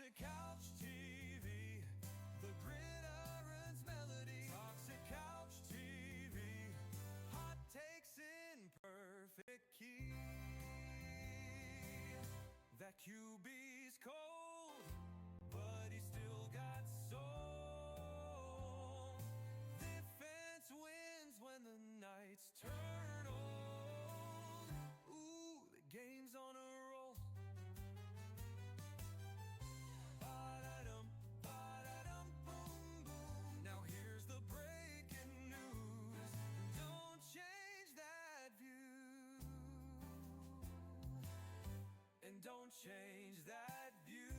Toxic Couch TV, the gridiron's melody. Toxic Couch TV, hot takes in perfect key. That QB's cold, but he still got soul. Defense wins when the nights turn old. Ooh, the game's on a roll. Ba-da-dum, ba-da-dum, boom, boom. Now here's the breaking news. Don't change that view. And don't change that view.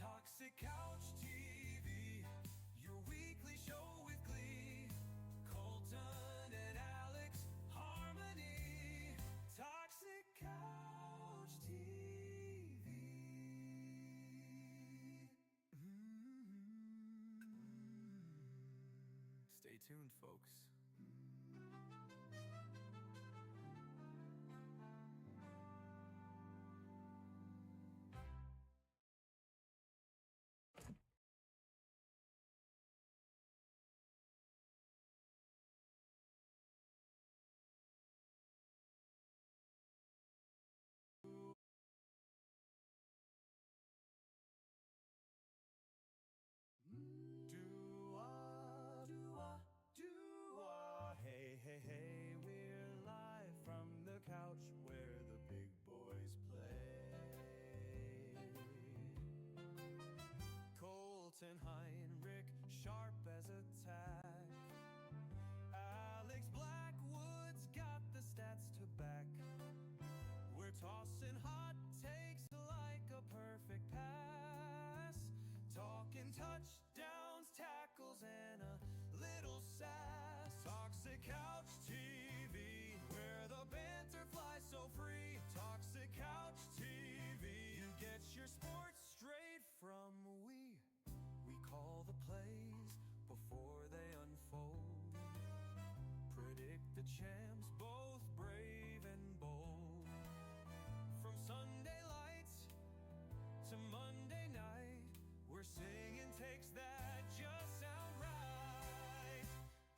Toxic Couch TV, your weekly show with glee. Colton and Alex, harmony. Toxic Couch TV. Stay tuned, folks. Hey, hey, hey, we're live from the couch where the big boys play. Colton Heinrich, sharp as a tack. Alex Blackwood's got the stats to back. We're tossing hot takes like a perfect pass. Talking touchdowns, tackles, and a little sass. Toxic Couch TV, where the banter flies so free. Toxic Couch TV, you get your sports straight from we. We call the plays before they unfold. Predict the champs, both brave and bold. From Sunday lights to Monday night, we're singing takes that just sound right.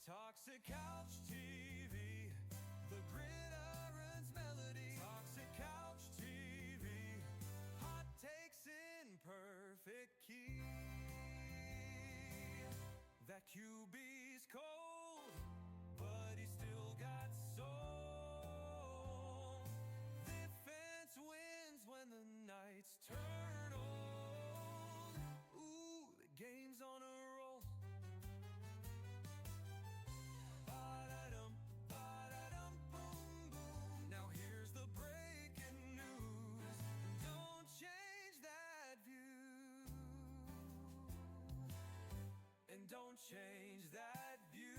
Toxic Couch TV, the gridiron's melody. Toxic Couch TV, hot takes in perfect key. That QB's cold, but he still got soul. Defense wins when the nights turn old. Ooh, the game's on a roll. Ba-da-dum, ba-da-dum, boom, boom. Now here's the breaking news. Don't change that view. And don't change that view.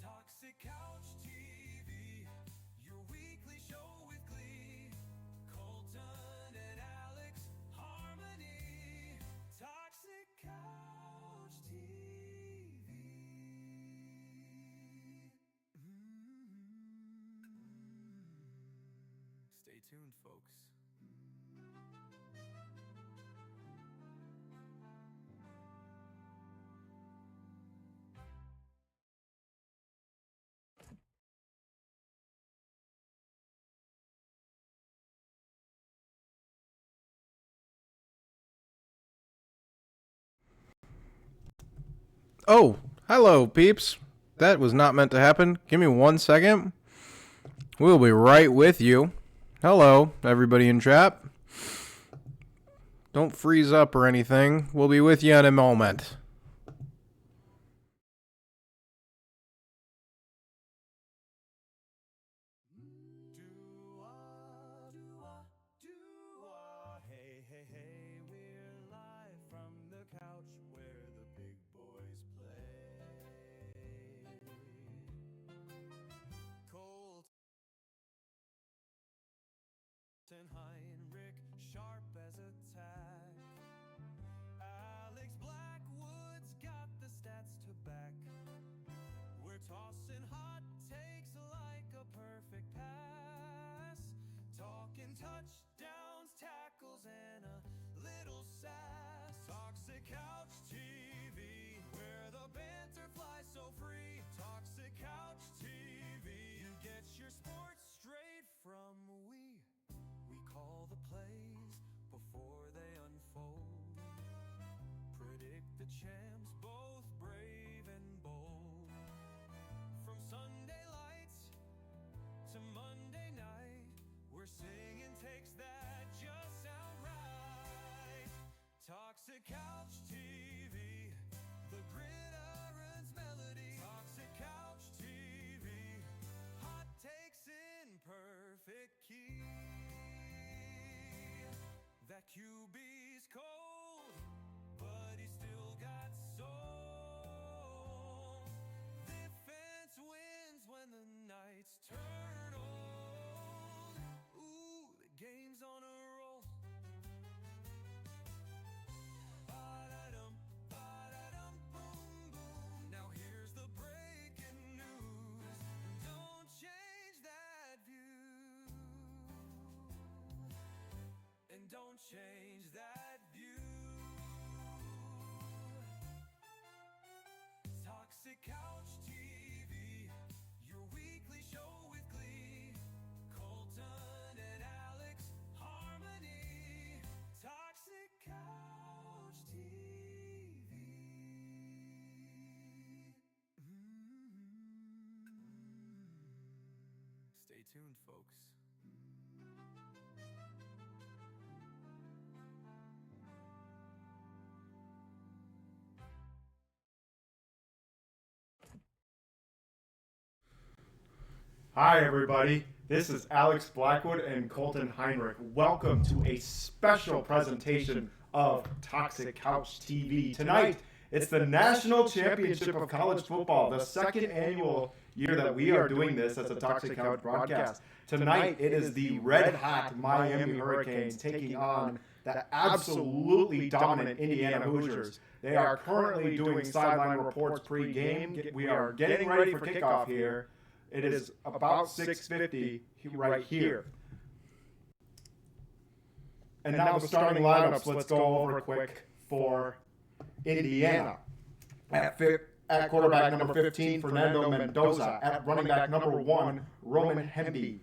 Toxic Couch TV, your weekly show with glee. Colton and Alex, harmony. Toxic Couch TV. Stay tuned, folks. Oh, hello, peeps. That was not meant to happen. Give me 1 second. We'll be right with you. Hello, everybody in chat. Don't freeze up or anything. We'll be with you in a moment. Hey, hey, hey, we're live from the couch where the big boys play. Colton Heinrich, sharp as a tack. Alex Blackwood's got the stats to back. We're tossing hot takes like a perfect your sports straight from we call the plays before they unfold. Predict the champs, both brave and bold. From Sunday lights to Monday night, we're singing takes that just sound right. Toxic Couch TV, the gridiron's melody. Toxic Couch TV, hot takes in perfect key. That QB's cold, but he still got soul. Defense wins when the nights turn old. Ooh, the game's on a roll. Ba-da-dum, ba-da-dum, boom, boom. Now here's the breaking news. Don't change that view. And don't change that view. Toxic Couch TV, your weekly show with glee. Colton and Alex, harmony. Toxic Couch TV. Stay tuned, folks. Hi, everybody. This is Alex Blackwood and Colton Heinrich. Welcome to a special presentation of Toxic Couch TV. Tonight, it's the National Championship of College Football, the second annual year that we are doing this as a Toxic Couch broadcast. Tonight, it is the red-hot Miami Hurricanes taking on the absolutely dominant Indiana Hoosiers. They are currently doing sideline reports pre-game. We are getting ready for kickoff here. It is about 6:50 right here. And now the starting lineups, let's go over quick for Indiana. At quarterback number 15, Fernando Mendoza. At running back number 1, Roman Hemby.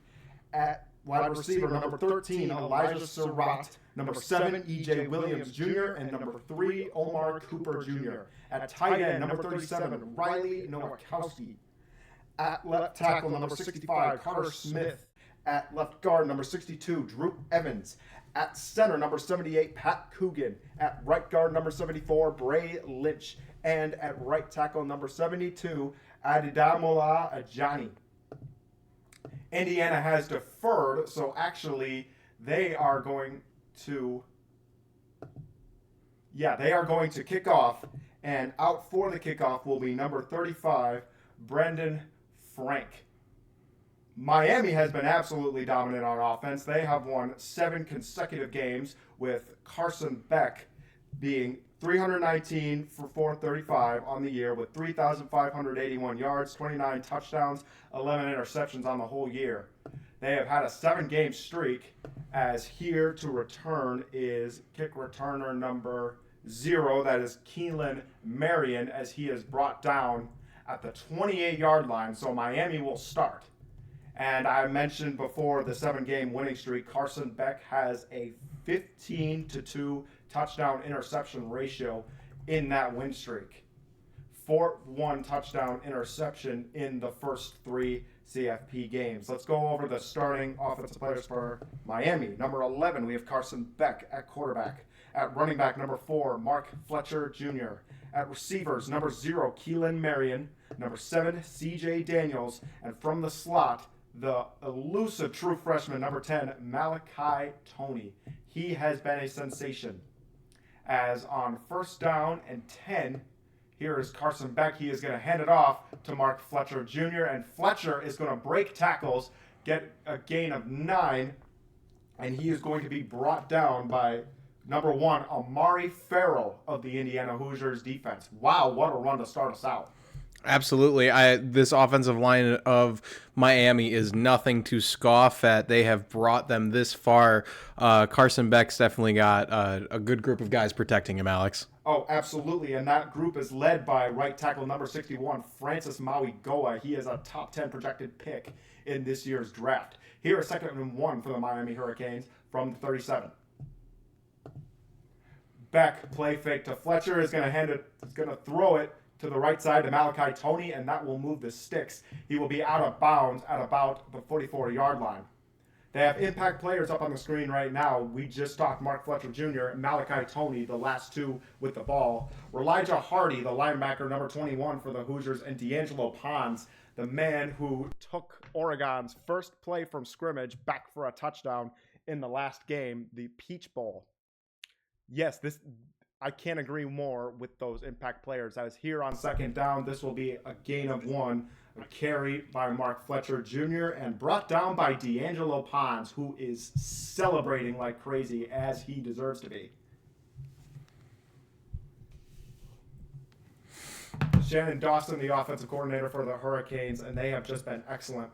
At wide receiver number 13, Elijah Surratt. Number 7, E.J. Williams Jr. And number 3, Omar Cooper Jr. At tight end, number 37, Riley Nowakowski. At left tackle, number 65, Carter Smith. At left guard, number 62, Drew Evans. At center, number 78, Pat Coogan. At right guard, number 74, Bray Lynch. And at right tackle, number 72, Adedamola Ajani. Indiana has deferred, so actually they are going to kick off. And out for the kickoff will be number 35, Brendan Frank. Miami has been absolutely dominant on offense. They have won 7 consecutive games, with Carson Beck being 319 for 435 on the year with 3,581 yards, 29 touchdowns, 11 interceptions on the whole year. They have had a 7-game streak, as here to return is kick returner number 0. That is Keelan Marion, as he is brought down at the 28-yard line, so Miami will start. And I mentioned before the 7-game winning streak, Carson Beck has a 15-2 touchdown interception ratio in that win streak. 4-1 touchdown interception in the first 3 CFP games. Let's go over the starting offensive players for Miami. Number 11, we have Carson Beck at quarterback. At running back, number 4, Mark Fletcher Jr. At receivers, number 0, Keelan Marion. Number 7, C.J. Daniels. And from the slot, the elusive true freshman, number 10, Malachi Toney. He has been a sensation. As on first down and 10, here is Carson Beck. He is going to hand it off to Mark Fletcher Jr. And Fletcher is going to break tackles, get a gain of 9, and he is going to be brought down by number 1, Amari Farrell of the Indiana Hoosiers defense. Wow, what a run to start us out. Absolutely. This offensive line of Miami is nothing to scoff at. They have brought them this far. Carson Beck's definitely got a good group of guys protecting him, Alex. Oh, absolutely. And that group is led by right tackle number 61, Francis Maui Goa. He is a top 10 projected pick in this year's draft. Here is 2nd and 1 for the Miami Hurricanes from the 37. Beck, play fake to Fletcher, is going to hand it, is going to throw it to the right side to Malachi Toney, and that will move the sticks. He will be out of bounds at about the 44-yard line. They have impact players up on the screen right now. We just talked Mark Fletcher Jr. and Malachi Toney, the last two with the ball. Elijah Hardy, the linebacker, number 21 for the Hoosiers, and D'Angelo Pons, the man who took Oregon's first play from scrimmage back for a touchdown in the last game, the Peach Bowl. Yes, I can't agree more with those impact players. As here on 2nd down, this will be a gain of 1. A carry by Mark Fletcher Jr. and brought down by D'Angelo Pons, who is celebrating like crazy as he deserves to be. Shannon Dawson, the offensive coordinator for the Hurricanes, and they have just been excellent.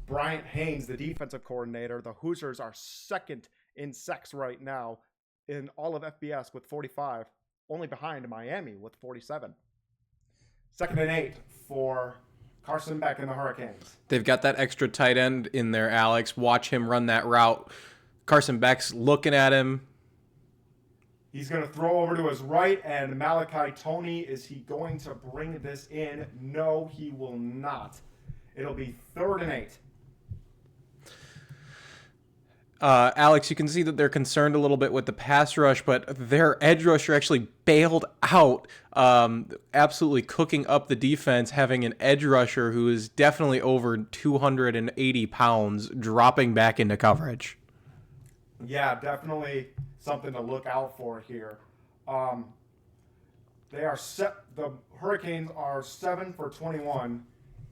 Bryant Haynes, the defensive coordinator. The Hoosiers are 2nd in sacks right now in all of FBS with 45, only behind Miami with 47. 2nd and 8 for Carson Beck and the Hurricanes. They've got that extra tight end in there, Alex. Watch him run that route. Carson Beck's looking at him. He's going to throw over to his right, and Malachi Toney, is he going to bring this in? No, he will not. It'll be 3rd and 8. Alex, you can see that they're concerned a little bit with the pass rush, but their edge rusher actually bailed out, absolutely cooking up the defense, having an edge rusher who is definitely over 280 pounds dropping back into coverage. Yeah, definitely something to look out for here. The Hurricanes are 7 for 21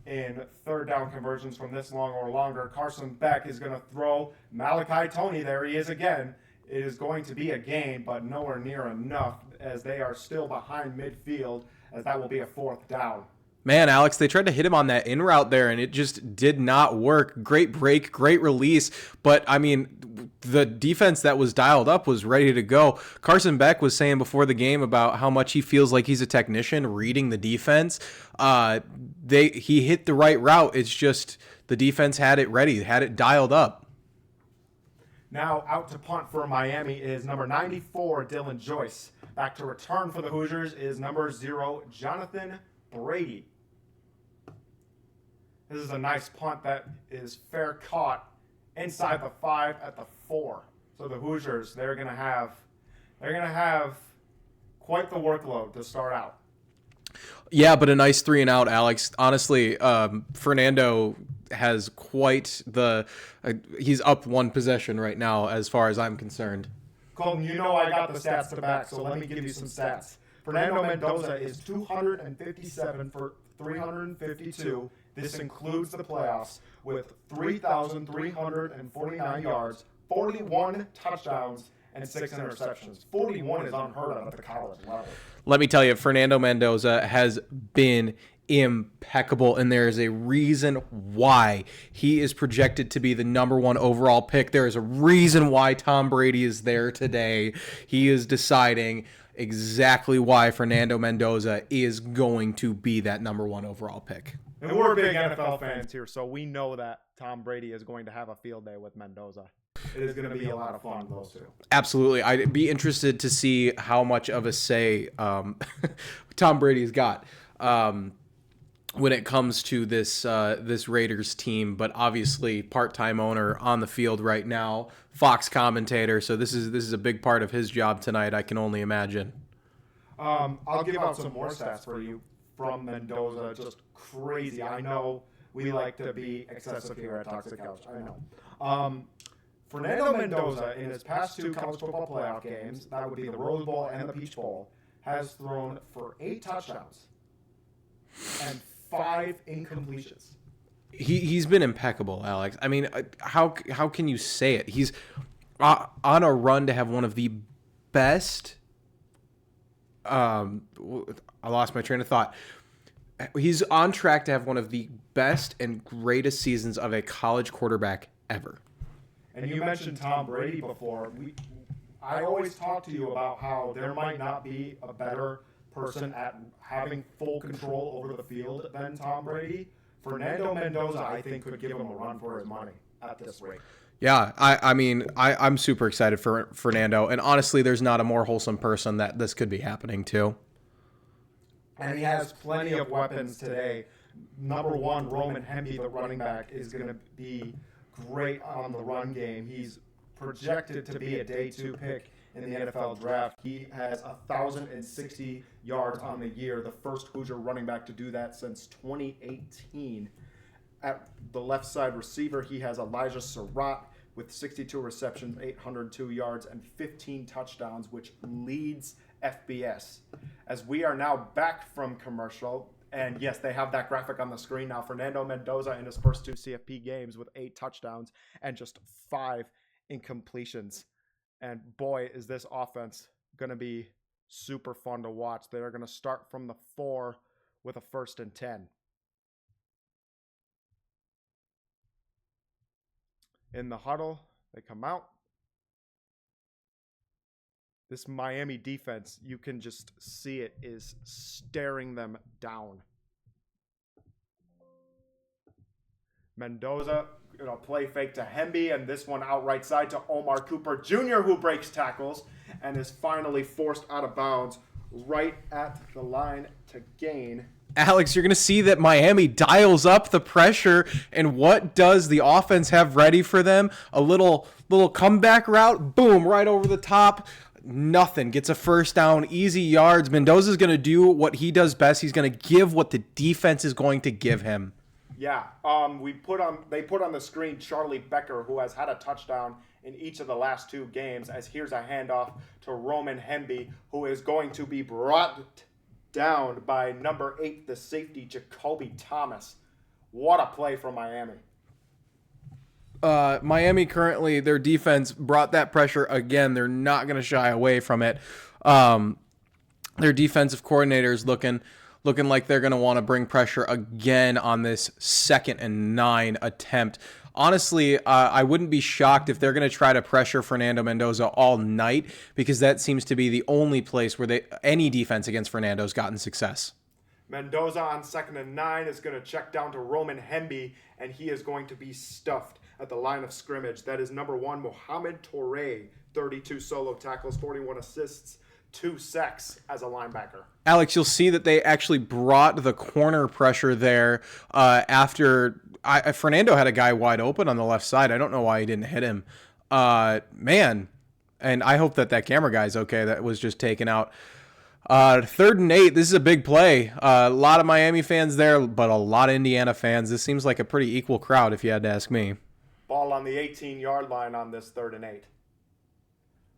in 3rd down conversions from this long or longer. Carson Beck is going to throw. Malachi Toney, there he is again. It is going to be a gain, but nowhere near enough, as they are still behind midfield, as that will be a 4th down. Man, Alex, they tried to hit him on that in route there, and it just did not work. Great break, great release, but I mean, the defense that was dialed up was ready to go. Carson Beck was saying before the game about how much he feels like he's a technician reading the defense. He hit the right route. It's just the defense had it ready, had it dialed up. Now out to punt for Miami is number 94, Dylan Joyce. Back to return for the Hoosiers is number 0, Jonathan Brady. This is a nice punt that is fair caught inside the 5 at the 4. So the Hoosiers, they're gonna have quite the workload to start out. Yeah, but a nice 3 and out, Alex. Honestly, Fernando has quite the. He's up 1 possession right now, as far as I'm concerned. Colton, you know I got the stats to back, so let me give you some stats. Fernando Mendoza is 257 for 352. This includes the playoffs with 3,349 yards, 41 touchdowns, and 6 interceptions. 41 is unheard of at the college level. Let me tell you, Fernando Mendoza has been impeccable, and there is a reason why he is projected to be the number 1 overall pick. There is a reason why Tom Brady is there today. He is deciding exactly why Fernando Mendoza is going to be that number 1 overall pick. And we're big NFL fans here, so we know that Tom Brady is going to have a field day with Mendoza. It is going to be a lot of fun, those two. Absolutely. I'd be interested to see how much of a say Tom Brady's got when it comes to this Raiders team. But obviously, part-time owner on the field right now, Fox commentator. So this is a big part of his job tonight, I can only imagine. I'll give out some more stats for you from Mendoza. Just crazy. I know we like to be excessive here at Toxic Couch. I know. Fernando Mendoza, in his past 2 college football playoff games, that would be the Rose Bowl and the Peach Bowl, has thrown for 8 touchdowns and 5 incompletions. He's been impeccable, Alex. I mean, how can you say it? He's on a run to have one of the best. I lost my train of thought. He's on track to have one of the best and greatest seasons of a college quarterback ever. And you mentioned Tom Brady before. I always talk to you about how there might not be a better person at having full control over the field than Tom Brady. Fernando Mendoza, I think, could give him a run for his money at this rate. Yeah, I mean, I'm super excited for Fernando, and honestly, there's not a more wholesome person that this could be happening to. And he has plenty of weapons today. Number one, Roman Hemby, the running back, is going to be great on the run game. He's projected to be a day 2 pick in the NFL draft. He has 1,060 yards on the year, the first Hoosier running back to do that since 2018. At the left side receiver, he has Elijah Surratt with 62 receptions, 802 yards, and 15 touchdowns, which leads FBS. As we are now back from commercial, and yes, they have that graphic on the screen now. Fernando Mendoza in his first 2 CFP games with 8 touchdowns and just 5 incompletions. And boy, is this offense going to be super fun to watch. They're going to start from the 4 with a 1st and 10. In the huddle, they come out. This Miami defense, you can just see it, is staring them down. Mendoza, play fake to Hemby, and this one out right side to Omar Cooper Jr., who breaks tackles and is finally forced out of bounds right at the line to gain. Alex, you're going to see that Miami dials up the pressure, and what does the offense have ready for them? A little comeback route, boom, right over the top. Nothing. Gets a first down, easy yards. Mendoza's going to do what he does best. He's going to give what the defense is going to give him. Yeah, they put on the screen Charlie Becker, who has had a touchdown in each of the last 2 games, as here's a handoff to Roman Hemby, who is going to be brought down by number 8, the safety, Jacoby Thomas. What a play from Miami. Miami currently, their defense brought that pressure again. They're not going to shy away from it. Their defensive coordinator is looking like they're going to want to bring pressure again on this 2nd and 9 attempt. Honestly, I wouldn't be shocked if they're going to try to pressure Fernando Mendoza all night, because that seems to be the only place where any defense against Fernando's gotten success. Mendoza on 2nd and 9 is going to check down to Roman Hemby, and he is going to be stuffed at the line of scrimmage. That is number 1, Mohamed Toure, 32 solo tackles, 41 assists, 2 sacks as a linebacker. Alex, you'll see that they actually brought the corner pressure there after Fernando had a guy wide open on the left side. I don't know why he didn't hit him. Man, and I hope that camera guy's okay. That was just taken out. 3rd and 8, this is a big play. A lot of Miami fans there, but a lot of Indiana fans. This seems like a pretty equal crowd, if you had to ask me. Ball on the 18-yard line on this 3rd and 8.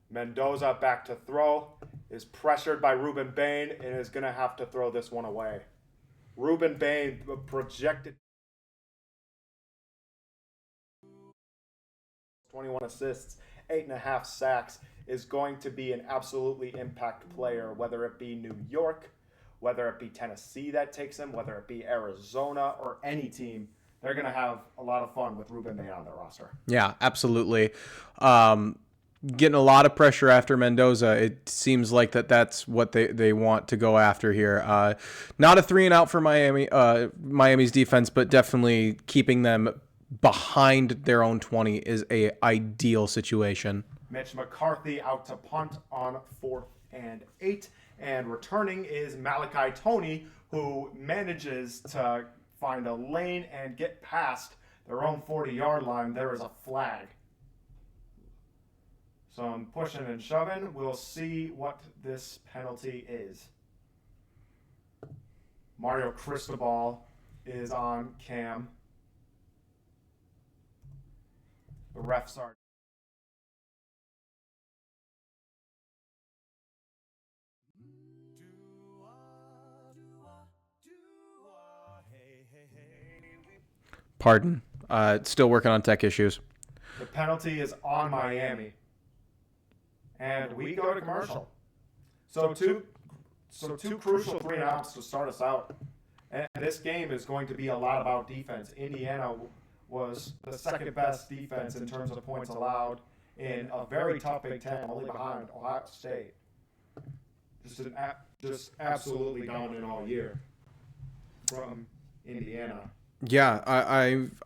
Mendoza back to throw, is pressured by Ruben Bain, and is going to have to throw this one away. Ruben Bain projected 21 assists, 8.5 sacks, is going to be an absolutely impact player, whether it be New York, whether it be Tennessee that takes him, whether it be Arizona or any team. They're going to have a lot of fun with Ruben Bain on their roster. Yeah, absolutely. Getting a lot of pressure after Mendoza. It seems like that's what they want to go after here. Not a 3-and-out for Miami's defense, but definitely keeping them behind their own 20 is a ideal situation. Mitch McCarthy out to punt on 4th and 8. And returning is Malachi Toney, who manages to find a lane and get past their own 40-yard line. There is a flag. Some pushing and shoving. We'll see what this penalty is. Mario Cristobal is on cam. The refs are. Pardon. Still working on tech issues. The penalty is on Miami. And we go to commercial. So two crucial 3-and-outs to start us out. And this game is going to be a lot about defense. Indiana was the 2nd best defense in terms of points allowed in a very tough Big Ten, only behind Ohio State. Just absolutely dominant all year from Indiana. Yeah,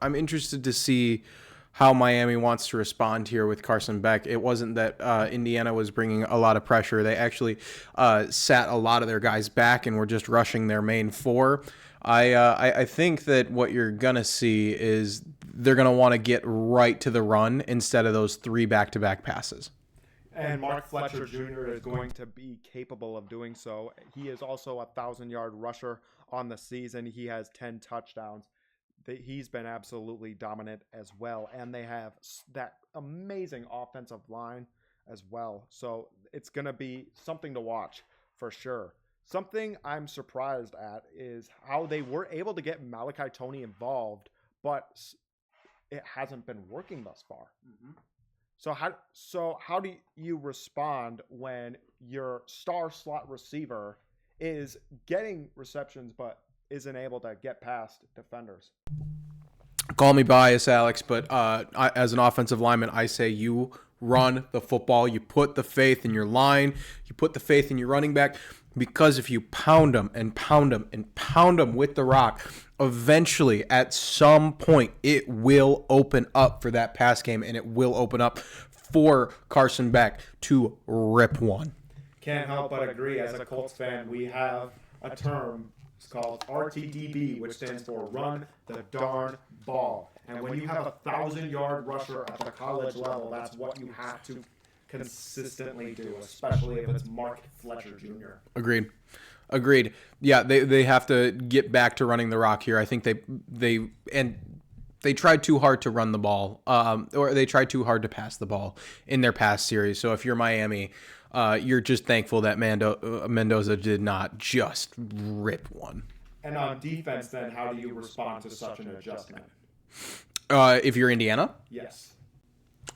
I'm interested to see how Miami wants to respond here with Carson Beck. It wasn't that Indiana was bringing a lot of pressure. They actually sat a lot of their guys back and were just rushing their main four. I think that what you're gonna see is they're gonna want to get right to the run instead of those 3 back-to-back passes. And Mark Fletcher Jr. is going to be capable of doing so. He is also a 1,000-yard rusher on the season. He has 10 touchdowns. He's been absolutely dominant as well. And they have that amazing offensive line as well. So it's going to be something to watch for sure. Something I'm surprised at is how they were able to get Malachi Toney involved, but it hasn't been working thus far. Mm-hmm. So how do you respond when your star slot receiver is getting receptions but isn't able to get past defenders? Call me biased, Alex, but as an offensive lineman, I say you run the football. You put the faith in your line. You put the faith in your running back, because if you pound them and pound them and pound them with the rock, eventually at some point it will open up for that pass game, and it will open up for Carson Beck to rip one. Can't help but agree. As a Colts fan, we have a term. It's called RTDB, which stands for Run the Darn Ball. And when you have a 1,000-yard rusher at the college level, that's what you have to consistently do, especially if it's Mark Fletcher Jr. Agreed. Yeah, they have to get back to running the rock here. I think they tried too hard to run the ball, or they tried too hard to pass the ball in their past series. So if you're Miami, you're just thankful that Mendoza did not just rip one. And on defense, then, how do you respond to such an adjustment? If you're Indiana? Yes.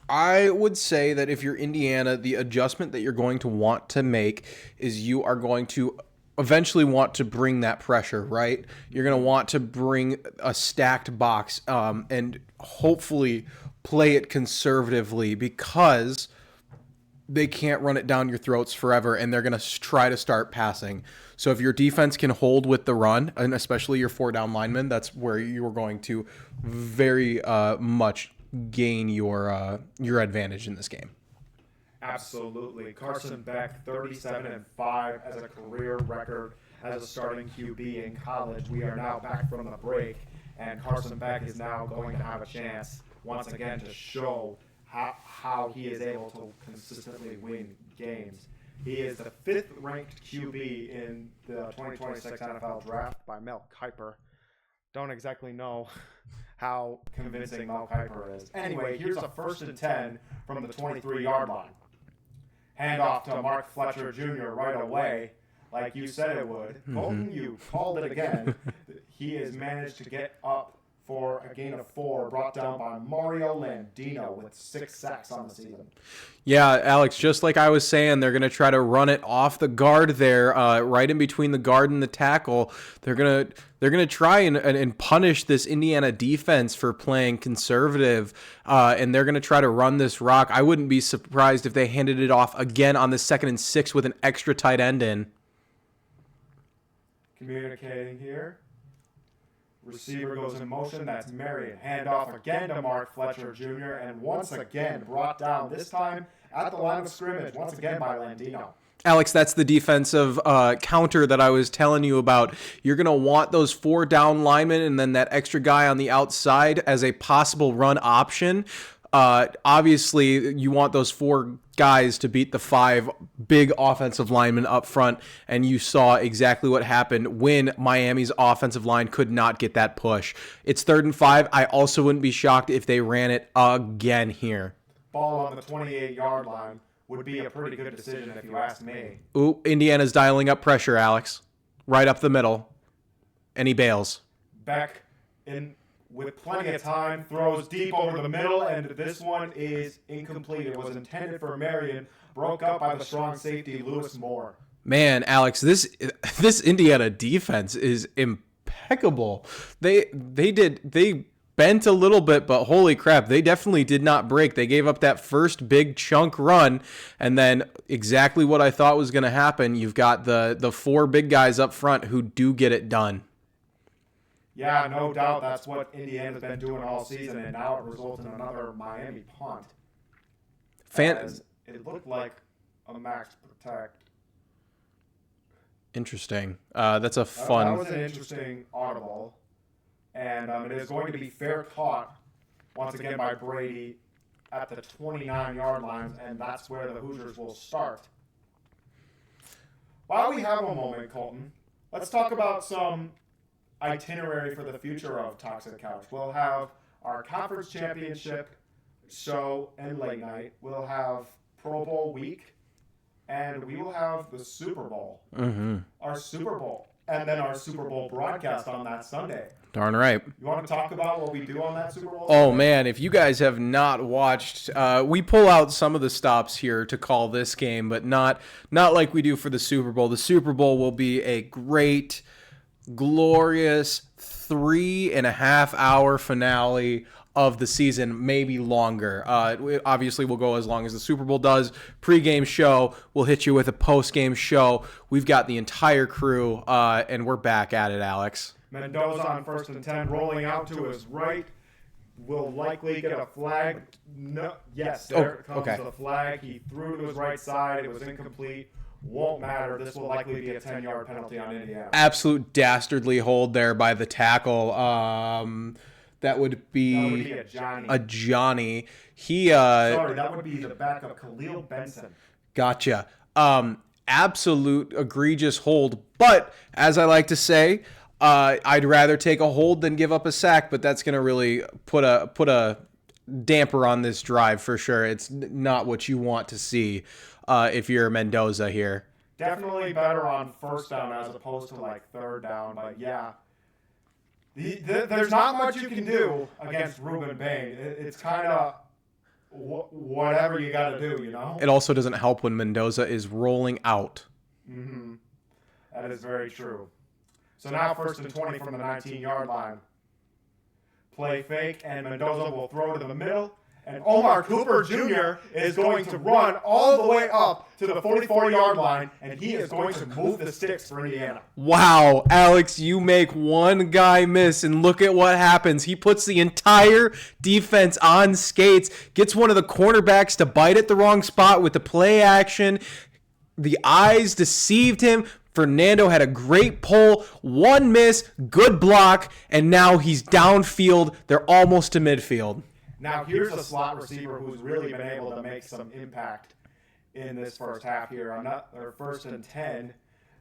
I would say that if you're Indiana, the adjustment that you're going to want to make is you are going to eventually want to bring that pressure, right? You're going to want to bring a stacked box and hopefully play it conservatively, because they can't run it down your throats forever, and they're going to try to start passing. So if your defense can hold with the run, and especially your 4-down linemen, that's where you're going to very much gain your advantage in this game. Absolutely. Carson Beck, 37-5 as a career record as a starting QB in college. We are now back from the break, and Carson Beck is now going to have a chance once again to show how he is able to consistently win games. He is the 5th ranked QB in the 2026 NFL draft by Mel Kiper. Don't exactly know how convincing Mel Kiper is. Anyway, here's a 1st and 10 from the 23-yard line. Hand off to Mark Fletcher Jr. right away, like you said it would. Mm-hmm. Colton, you called it again. He has managed to get up for a gain of 4, brought down by Mario Landino with 6 sacks on the season. Yeah, Alex, just like I was saying, they're going to try to run it off the guard there, right in between the guard and the tackle. They're going to try and punish this Indiana defense for playing conservative, and they're going to try to run this rock. I wouldn't be surprised if they handed it off again on the 2nd and 6 with an extra tight end in. Communicating here. Receiver goes in motion. That's Marion. Handoff again to Mark Fletcher Jr. And once again brought down, this time at the line of scrimmage, once again by Landino. Alex, that's the defensive counter that I was telling you about. You're going to want those 4 down linemen and then that extra guy on the outside as a possible run option. Obviously, you want those 4 guys to beat the 5 big offensive linemen up front, and you saw exactly what happened when Miami's offensive line could not get that push. It's 3rd and 5. I also wouldn't be shocked if they ran it again here. Ball on the 28-yard line would be a pretty good decision if you ask me. Ooh, Indiana's dialing up pressure, Alex. Right up the middle. And he bails. Beck in with plenty of time, throws deep over the middle, and this one is incomplete. It was intended for Marion, broke up by the strong safety, Lewis Moore. Man, Alex, this Indiana defense is impeccable. They bent a little bit, but holy crap, they definitely did not break. They gave up that first big chunk run, and then exactly what I thought was going to happen. You've got the 4 big guys up front who do get it done. Yeah, no doubt that's what Indiana's been doing all season, and now it results in another Miami punt. As it looked like a max protect. Interesting. That's a fun. That was an interesting audible. And it is going to be fair caught once again by Brady at the 29-yard line, and that's where the Hoosiers will start. While we have a moment, Colton, let's talk about some itinerary for the future of Toxic Couch. We'll have our conference championship show and late night. We'll have Pro Bowl week, and we will have the Super Bowl. Mm-hmm. Our Super Bowl, and then our Super Bowl broadcast on that Sunday. Darn right. You want to talk about what we do on that Super Bowl? Oh, man, if you guys have not watched, we pull out some of the stops here to call this game, but not like we do for the Super Bowl. The Super Bowl will be a great, glorious 3.5-hour finale of the season, maybe longer. Obviously, we'll go as long as the Super Bowl does. Pre-game show, we'll hit you with a post-game show. We've got the entire crew, and we're back at it, Alex. Mendoza on 1st and 10, rolling out to his right. Will likely get a flag. No, yes, there comes the flag. He threw to his right side. It was incomplete. Won't matter. This will likely be a 10-yard penalty on Indiana. Absolute dastardly hold there by the tackle. That would be a Johnny. A Johnny. Sorry, that would be the backup, Khalil Benson. Gotcha. Absolute egregious hold. But as I like to say, I'd rather take a hold than give up a sack. But that's going to really put a damper on this drive for sure. It's not what you want to see if you're Mendoza here. Definitely better on 1st down as opposed to like 3rd down. But yeah. There's not much you can do against Ruben Bain. It's kind of whatever you got to do, you know? It also doesn't help when Mendoza is rolling out. Mm-hmm. That is very true. So now 1st and 20 from the 19-yard line. Play fake, and Mendoza will throw to the middle. And Omar Cooper Jr. is going to run all the way up to the 44-yard line, and he is going to move the sticks for Indiana. Wow, Alex, you make one guy miss, and look at what happens. He puts the entire defense on skates, gets one of the cornerbacks to bite at the wrong spot with the play action. The eyes deceived him. Fernando had a great pull, one miss, good block, and now he's downfield. They're almost to midfield. Now, here's a slot receiver who's really been able to make some impact in this first half here. On their 1st and 10,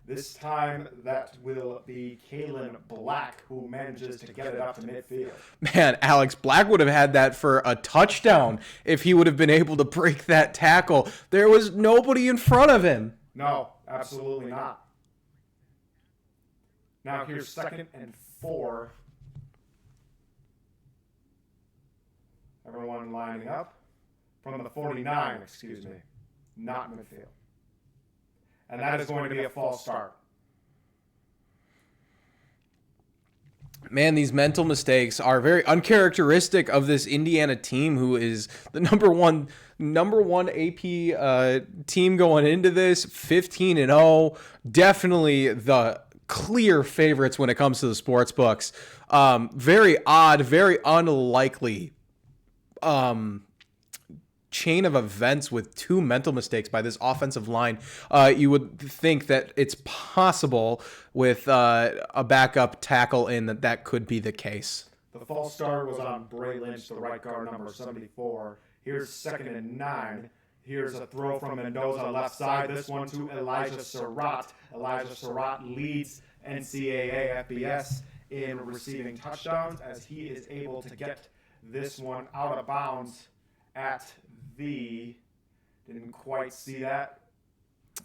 this time that will be Kalen Black, who manages to get it up to midfield. Man, Alex, Black would have had that for a touchdown if he would have been able to break that tackle. There was nobody in front of him. No, absolutely not. Now, here's 2nd and 4. Everyone lining up from the 49, not midfield. And that is going to be a false start. Man, these mental mistakes are very uncharacteristic of this Indiana team, who is the number one AP team going into this, 15-0. Definitely the clear favorites when it comes to the sports books. Very odd, very unlikely chain of events with 2 mental mistakes by this offensive line. You would think that it's possible with a backup tackle in that could be the case. The false start was on Bray Lynch, the right guard, number 74. Here's 2nd and 9. Here's a throw from Mendoza left side. This one to Elijah Surratt. Elijah Surratt leads NCAA FBS in receiving touchdowns as he is able to get this one out of bounds at the, didn't quite see that.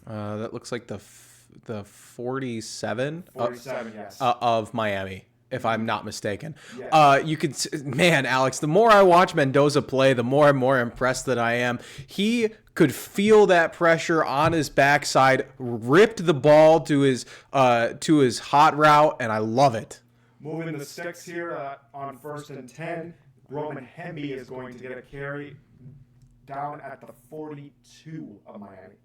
That looks like the 47. 47, yes. Of Miami, if I'm not mistaken. Yes. You could, man, Alex, the more I watch Mendoza play, the more and more impressed that I am. He could feel that pressure on his backside, ripped the ball to his hot route, and I love it. Moving the sticks here on 1st and 10. Roman Hemby is going to get a carry down at the 42 of Miami.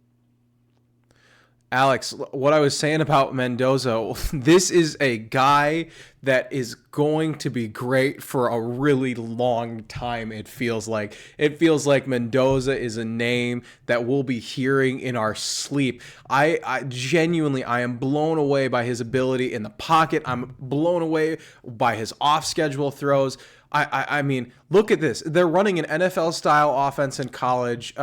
Alex, what I was saying about Mendoza, this is a guy that is going to be great for a really long time, it feels like. It feels like Mendoza is a name that we'll be hearing in our sleep. I genuinely, I am blown away by his ability in the pocket. I'm blown away by his off-schedule throws. I mean, look at this. They're running an NFL-style offense in college,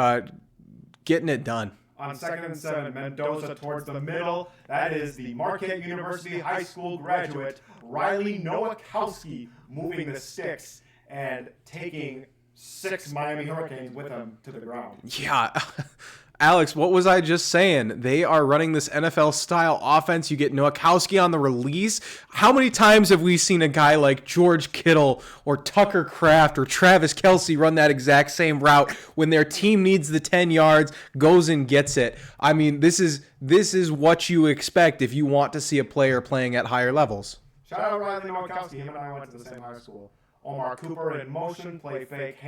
getting it done. On 2nd and 7, Mendoza towards the middle. That is the Marquette University High School graduate, Riley Nowakowski, moving the sticks and taking 6 Miami Hurricanes with him to the ground. Yeah. Alex, what was I just saying? They are running this NFL-style offense. You get Nowakowski on the release. How many times have we seen a guy like George Kittle or Tucker Kraft or Travis Kelce run that exact same route when their team needs the 10 yards, goes and gets it? I mean, this is what you expect if you want to see a player playing at higher levels. Shout out Riley Nowakowski. Him and I went to the same high school. Omar Cooper in motion, play fake,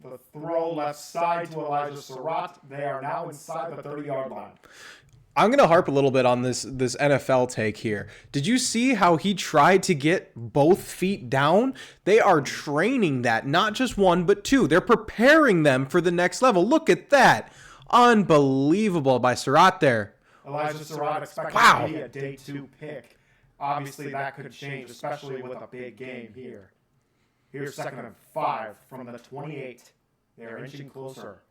the throw left side to Elijah Surratt. They are now inside the 30-yard line. I'm going to harp a little bit on this NFL take here. Did you see how he tried to get both feet down? They are training that, not just one, but two. They're preparing them for the next level. Look at that. Unbelievable by Surratt there. Elijah Surratt expected to be a day 2 pick. Obviously, that could change, especially with a big game here. Here's 2nd and 5 from the 28. They're inching closer.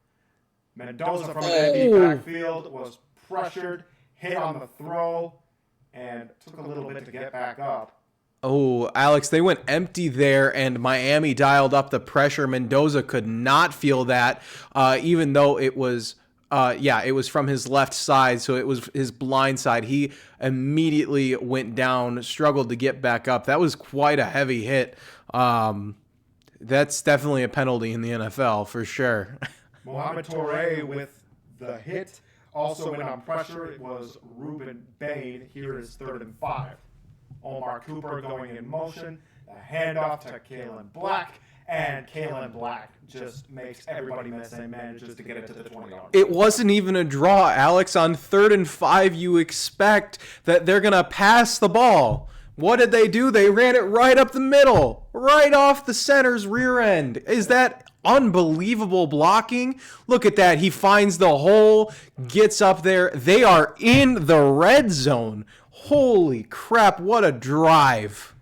Mendoza from an empty backfield was pressured, hit on the throw, and took a little bit to get back up. Oh, Alex, they went empty there, and Miami dialed up the pressure. Mendoza could not feel that, even though it was, it was from his left side, so it was his blind side. He immediately went down, struggled to get back up. That was quite a heavy hit. That's definitely a penalty in the NFL for sure. Mohamed Toure with the hit also went on pressure. It was Ruben Bain. Here is 3rd and 5. Omar Cooper going in motion. A handoff to Kalen Black. And Kalen Black just makes everybody miss and manages to get it to the 20-yard. It wasn't even a draw, Alex. On 3rd and 5, you expect that they're going to pass the ball. What did they do? They ran it right up the middle, right off the center's rear end. Is that unbelievable blocking? Look at that. He finds the hole, gets up there. They are in the red zone. Holy crap, what a drive.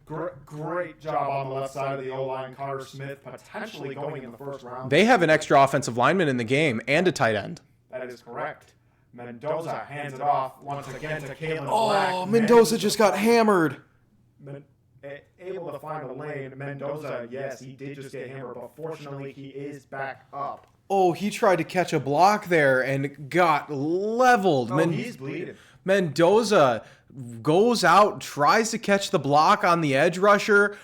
Great job on the left side of the O-line. Carter Smith potentially going in the first round. They have an extra offensive lineman in the game and a tight end. That is correct. Mendoza hands it off once again to Kalen Black. Oh, Mendoza just got hammered. Able to find a lane. Mendoza, yes, he did just get hammered, but fortunately he is back up. Oh, he tried to catch a block there and got leveled. Oh, he's bleeding. Mendoza goes out, tries to catch the block on the edge rusher.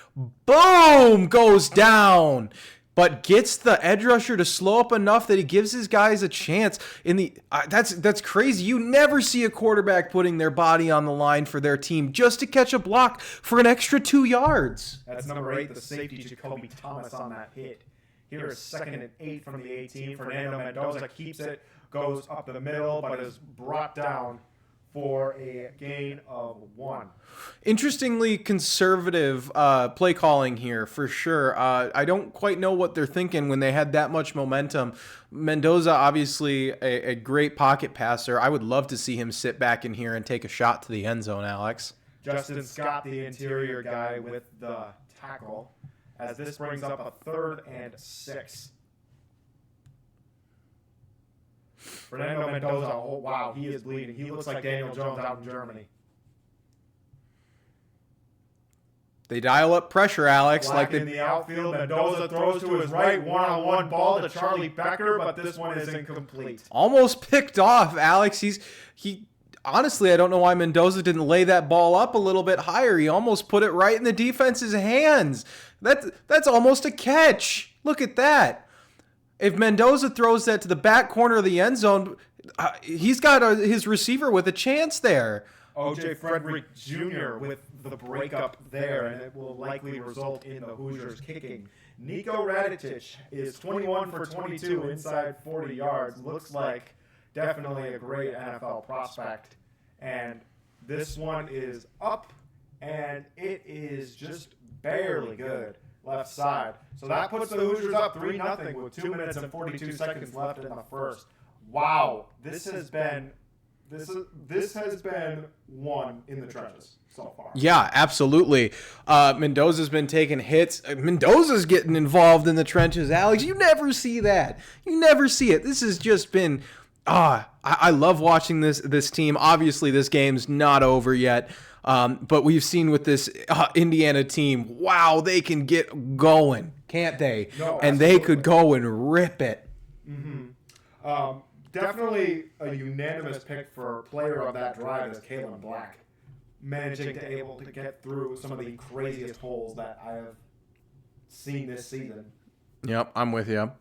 Boom! Goes down. But gets the edge rusher to slow up enough that he gives his guys a chance. In the that's crazy. You never see a quarterback putting their body on the line for their team just to catch a block for an extra 2 yards. That's number 8, the safety Jacoby Thomas on that hit. Here is 2nd and 8 from the 18. Fernando Mendoza keeps it, goes up the middle, but is brought down for a gain of 1. Interestingly conservative play calling here for sure. I don't quite know what they're thinking when they had that much momentum. Mendoza, obviously a great pocket passer. I would love to see him sit back in here and take a shot to the end zone, Alex. Justin Scott, the interior guy, with the tackle, as this brings up a 3rd and 6. Fernando Mendoza, oh wow, he is bleeding. He looks like Daniel Jones out in Germany. They dial up pressure, Alex. Black in the outfield. Mendoza throws to his right, one-on-one ball to Charlie Becker, but this one is incomplete. Almost picked off, Alex. He honestly, I don't know why Mendoza didn't lay that ball up a little bit higher. He almost put it right in the defense's hands. That's almost a catch. Look at that. If Mendoza throws that to the back corner of the end zone, he's got his receiver with a chance there. O.J. Frederick Jr. with the breakup there, and it will likely result in the Hoosiers kicking. Nico Radetich is 21 for 22 inside 40 yards. Looks like definitely a great NFL prospect. And this one is up, and it is just barely good left side. So that puts the Hoosiers up 3-0 with 2 minutes and 42 seconds left in the first. Wow, this has been one in the trenches so far. Yeah, absolutely. Mendoza's been taking hits. Mendoza's getting involved in the trenches, Alex. You never see that. You never see it. This has just been... I love watching this team. Obviously, this game's not over yet. But we've seen with this Indiana team, wow, they can get going, can't they? No, and they could go and rip it. Mm-hmm. Definitely a unanimous pick for player of that drive is Kalen Black, managing to able to get through some of the craziest holes that I have seen this season. Yep, I'm with you.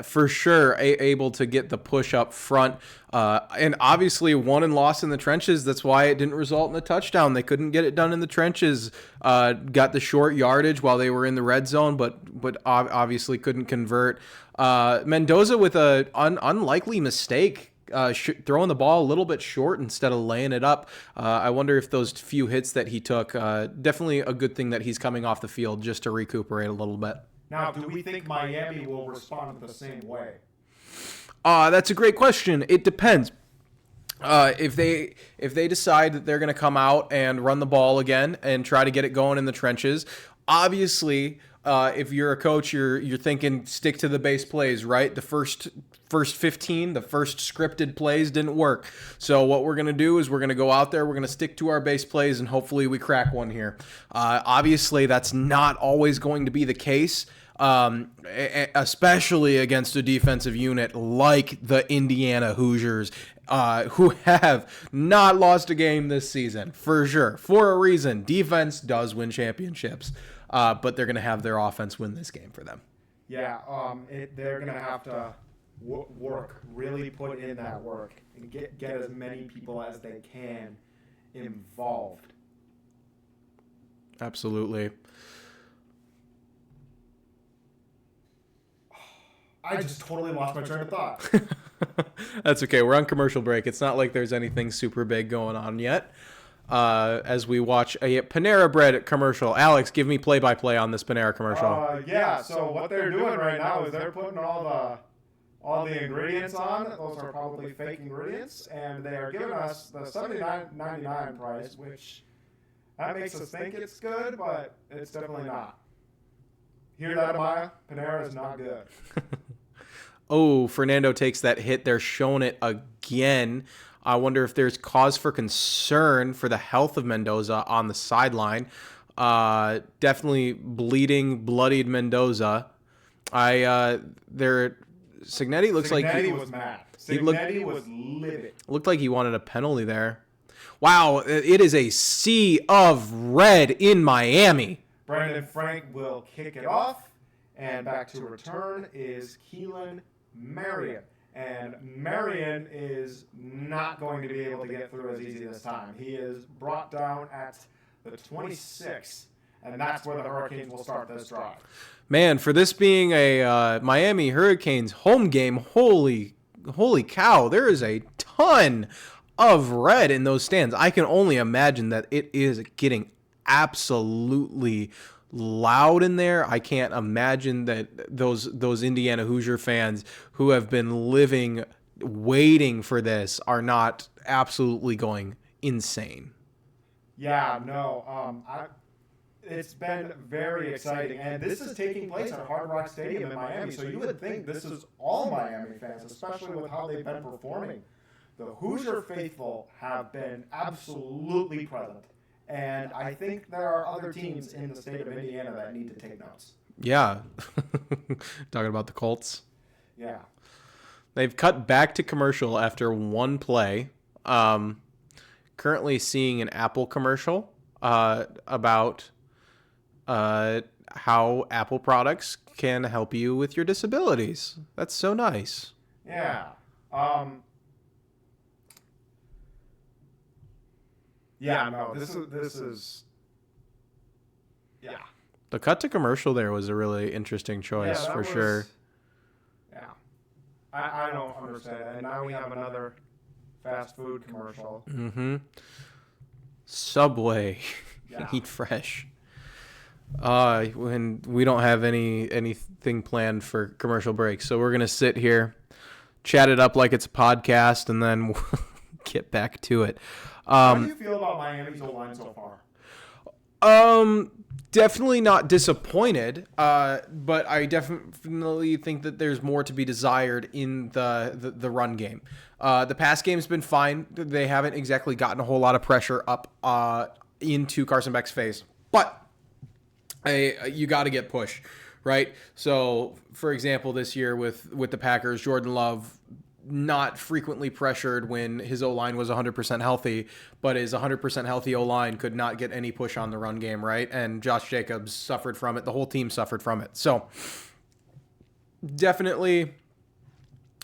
For sure, able to get the push up front. And obviously won and lost in the trenches. That's why it didn't result in a touchdown. They couldn't get it done in the trenches. Got the short yardage while they were in the red zone, but obviously couldn't convert. Mendoza with a unlikely mistake. Throwing the ball a little bit short instead of laying it up. I wonder if those few hits that he took, definitely a good thing that he's coming off the field just to recuperate a little bit. Now, do we think Miami will respond the same way? That's a great question. It depends. If they decide that they're going to come out and run the ball again and try to get it going in the trenches, obviously, if you're a coach, you're thinking stick to the base plays, right? The first 15, the first scripted plays didn't work. So what we're going to do is we're going to go out there, we're going to stick to our base plays, and hopefully we crack one here. Obviously, that's not always going to be the case. Especially against a defensive unit like the Indiana Hoosiers, who have not lost a game this season, for sure. For a reason, defense does win championships, but they're going to have their offense win this game for them. Yeah, they're going to have to work, really put in that work, and get as many people as they can involved. Absolutely. I just totally lost my train of thought. That's okay. We're on commercial break. It's not like there's anything super big going on yet. As we watch a Panera Bread commercial. Alex, give me play-by-play on this Panera commercial. Yeah, so what they're doing right now is they're putting all the ingredients on. Those are probably fake ingredients, and they are giving us the $79.99 price, which that makes us think it's good, but it's definitely not. Hear that, Amaya? Panera is not good. Oh, Fernando takes that hit. They're showing it again. I wonder if there's cause for concern for the health of Mendoza on the sideline. Definitely bloodied Mendoza. Signetti looks like Signetti was mad. Signetti was livid. Looked like he wanted a penalty there. Wow, it is a sea of red in Miami. Brandon Frank will kick it off, and back to return is Keelan Marion. And Marion is not going to be able to get through as easy this time. He is brought down at the 26, and that's where the Hurricanes will start this drive. Man, for this being a Miami Hurricanes home game, holy cow, there is a ton of red in those stands. I can only imagine that it is getting absolutely loud in there. I can't imagine that those Indiana Hoosier fans who have been waiting for this are not absolutely going insane. Yeah, no, it's been very exciting, and this is taking place at Hard Rock Stadium in Miami, so you would think this is all Miami fans, especially with how they've been performing. The Hoosier faithful have been absolutely present. And I think there are other teams in the state of Indiana that need to take notes. Yeah. Talking about the Colts. Yeah. They've cut back to commercial after one play. Currently seeing an Apple commercial about how Apple products can help you with your disabilities. That's so nice. Yeah. Yeah, no, this is yeah. The cut to commercial there was a really interesting choice for sure. Yeah. I don't understand it. And now we have another fast food commercial. Mm-hmm. Subway. Yeah. Eat fresh. When we don't have anything planned for commercial breaks, so we're gonna sit here, chat it up like it's a podcast, and then we'll get back to it. How do you feel about Miami's O-line so far? Definitely not disappointed, but I definitely think that there's more to be desired in the run game. The pass game's been fine. They haven't exactly gotten a whole lot of pressure up into Carson Beck's face, but you got to get push, right? So, for example, this year with the Packers, Jordan Love not frequently pressured when his O-line was 100% healthy, but his 100% healthy O-line could not get any push on the run game, right? And Josh Jacobs suffered from it. The whole team suffered from it. So, definitely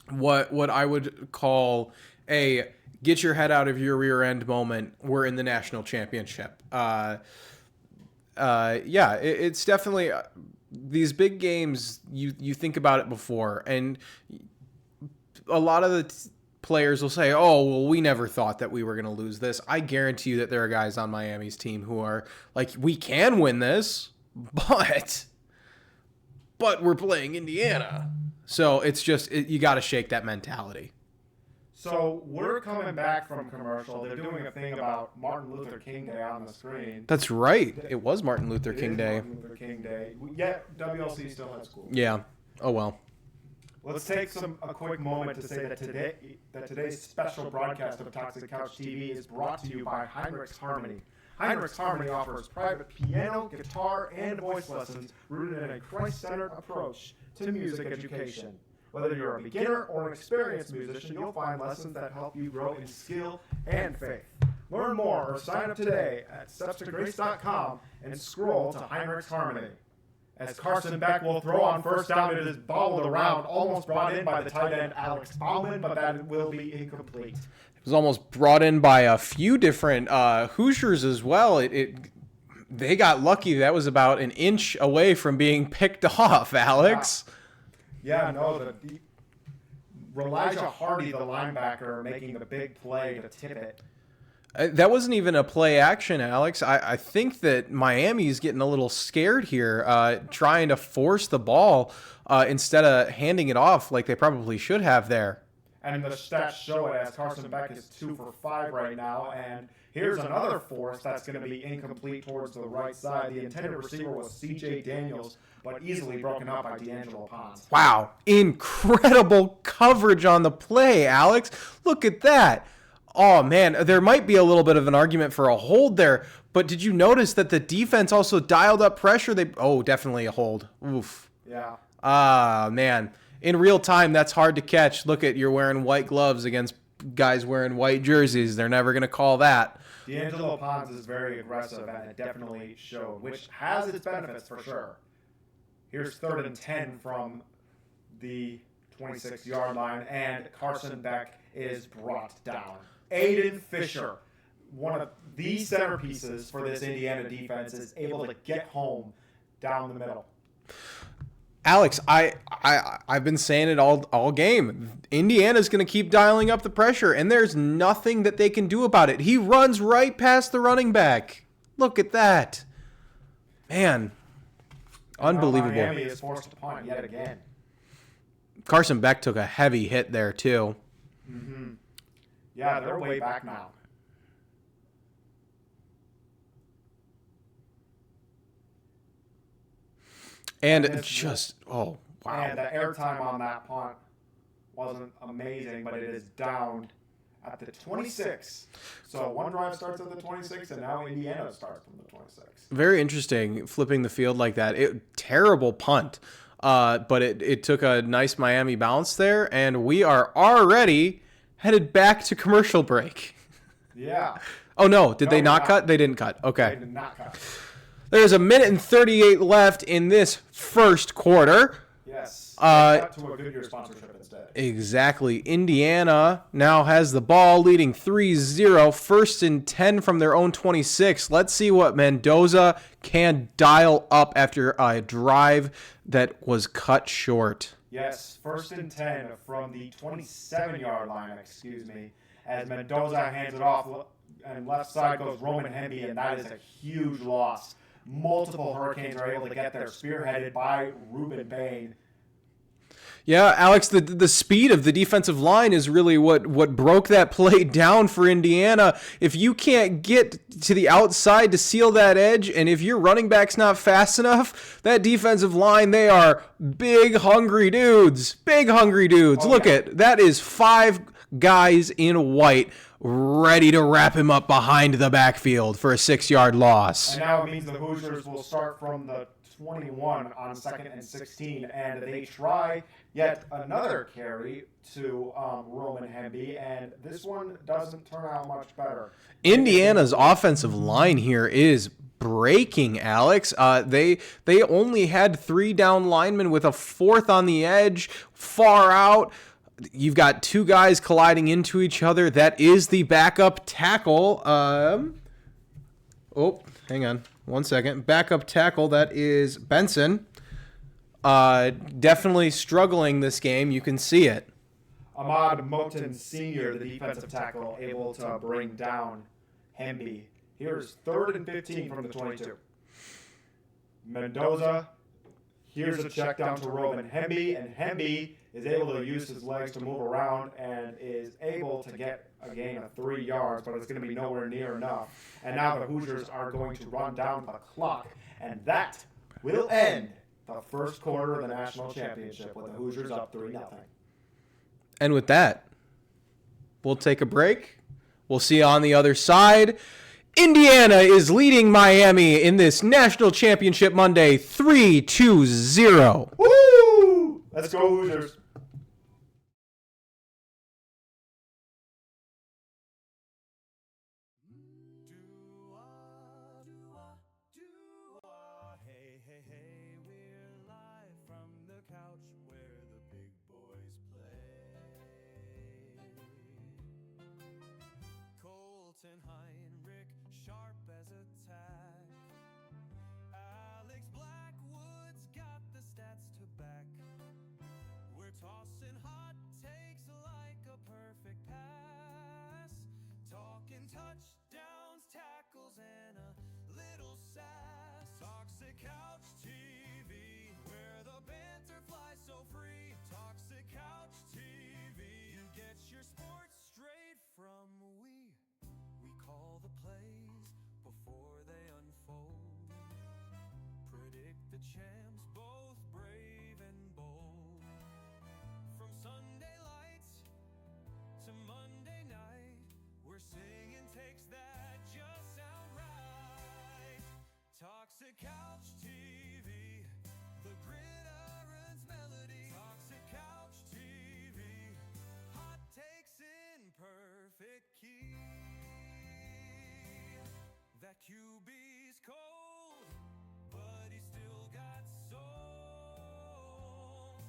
what I would call a get your head out of your rear end moment. We're in the national championship. It's definitely these big games. You think about it before, and a lot of the players will say, "Oh, well, we never thought that we were going to lose this." I guarantee you that there are guys on Miami's team who are like, "We can win this, but we're playing Indiana." So it's just you got to shake that mentality. So we're coming back from commercial. They're doing a thing about Martin Luther King Day on the screen. That's right. It was Martin Luther King Day. Martin Luther King Day. Yet WLC still has school. Yeah. Oh well. Let's take a quick moment to say that today's special broadcast of Toxic Couch TV is brought to you by Heinrich's Harmony. Heinrich's Harmony offers private piano, guitar, and voice lessons rooted in a Christ-centered approach to music education. Whether you're a beginner or an experienced musician, you'll find lessons that help you grow in skill and faith. Learn more or sign up today at stepstograce.com and scroll to Heinrich's Harmony. As Carson Beck will throw on first down, it is bobbled around, almost brought in by the tight end Alex Bauman, but that will be incomplete. It was almost brought in by a few different Hoosiers as well. They got lucky. That was about an inch away from being picked off, Alex. Yeah, no, the Elijah Hardy, the linebacker, making the big play to tip it. That wasn't even a play action, Alex. I think that Miami's getting a little scared here, trying to force the ball instead of handing it off like they probably should have there. And the stats show it as Carson Beck is 2 for 5 right now. And here's another force that's going to be incomplete towards the right side. The intended receiver was C.J. Daniels, but easily broken up by D'Angelo Ponce. Wow. Incredible coverage on the play, Alex. Look at that. Oh, man, there might be a little bit of an argument for a hold there, but did you notice that the defense also dialed up pressure? Definitely a hold. Oof. Yeah. Man. In real time, that's hard to catch. Look at, you're wearing white gloves against guys wearing white jerseys. They're never going to call that. D'Angelo Ponce is very aggressive, and it definitely showed, which has its benefits for sure. Here's 3rd and 10 from the 26-yard line, and Carson Beck is brought down. Aiden Fisher, one of the centerpieces for this Indiana defense, is able to get home down the middle. Alex, I've been saying it all game. Indiana's going to keep dialing up the pressure, and there's nothing that they can do about it. He runs right past the running back. Look at that. Man, unbelievable. Miami is forced to punt yet again. Carson Beck took a heavy hit there, too. Mm-hmm. Yeah, they're way back now. And wow. And the airtime on that punt wasn't amazing, but it is down at the 26. So one drive starts at the 26, and now Indiana starts from the 26. Very interesting, flipping the field like that. Terrible punt, but it took a nice Miami bounce there, and we are already headed back to commercial break. Yeah. Oh, no. Did they not cut? They didn't cut. Okay. They did not cut. There's 1:38 left in this first quarter. Yes. Cut to a Goodyear sponsorship instead. Exactly. Indiana now has the ball, leading 3-0. 1st and 10 from their own 26. Let's see what Mendoza can dial up after a drive that was cut short. Yes, 1st and 10 from the 27-yard line, as Mendoza hands it off, and left side goes Roman Hemby, and that is a huge loss. Multiple Hurricanes are able to get there, spearheaded by Ruben Bain. Yeah, Alex, the speed of the defensive line is really what broke that play down for Indiana. If you can't get to the outside to seal that edge, and if your running back's not fast enough, that defensive line, they are big, hungry dudes. Big, hungry dudes. Oh, Look yeah. at that is 5 guys in white ready to wrap him up behind the backfield for a 6-yard loss. And now it means the Hoosiers will start from the 21 on 2nd and 16, and they try yet another carry to Roman Hemby, and this one doesn't turn out much better. Indiana's offensive line here is breaking, Alex. They only had 3 down linemen with a 4th on the edge, far out. You've got 2 guys colliding into each other. That is the backup tackle. Hang on 1 second. Backup tackle, that is Benson. Definitely struggling this game. You can see it. Ahmad Moten Sr., the defensive tackle, able to bring down Hemby. Here's 3rd and 15 from the 22. Mendoza, here's a check down to Roman Hemby, and Hemby is able to use his legs to move around and is able to get a gain of 3 yards, but it's going to be nowhere near enough. And now the Hoosiers are going to run down the clock, and that will end the first quarter of the national championship with the Hoosiers up 3-0. And with that, we'll take a break. We'll see you on the other side. Indiana is leading Miami in this national championship Monday 3-0. Woo! Let's go Hoosiers. Hey, hey, hey, we're live from the couch where the big boys play. Colton Heinrich, sharp as a tack. Alex Blackwood's got the stats to back. We're tossing hot takes like a perfect pass. Talking touchdowns, tackles, and a little sass. Toxic Couch TV, where the banter flies so free. Toxic Couch TV, you get your sports straight from we. We call the plays before they unfold. Predict the champs, both brave and bold. From Sunday lights to Monday night, we're singing takes that just sound right. Toxic Couch TV, the gridiron's melody. Toxic Couch TV, hot takes in perfect key. That QB's cold, but he still got soul.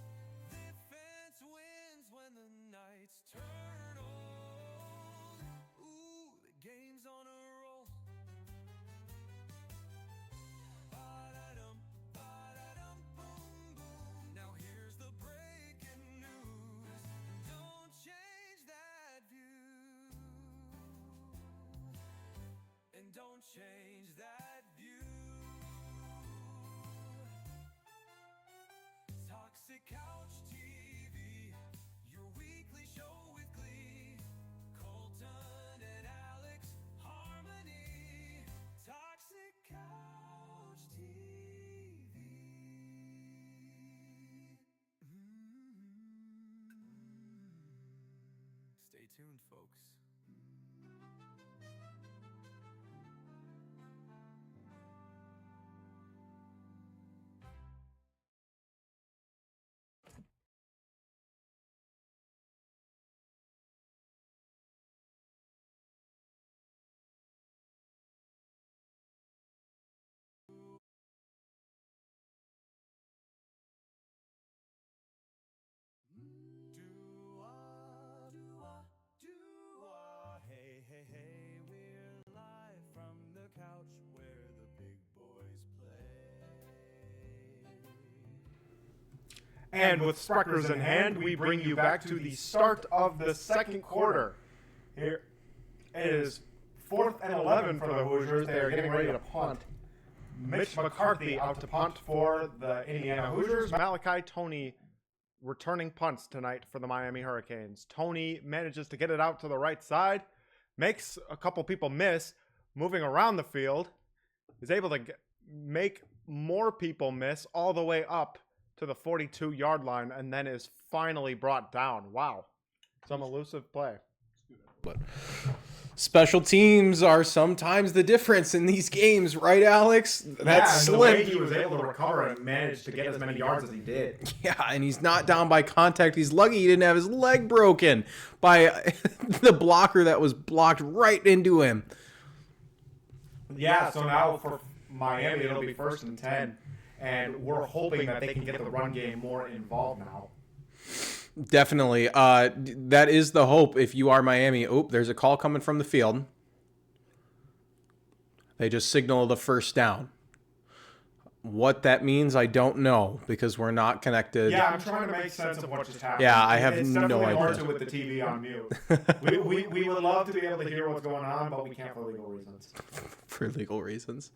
Defense wins when the nights turn old. Ooh, the game's on a roll. Ba-da-dum, ba-da-dum, boom, boom. Now here's the breaking news. Don't change that view. And don't change that view. Toxic Couch TV, your weekly show with glee. Colton and Alex, harmony. Toxic Couch TV. Stay tuned, folks. Hey, hey, hey, we're live from the couch where the big boys play. And with Spreckers in hand, we bring you back to the start of the second quarter. Here it is 4th and 11 for the Hoosiers. They are getting ready to punt. Mitch McCarthy out to punt for the Indiana Hoosiers. Malachi Tony returning punts tonight for the Miami Hurricanes. Tony manages to get it out to the right side, makes a couple people miss, moving around the field, is able to make more people miss all the way up to the 42-yard line, and then is finally brought down. Wow. Some elusive play. But special teams are sometimes the difference in these games, right, Alex? That's the way he was able to recover and manage to get as many yards as he did. Yeah, and he's not down by contact. He's lucky he didn't have his leg broken by the blocker that was blocked right into him. Yeah, so now for Miami, it'll be 1st and 10, and we're hoping that they can get the run game more involved now. Definitely. That is the hope if you are Miami. Oh, there's a call coming from the field. They just signaled a first down. What that means, I don't know, because we're not connected. Yeah, I'm trying to make sense of what just happened. Yeah, I have it's no idea. It's definitely hard to with the TV on mute. we would love to be able to hear what's going on, but we can't for legal reasons. For legal reasons.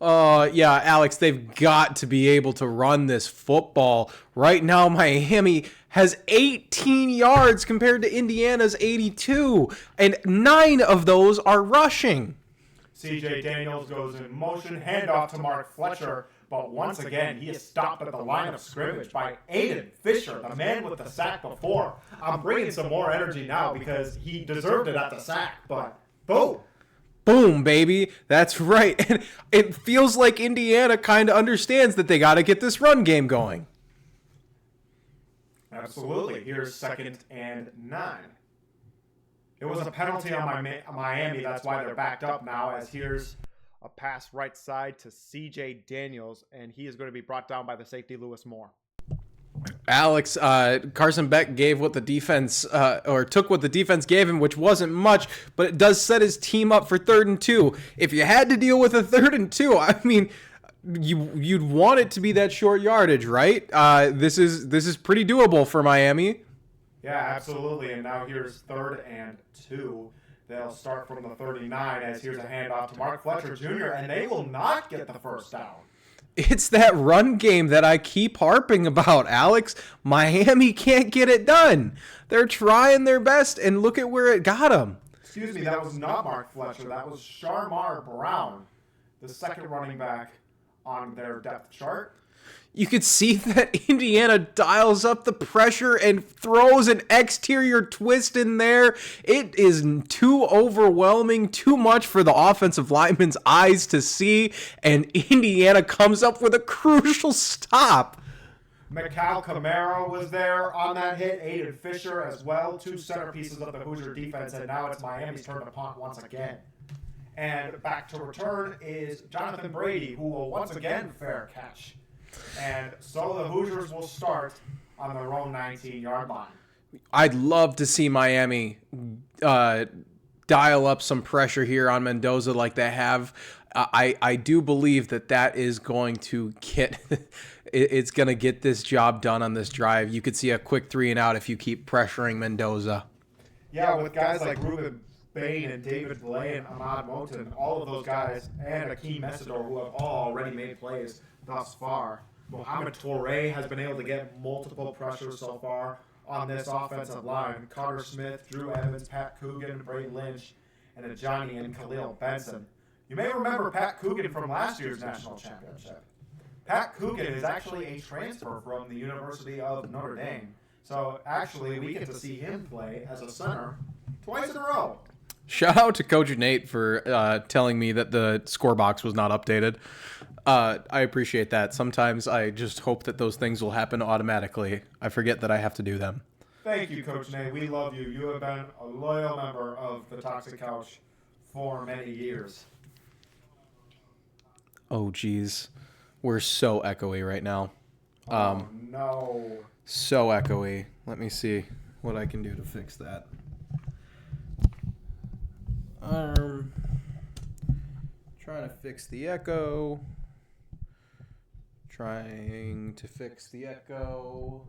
Yeah, Alex, they've got to be able to run this football. Right now, Miami has 18 yards compared to Indiana's 82, and 9 of those are rushing. C.J. Daniels goes in motion, handoff to Mark Fletcher, but once again, he is stopped at the line of scrimmage by Aiden Fisher, the man with the sack before. I'm bringing some more energy now because he deserved it at the sack, but boom. Boom, baby. That's right. And it feels like Indiana kind of understands that they got to get this run game going. Absolutely. Here's 2nd and 9. It was a penalty on Miami. That's why they're backed up now, as here's a pass right side to C.J. Daniels, and he is going to be brought down by the safety, Lewis Moore. Alex, Carson Beck gave what the defense, or took what the defense gave him, which wasn't much, but it does set his team up for 3rd and 2. If you had to deal with a 3rd and 2, I mean, you'd want it to be that short yardage, right? This is pretty doable for Miami. Yeah, absolutely. And now here's 3rd and 2. They'll start from the 39, as here's a handoff to Mark Fletcher Jr., and they will not get the first down. It's that run game that I keep harping about, Alex. Miami can't get it done. They're trying their best, and look at where it got them. Excuse me, that was not Mark Fletcher. That was Sharmar Brown, the 2nd running back on their depth chart. You could see that Indiana dials up the pressure and throws an exterior twist in there. It is too overwhelming, too much for the offensive lineman's eyes to see, and Indiana comes up with a crucial stop. Mikal Camaro was there on that hit. Aiden Fisher as well. 2 centerpieces of the Hoosier defense, and now it's Miami's turn to punt once again. And back to return is Jonathan Brady, who will once again fair catch. And so the Hoosiers will start on their own 19-yard line. I'd love to see Miami dial up some pressure here on Mendoza like they have. I do believe that is going to get it's going to get this job done on this drive. You could see a quick 3 and out if you keep pressuring Mendoza. Yeah, with guys like Ruben Bain and David Blay and Ahmad Moten, all of those guys, and Akeem Messidor, who have all already made plays thus far. Mohamed Toure has been able to get multiple pressures so far on this offensive line. Carter Smith, Drew Evans, Pat Coogan, Bray Lynch, and Ajani and Khalil Benson. You may remember Pat Coogan from last year's national championship. Pat Coogan is actually a transfer from the University of Notre Dame. So actually, we get to see him play as a center twice in a row. Shout out to Coach Nate for telling me that the score box was not updated. I appreciate that. Sometimes I just hope that those things will happen automatically. I forget that I have to do them. Thank you, Coach Nate. We love you. You have been a loyal member of the Toxic Couch for many years. Oh, geez. We're so echoey right now. No. So echoey. Let me see what I can do to fix that. Trying to fix the echo. Trying to fix the echo.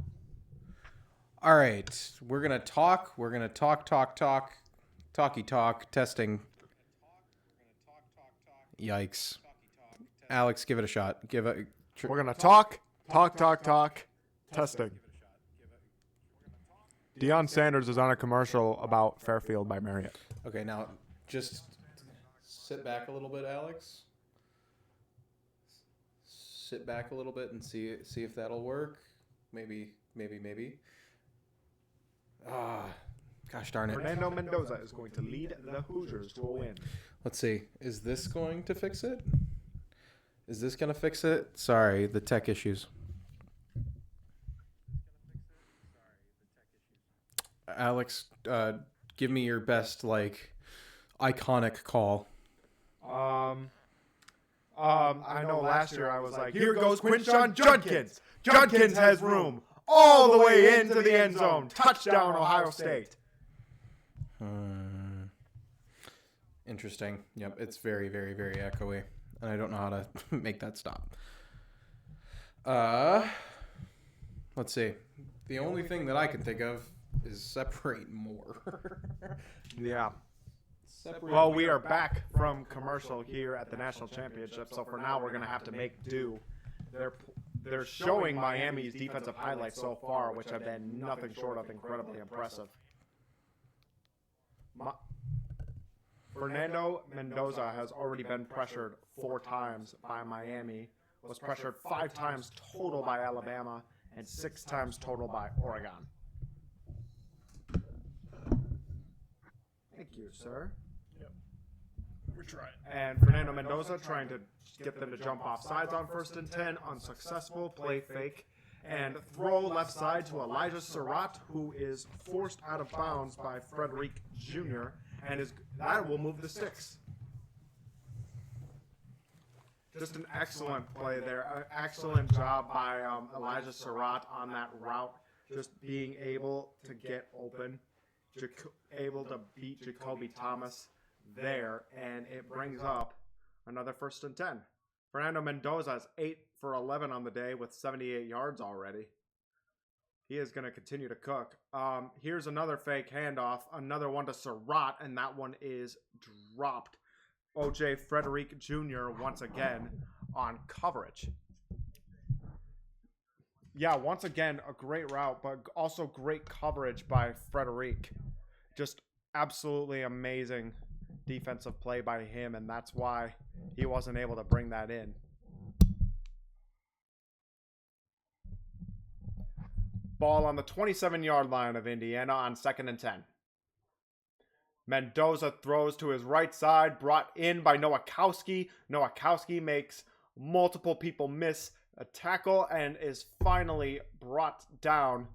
All right. We're going to talk. We're going to talk Talkie talk. Testing. Yikes. Alex, give it a shot. We're going to talk. Testing. Deion Sanders is on a commercial about Fairfield by Marriott. Okay, now just sit back a little bit, Alex. Sit back a little bit and see if that'll work. Maybe. Gosh darn it. Fernando Mendoza is going to lead the Hoosiers to a win. Let's see. Is this going to fix it? Is this going to fix it? Sorry, the tech issues. Alex, give me your best, iconic call. I know last year I was like, here goes Quinshon Judkins. Judkins has room all the way into the end zone. Touchdown, Ohio State. Interesting. Yep, it's very, very, very echoey. And I don't know how to make that stop. Let's see. The only thing that I can think of is separate more. Yeah. Well, we are back from commercial here at the National Championship, so for now we're going to have to make do. They're showing Miami's defensive highlights so far, which have been nothing short of incredibly impressive. Fernando Mendoza has already been pressured 4 times by Miami, was pressured 5 times total by Alabama, and 6 times total by Oregon. Thank you, sir. Yep. We're trying. And Fernando Mendoza trying to get them to jump off sides on 1st and 10. Unsuccessful. Play fake. And throw left side to Elijah Surratt, who is forced out of bounds by Frederick Jr. And that will move the sticks. Just an excellent play there. An excellent job by Elijah Surratt on that route. Just being able to get open. Able to beat Jacoby Thomas there, and it brings up another 1st and 10. Fernando Mendoza is 8 for 11 on the day with 78 yards already. He is going to continue to cook. Here's another fake handoff, another one to Surratt, and that one is dropped. O.J. Frederick Jr. once again on coverage. Yeah, once again, a great route, but also great coverage by Frederick. Just absolutely amazing defensive play by him, and that's why he wasn't able to bring that in. Ball on the 27-yard line of Indiana on 2nd and 10. Mendoza throws to his right side, brought in by Nowakowski. Nowakowski makes multiple people miss a tackle and is finally brought down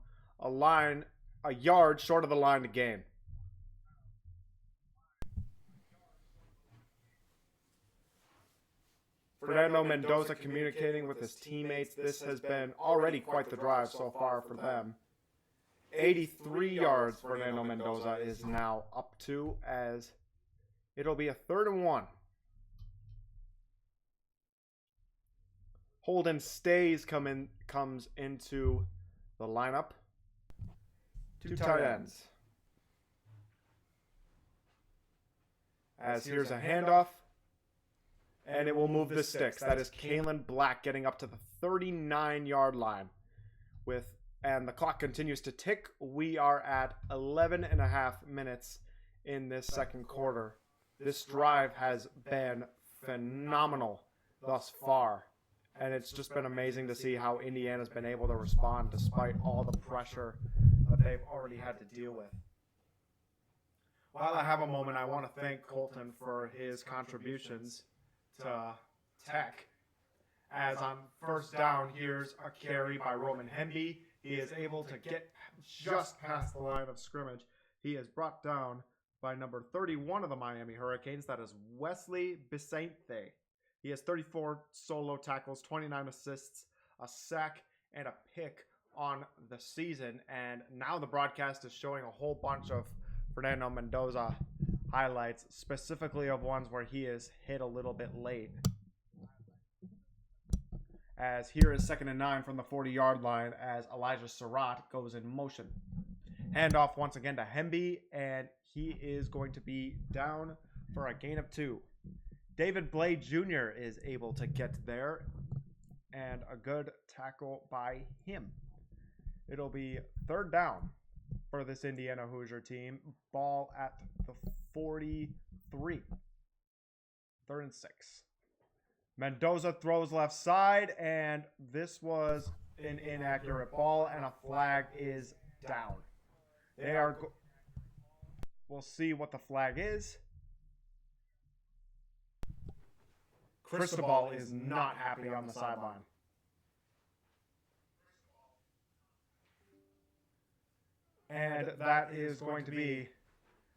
a yard short of the line to gain. Fernando Mendoza communicating with his teammates. This has been already quite the drive so far for them. 83 yards Fernando Mendoza is now up to, as it'll be a 3rd and 1. Holden Stays comes into the lineup. 2 tight ends. As here's a handoff. And it will move the sticks. That is Kalen Black getting up to the 39-yard line. And the clock continues to tick. We are at 11 and a half minutes in this second quarter. This drive has been phenomenal thus far. And it's just been amazing to see how Indiana's been able to respond despite all the pressure that they've already had to deal with. While I have a moment, I want to thank Colton for his contributions to Tech. As on 1st down, here's a carry by Roman Hemby. He is able to get just past the line of scrimmage. He is brought down by number 31 of the Miami Hurricanes. That is Wesley Bisente. He has 34 solo tackles, 29 assists, a sack, and a pick on the season. And now the broadcast is showing a whole bunch of Fernando Mendoza highlights, specifically of ones where he is hit a little bit late. As here is 2nd and 9 from the 40-yard line as Elijah Surratt goes in motion. Handoff once again to Hemby, and he is going to be down for a gain of 2. David Blade Jr. is able to get there, and a good tackle by him. It'll be 3rd down for this Indiana Hoosier team. Ball at the 43. 3rd and 6. Mendoza throws left side, and this was an inaccurate ball, and a flag is down. We'll see what the flag is. Cristobal is not happy on the sideline. And that is going to be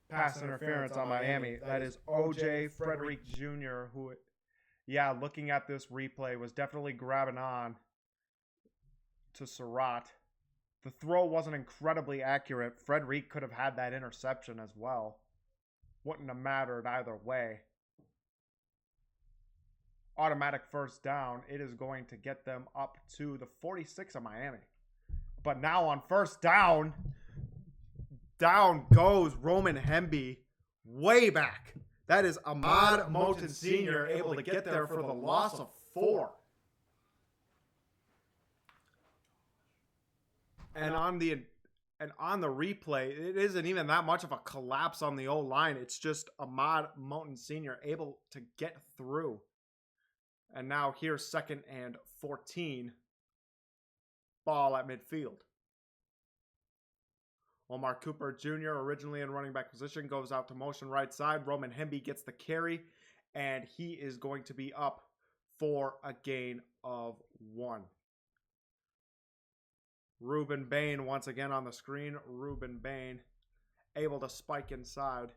pass interference on Miami. That is O.J. Frederick Jr., who, looking at this replay, was definitely grabbing on to Surratt. The throw wasn't incredibly accurate. Frederick could have had that interception as well. Wouldn't have mattered either way. Automatic 1st down. It is going to get them up to the 46 of Miami. But now on 1st down, down goes Roman Hemby way back. That is Ahmad Moten Sr. able to get there for the loss of 4. And on the replay, it isn't even that much of a collapse on the O-line. It's just Ahmad Moten Sr. able to get through. And now here's 2nd and 14. Ball at midfield. Omar Cooper Jr., originally in running back position, goes out to motion right side. Roman Hemby gets the carry, and he is going to be up for a gain of 1. Ruben Bain once again on the screen. Ruben Bain able to spike inside.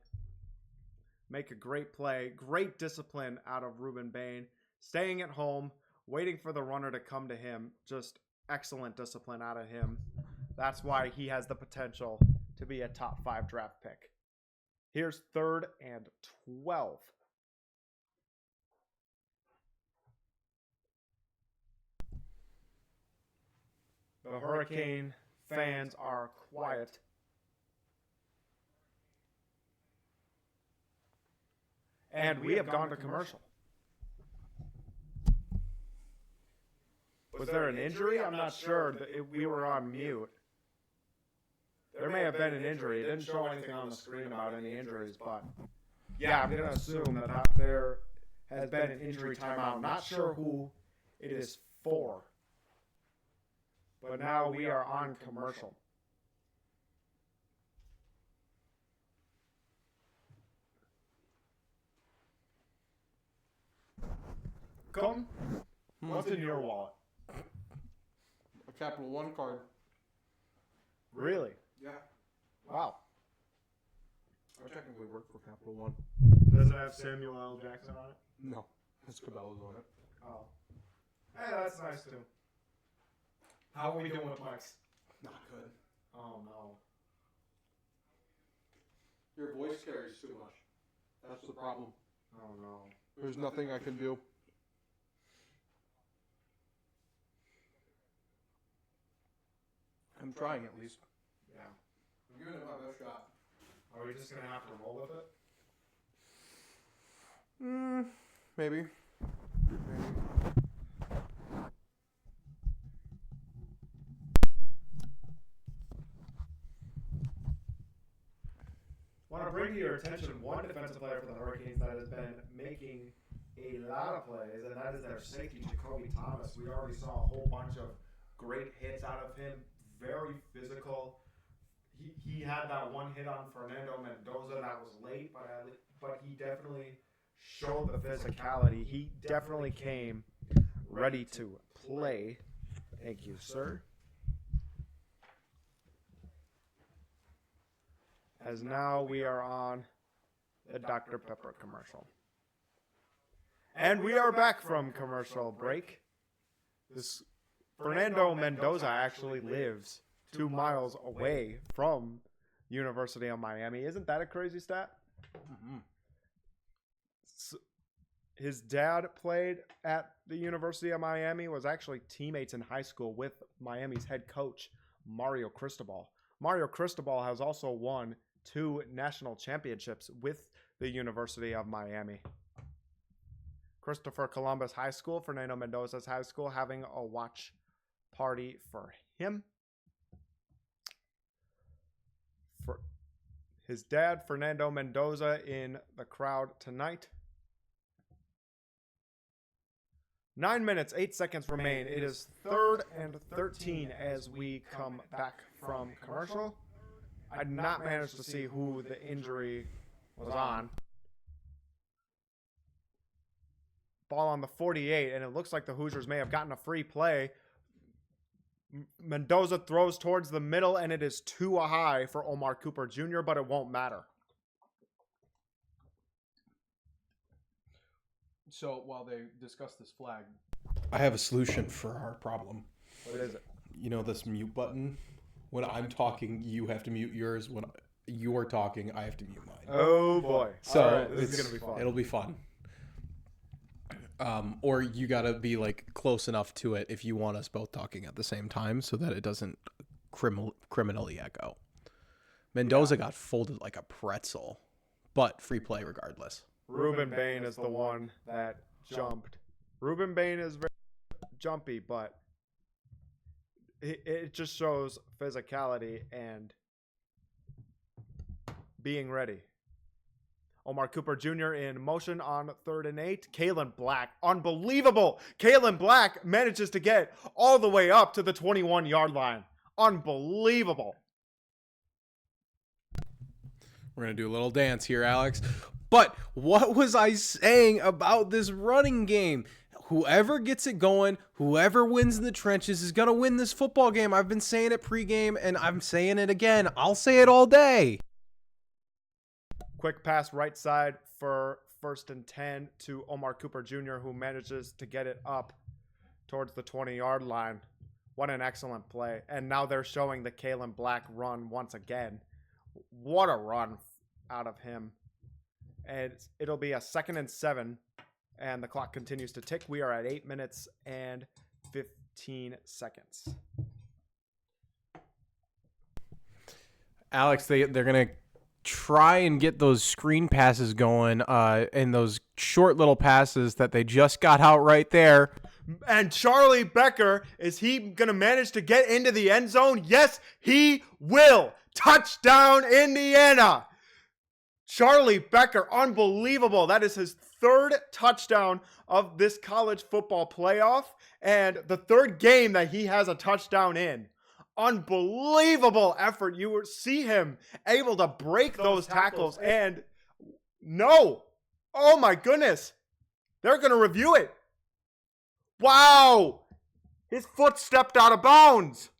Make a great play. Great discipline out of Ruben Bain. Staying at home, waiting for the runner to come to him. Just excellent discipline out of him. That's why he has the potential to be a top 5 draft pick. Here's 3rd and 12. The Hurricane fans are quiet. And we have gone to commercial. Was there an injury? I'm not sure. We were on mute. There may have been an injury. It didn't show anything on the screen about any injuries, but yeah, I'm going to assume that there has been an injury timeout. Not sure who it is for. But now we are on commercial. Colton, what's in your wallet? A Capital One card. Really? Yeah. Wow. I technically work for Capital One. Does it have Samuel L. Jackson on it? No. It's Cabela's on it. Oh. Hey, that's nice too. How are we doing with mics? Not good. Oh no. Your voice carries too much. That's the problem. Oh no. There's nothing I can do. I'm trying at least. Yeah. I'm giving it my best shot. Are we just gonna have to roll with it? Maybe. Want to bring to your attention one defensive player for the Hurricanes that has been making a lot of plays, and that is their safety, Jacoby Thomas. We already saw a whole bunch of great hits out of him. Very physical. He had that one hit on Fernando Mendoza that was late, but he definitely showed the physicality. He definitely came ready to play. Thank you, sir. As now we are on the Dr. Pepper commercial. And we are back from commercial break. This Fernando Mendoza actually lives 2 miles away from University of Miami. Isn't that a crazy stat? Mm-hmm. So his dad played at the University of Miami, was actually teammates in high school with Miami's head coach, Mario Cristobal. Mario Cristobal has also won 2 national championships with the University of Miami. Christopher Columbus High School, Fernando Mendoza's high school, having a watch party for him. For his dad, Fernando Mendoza, in the crowd tonight. 9 minutes, 8 seconds remain. It is 3rd and 13 as we come back from commercial. I did not manage to see who the injury was on. Ball on the 48, and it looks like the Hoosiers may have gotten a free play. Mendoza throws towards the middle, and it is too high for Omar Cooper Jr., but it won't matter. So while they discuss this flag, I have a solution for our problem. What is it? You know this mute button? When I'm talking, you have to mute yours. When you're talking, I have to mute mine. Oh boy. So all right, this is going to be fun. It'll be fun. Or you gotta be like close enough to it if you want us both talking at the same time so that it doesn't criminally echo. Mendoza got folded like a pretzel, but free play regardless. Ruben Bain is the one that jumped. Ruben Bain is very jumpy, but it just shows physicality and being ready. Omar Cooper Jr. in motion on 3rd and 8. Kalen Black, unbelievable. Kalen Black manages to get all the way up to the 21-yard line. Unbelievable. We're going to do a little dance here, Alex. But what was I saying about this running game? Whoever gets it going, whoever wins in the trenches is going to win this football game. I've been saying it pregame, and I'm saying it again. I'll say it all day. Quick pass right side for 1st and 10 to Omar Cooper Jr., who manages to get it up towards the 20-yard line. What an excellent play. And now they're showing the Kalen Black run once again. What a run out of him. And it'll be a 2nd and 7, and the clock continues to tick. We are at 8 minutes and 15 seconds. Alex, they're going to try and get those screen passes going and those short little passes that they just got out right there. And Charlie Becker, is he going to manage to get into the end zone? Yes, he will. Touchdown, Indiana. Charlie Becker, unbelievable. That is his 3rd touchdown of this college football playoff and the 3rd game that he has a touchdown in. Unbelievable effort. You will see him able to break those tackles and no. Oh my goodness. They're going to review it. Wow. His foot stepped out of bounds.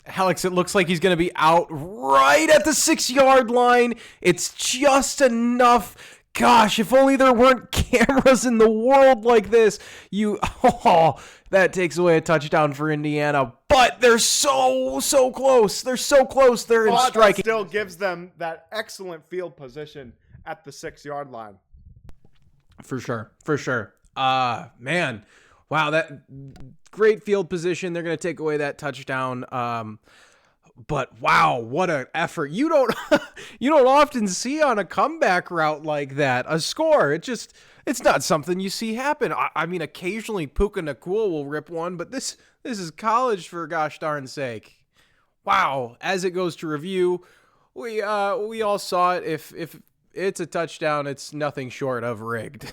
Alex, it looks like he's going to be out right at the 6-yard line. It's just enough. Gosh, if only there weren't cameras in the world like this. That takes away a touchdown for Indiana. But they're so close. They're so close. They're in striking. That still gives them that excellent field position at the 6-yard line. For sure. Man. Wow, that great field position. They're going to take away that touchdown. But wow, what an effort. You don't often see on a comeback route like that a score. It's not something you see happen. I mean, occasionally Puka Nakua will rip one, but this is college for gosh darn sake. Wow, as it goes to review, we all saw it. If it's a touchdown, it's nothing short of rigged.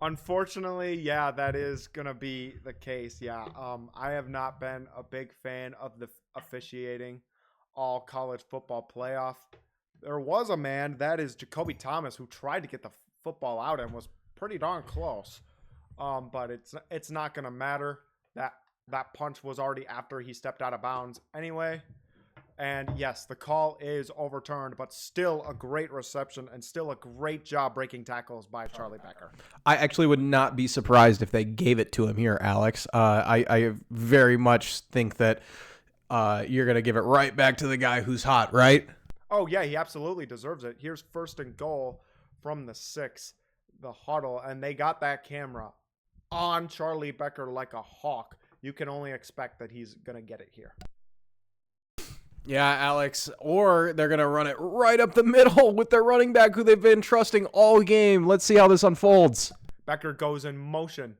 Unfortunately, yeah, that is going to be the case. Yeah, I have not been a big fan of the officiating all college football playoff. There was a man, that is Jacoby Thomas, who tried to get the football out and was pretty darn close. But it's not going to matter. That punch was already after he stepped out of bounds anyway. And yes, the call is overturned, but still a great reception and still a great job breaking tackles by Charlie Becker. I actually would not be surprised if they gave it to him here, Alex. I very much think that you're going to give it right back to the guy who's hot, right? Oh, yeah, he absolutely deserves it. Here's 1st and goal from the 6, the huddle, and they got that camera on Charlie Becker like a hawk. you can only expect that he's going to get it here. Yeah, Alex. Or they're going to run it right up the middle with their running back who they've been trusting all game. Let's see how this unfolds. Becker goes in motion,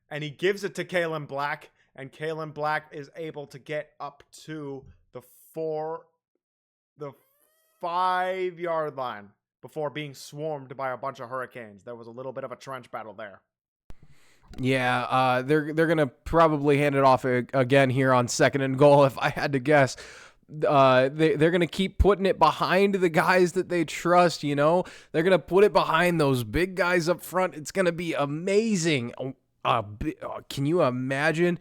and he gives it to Kalen Black, and Kalen Black is able to get up to the 5-yard line before being swarmed by a bunch of Hurricanes. There was a little bit of a trench battle there. Yeah, they're going to probably hand it off again here on 2nd and goal, if I had to guess. They're going to keep putting it behind the guys that they trust, you know? They're going to put it behind those big guys up front. It's going to be amazing. Can you imagine?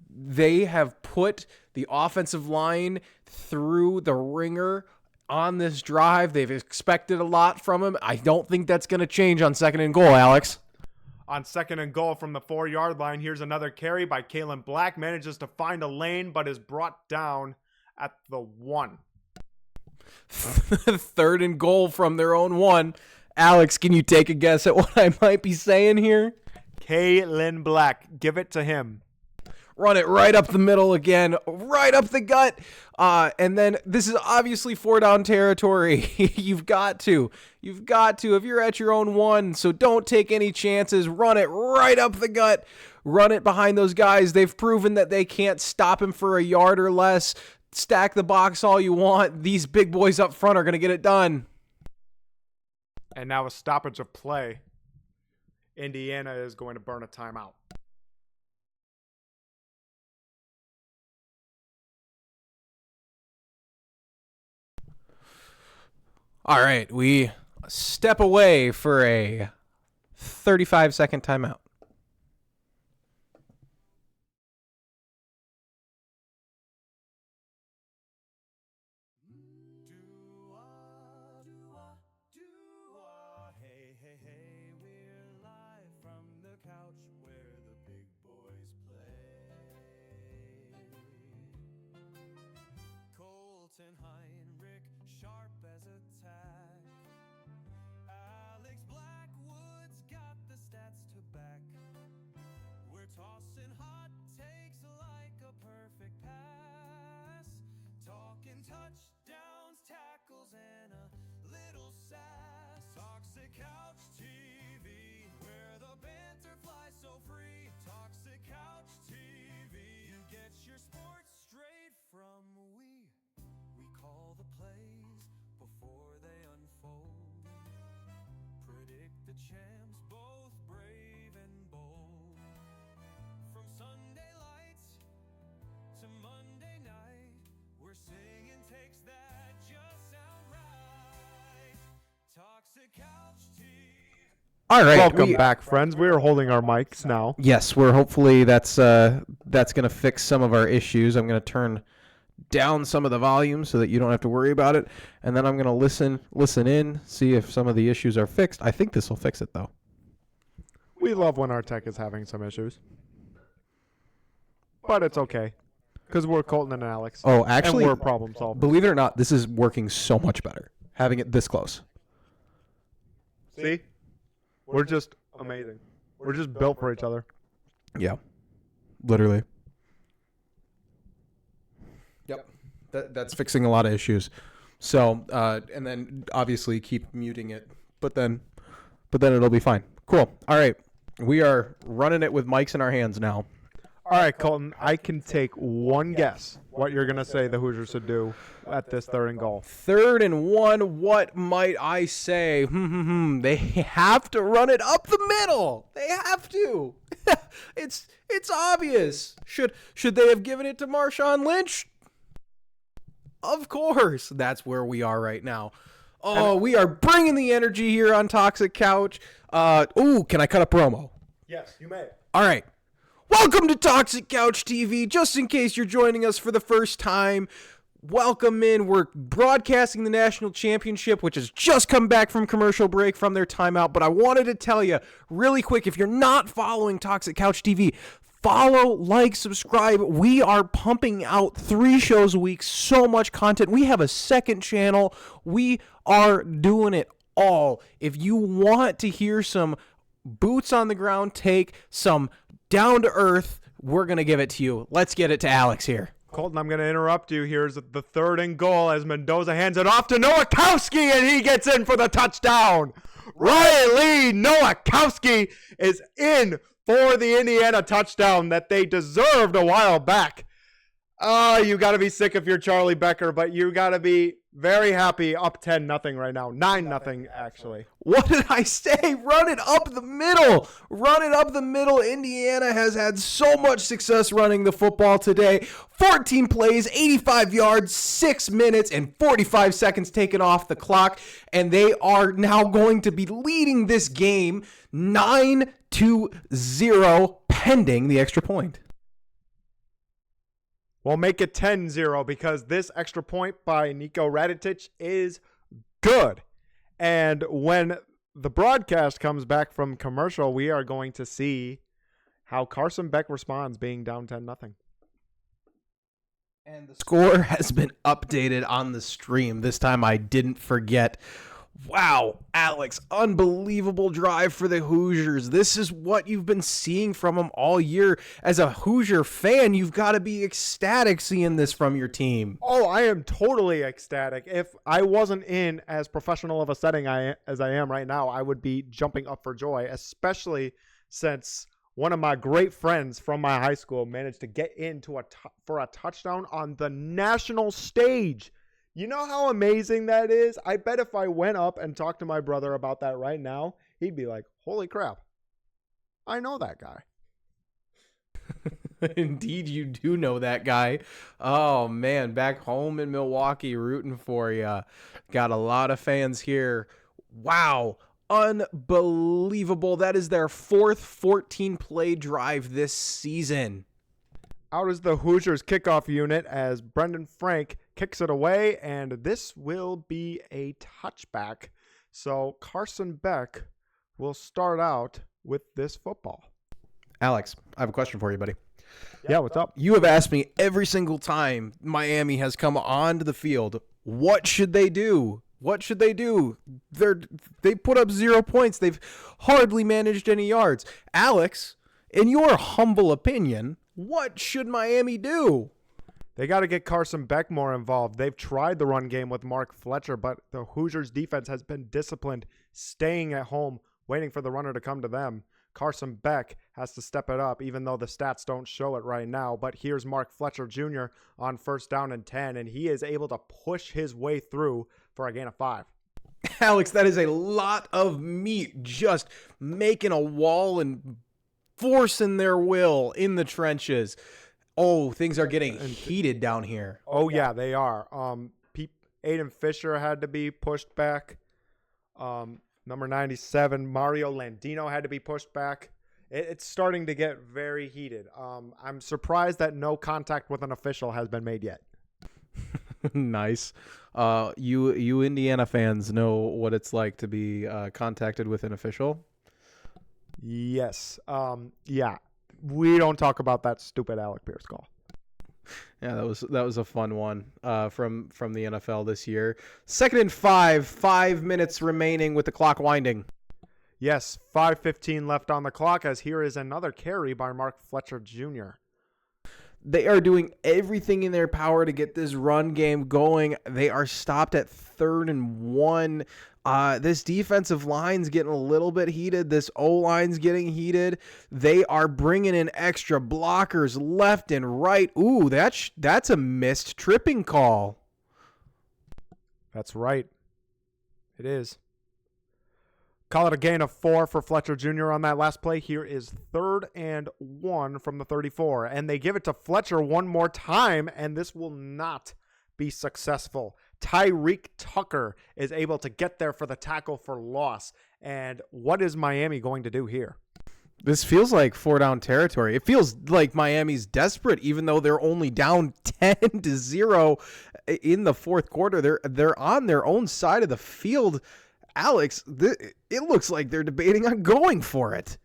They have put the offensive line through the ringer on this drive. They've expected a lot from him. I don't think that's going to change on 2nd and goal, Alex. On 2nd and goal from the 4-yard line, here's another carry by Kalen Black. Manages to find a lane, but is brought down at the 1. 3rd and goal from their own 1. Alex, can you take a guess at what I might be saying here? Kalen Black, give it to him. Run it right up the middle again, right up the gut. And then this is obviously 4-down territory. You've got to if you're at your own 1. So don't take any chances. Run it right up the gut. Run it behind those guys. They've proven that they can't stop him for a yard or less. Stack the box all you want. These big boys up front are going to get it done. And now a stoppage of play. Indiana is going to burn a timeout. All right, we step away for a 35-second timeout. Hey, hey, hey, we're live from the couch where the big boys play. Colton Heinrich, sharp as a tack. Alex Blackwood's got the stats to back. We're tossing hot takes like a perfect pass. Talking touchdowns, tackles, and a little sass. Toxic Couch TV, where the banter flies so free. Toxic Couch TV, you get your sports straight from we. We call the plays before they unfold. Predict the champs, both brave and bold. From Sunday lights to Monday night, we're singing takes that just sound right. Toxic Couch TV. All right, Welcome back, friends. We are holding our mics now. Yes, we're hopefully that's going to fix some of our issues. I'm going to turn down some of the volume so that you don't have to worry about it, and then I'm going to listen in, see if some of the issues are fixed. I think this will fix it though. We love when our tech is having some issues. But it's okay. Because we're Colton and Alex. Oh, actually, and we're problem solvers. believe it or not, this is working so much better having it this close. See? We're just amazing. We're just built for each other. Yeah, literally. Yep, that's fixing a lot of issues. So, and then obviously keep muting it, but then it'll be fine. Cool. All right, we are running it with mics in our hands now. All right, Colton, I can take one guess what you're going to say the Hoosiers should do at this 3rd and goal. 3rd and 1, what might I say? They have to run it up the middle. They have to. It's obvious. Should they have given it to Marshawn Lynch? Of course. That's where we are right now. Oh, we are bringing the energy here on Toxic Couch. Can I cut a promo? Yes, you may. All right. Welcome to Toxic Couch TV. Just in case you're joining us for the first time, welcome in. We're broadcasting the national championship, which has just come back from commercial break from their timeout. But I wanted to tell you really quick, if you're not following Toxic Couch TV, follow, like, subscribe. We are pumping out 3 shows a week, so much content. We have a 2nd channel. We are doing it all. If you want to hear some boots on the ground take, some down to earth, We're going to give it to you. Let's get it to Alex here. Colton, I'm going to interrupt you. Here's the 3rd and goal as Mendoza hands it off to Nowakowski, and he gets in for the touchdown. Riley Nowakowski is in for the Indiana touchdown that they deserved a while back. Oh, you got to be sick if you're Charlie Becker, but you got to be very happy up 10-0 right now. 9-0, actually. What did I say? Run it up the middle. Run it up the middle. Indiana has had so much success running the football today. 14 plays, 85 yards, 6 minutes, and 45 seconds taken off the clock. And they are now going to be leading this game 9-0 pending the extra point. We'll make it 10-0 because this extra point by Nico Radetic is good. And when the broadcast comes back from commercial, we are going to see how Carson Beck responds being down 10-0. And the score has been updated on the stream. This time I didn't forget. Wow, Alex, unbelievable drive for the Hoosiers. This is what you've been seeing from them all year. As a Hoosier fan, you've got to be ecstatic seeing this from your team. Oh, I am totally ecstatic. If I wasn't in as professional of a setting as I am right now, I would be jumping up for joy, especially since one of my great friends from my high school managed to get into for a touchdown on the national stage. You know how amazing that is? I bet if I went up and talked to my brother about that right now, he'd be like, holy crap, I know that guy. Indeed, you do know that guy. Oh, man, back home in Milwaukee, rooting for you. Got a lot of fans here. Wow, unbelievable. That is their 4th 14-play drive this season. Out is the Hoosiers kickoff unit as Brendan Frank kicks it away, and this will be a touchback. So Carson Beck will start out with this football. Alex, I have a question for you, buddy. Yeah, what's up? You have asked me every single time Miami has come onto the field, what should they do? What should they do? They put up 0 points. They've hardly managed any yards. Alex, in your humble opinion, what should Miami do? They got to get Carson Beck more involved. They've tried the run game with Mark Fletcher, but the Hoosiers defense has been disciplined, staying at home, waiting for the runner to come to them. Carson Beck has to step it up, even though the stats don't show it right now. But here's Mark Fletcher Jr. on 1st down and 10, and he is able to push his way through for a gain of 5. Alex, that is a lot of meat just making a wall and forcing their will in the trenches. Oh, things are getting heated down here. Oh, yeah, they are. Aiden Fisher had to be pushed back. Number 97, Mario Landino had to be pushed back. It's starting to get very heated. I'm surprised that no contact with an official has been made yet. Nice. You Indiana fans know what it's like to be contacted with an official? Yes. Yeah. We don't talk about that stupid Alec Pierce call. Yeah, that was a fun one from the NFL this year. 2nd and 5, 5 minutes remaining with the clock winding. Yes, 5:15 left on the clock as here is another carry by Mark Fletcher Jr. They are doing everything in their power to get this run game going. They are stopped at 3rd and 1. This defensive line's getting a little bit heated. This O-line's getting heated. They are bringing in extra blockers left and right. Ooh, that's a missed tripping call. That's right. It is. Call it a gain of 4 for Fletcher Jr. on that last play. Here is 3rd and 1 from the 34. And they give it to Fletcher one more time, and this will not be successful. Tyreek Tucker is able to get there for the tackle for loss. And what is Miami going to do here? This feels like 4-down territory. It feels like Miami's desperate, even though they're only down 10-0 in the 4th quarter. They're on their own side of the field. Alex, it looks like they're debating on going for it.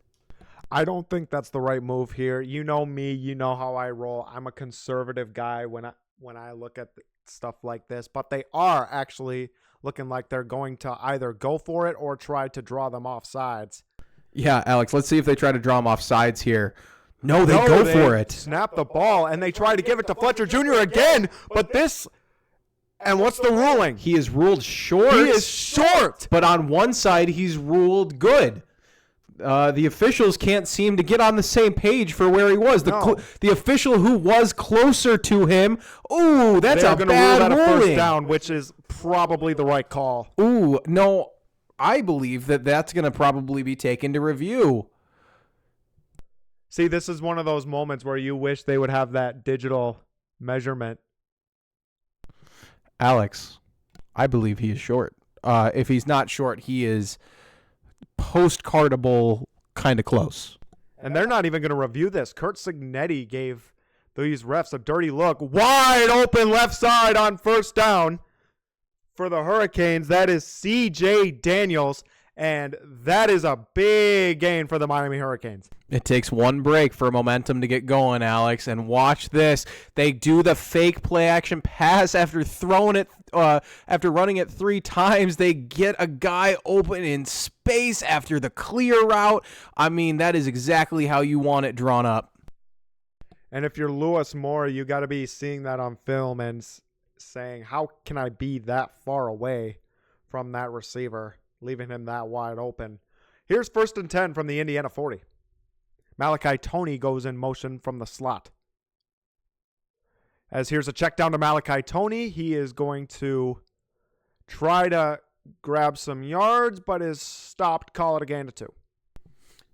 I don't think that's the right move here. You know me. You know how I roll. I'm a conservative guy when I look at stuff like this. But they are actually looking like they're going to either go for it or try to draw them off sides. Yeah, Alex, let's see if they try to draw them off sides here. No, they go for it. Snap the ball, and they try to give it to Fletcher Jr. again, but this... And what's the ruling? He is ruled short. He is short. But on one side, he's ruled good. The officials can't seem to get on the same page for where he was. The official who was closer to him, ooh, that's a bad ruling. A first down, which is probably the right call. Ooh, no, I believe that's going to probably be taken to review. See, this is one of those moments where you wish they would have that digital measurement. Alex, I believe he is short. If he's not short, he is postcardable kind of close. And they're not even going to review this. Kurt Signetti gave these refs a dirty look. Wide open left side on first down for the Hurricanes. That is C.J. Daniels, and that is a big gain for the Miami Hurricanes. It takes one break for momentum to get going, Alex, and watch this. They do the fake play action pass after throwing it, after running it 3 times. They get a guy open in space after the clear route. I mean, that is exactly how you want it drawn up. And if you're Lewis Moore, you got to be seeing that on film and saying, how can I be that far away from that receiver, leaving him that wide open? Here's 1st and 10 from the Indiana 40. Malachi Toney goes in motion from the slot. As here's a check down to Malachi Toney. He is going to try to grab some yards, but is stopped. Call it a gain of 2.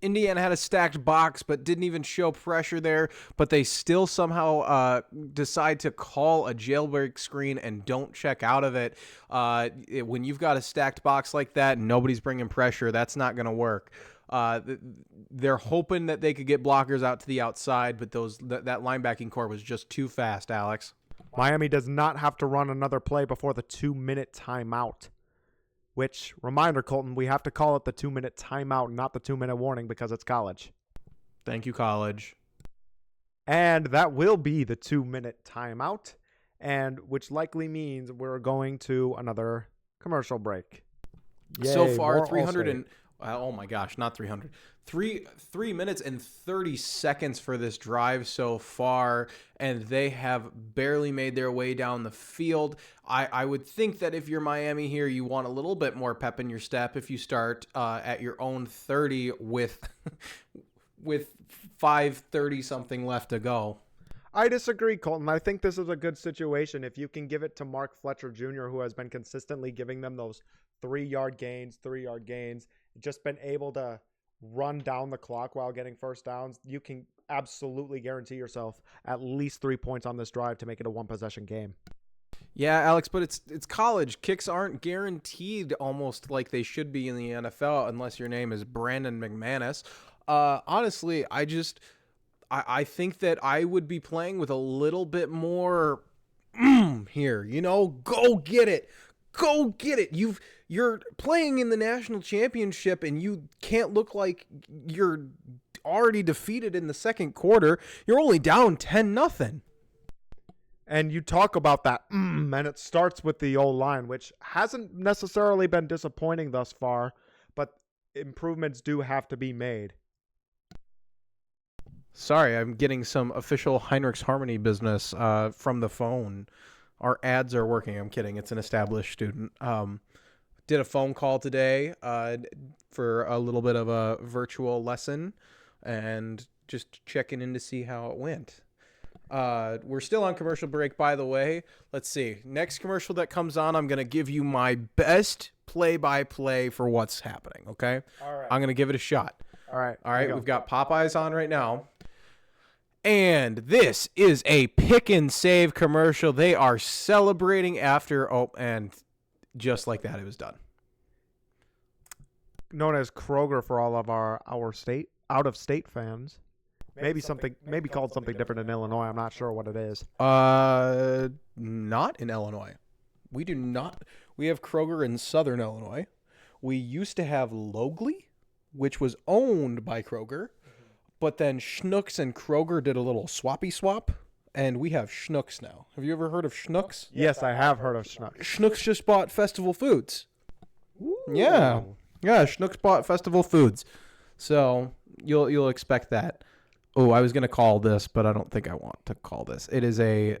Indiana had a stacked box, but didn't even show pressure there. But they still somehow decide to call a jailbreak screen and don't check out of it. When you've got a stacked box like that and nobody's bringing pressure, that's not going to work. They're hoping that they could get blockers out to the outside, but that linebacking core was just too fast, Alex. Miami does not have to run another play before the 2-minute timeout. Which, reminder, Colton, we have to call it the 2-minute timeout, not the 2-minute warning, because it's college. Thank you, college. And that will be the 2-minute timeout, and which likely means we're going to another commercial break. Yay, so far, 300 and oh my gosh, not 300. 3 minutes and 30 seconds for this drive so far, and they have barely made their way down the field. I would think that if you're Miami here, you want a little bit more pep in your step if you start at your own 30 with 5:30 something left to go. I disagree, Colton. I think this is a good situation. If you can give it to Mark Fletcher Jr., who has been consistently giving them those 3-yard gains, just been able to run down the clock while getting first downs, you can absolutely guarantee yourself at least 3 points on this drive to make it a 1-possession game. Yeah, Alex, but it's college. Kicks aren't guaranteed almost like they should be in the NFL unless your name is Brandon McManus. Honestly, I think that I would be playing with a little bit more here. Go get it. Go get it. You're playing in the national championship and you can't look like you're already defeated in the second quarter. You're only down 10-0. And you talk about that, and it starts with the O-line, which hasn't necessarily been disappointing thus far, but improvements do have to be made. Sorry, I'm getting some official Heinrich's Harmony business from the phone. Our ads are working. I'm kidding. It's an established student. Did a phone call today for a little bit of a virtual lesson and just checking in to see how it went. We're still on commercial break, by the way. Let's see. Next commercial that comes on, I'm going to give you my best play-by-play for what's happening, okay? All right. I'm going to give it a shot. All right. We've got Popeyes on right now. And this is a pick and save commercial. They are celebrating after, and just like that, it was done. Known as Kroger for all of our out-of-state fans. Maybe called something different in Illinois. I'm not sure what it is. Not in Illinois. We do not. We have Kroger in Southern Illinois. We used to have Logley, which was owned by Kroger. But then Schnucks and Kroger did a little swappy swap, and we have Schnucks now. Have you ever heard of Schnucks? Yes, I have heard of Schnucks. Schnucks just bought Festival Foods. Ooh. Yeah, Schnucks bought Festival Foods. So you'll expect that. Oh, I was gonna call this, but I don't think I want to call this. It is a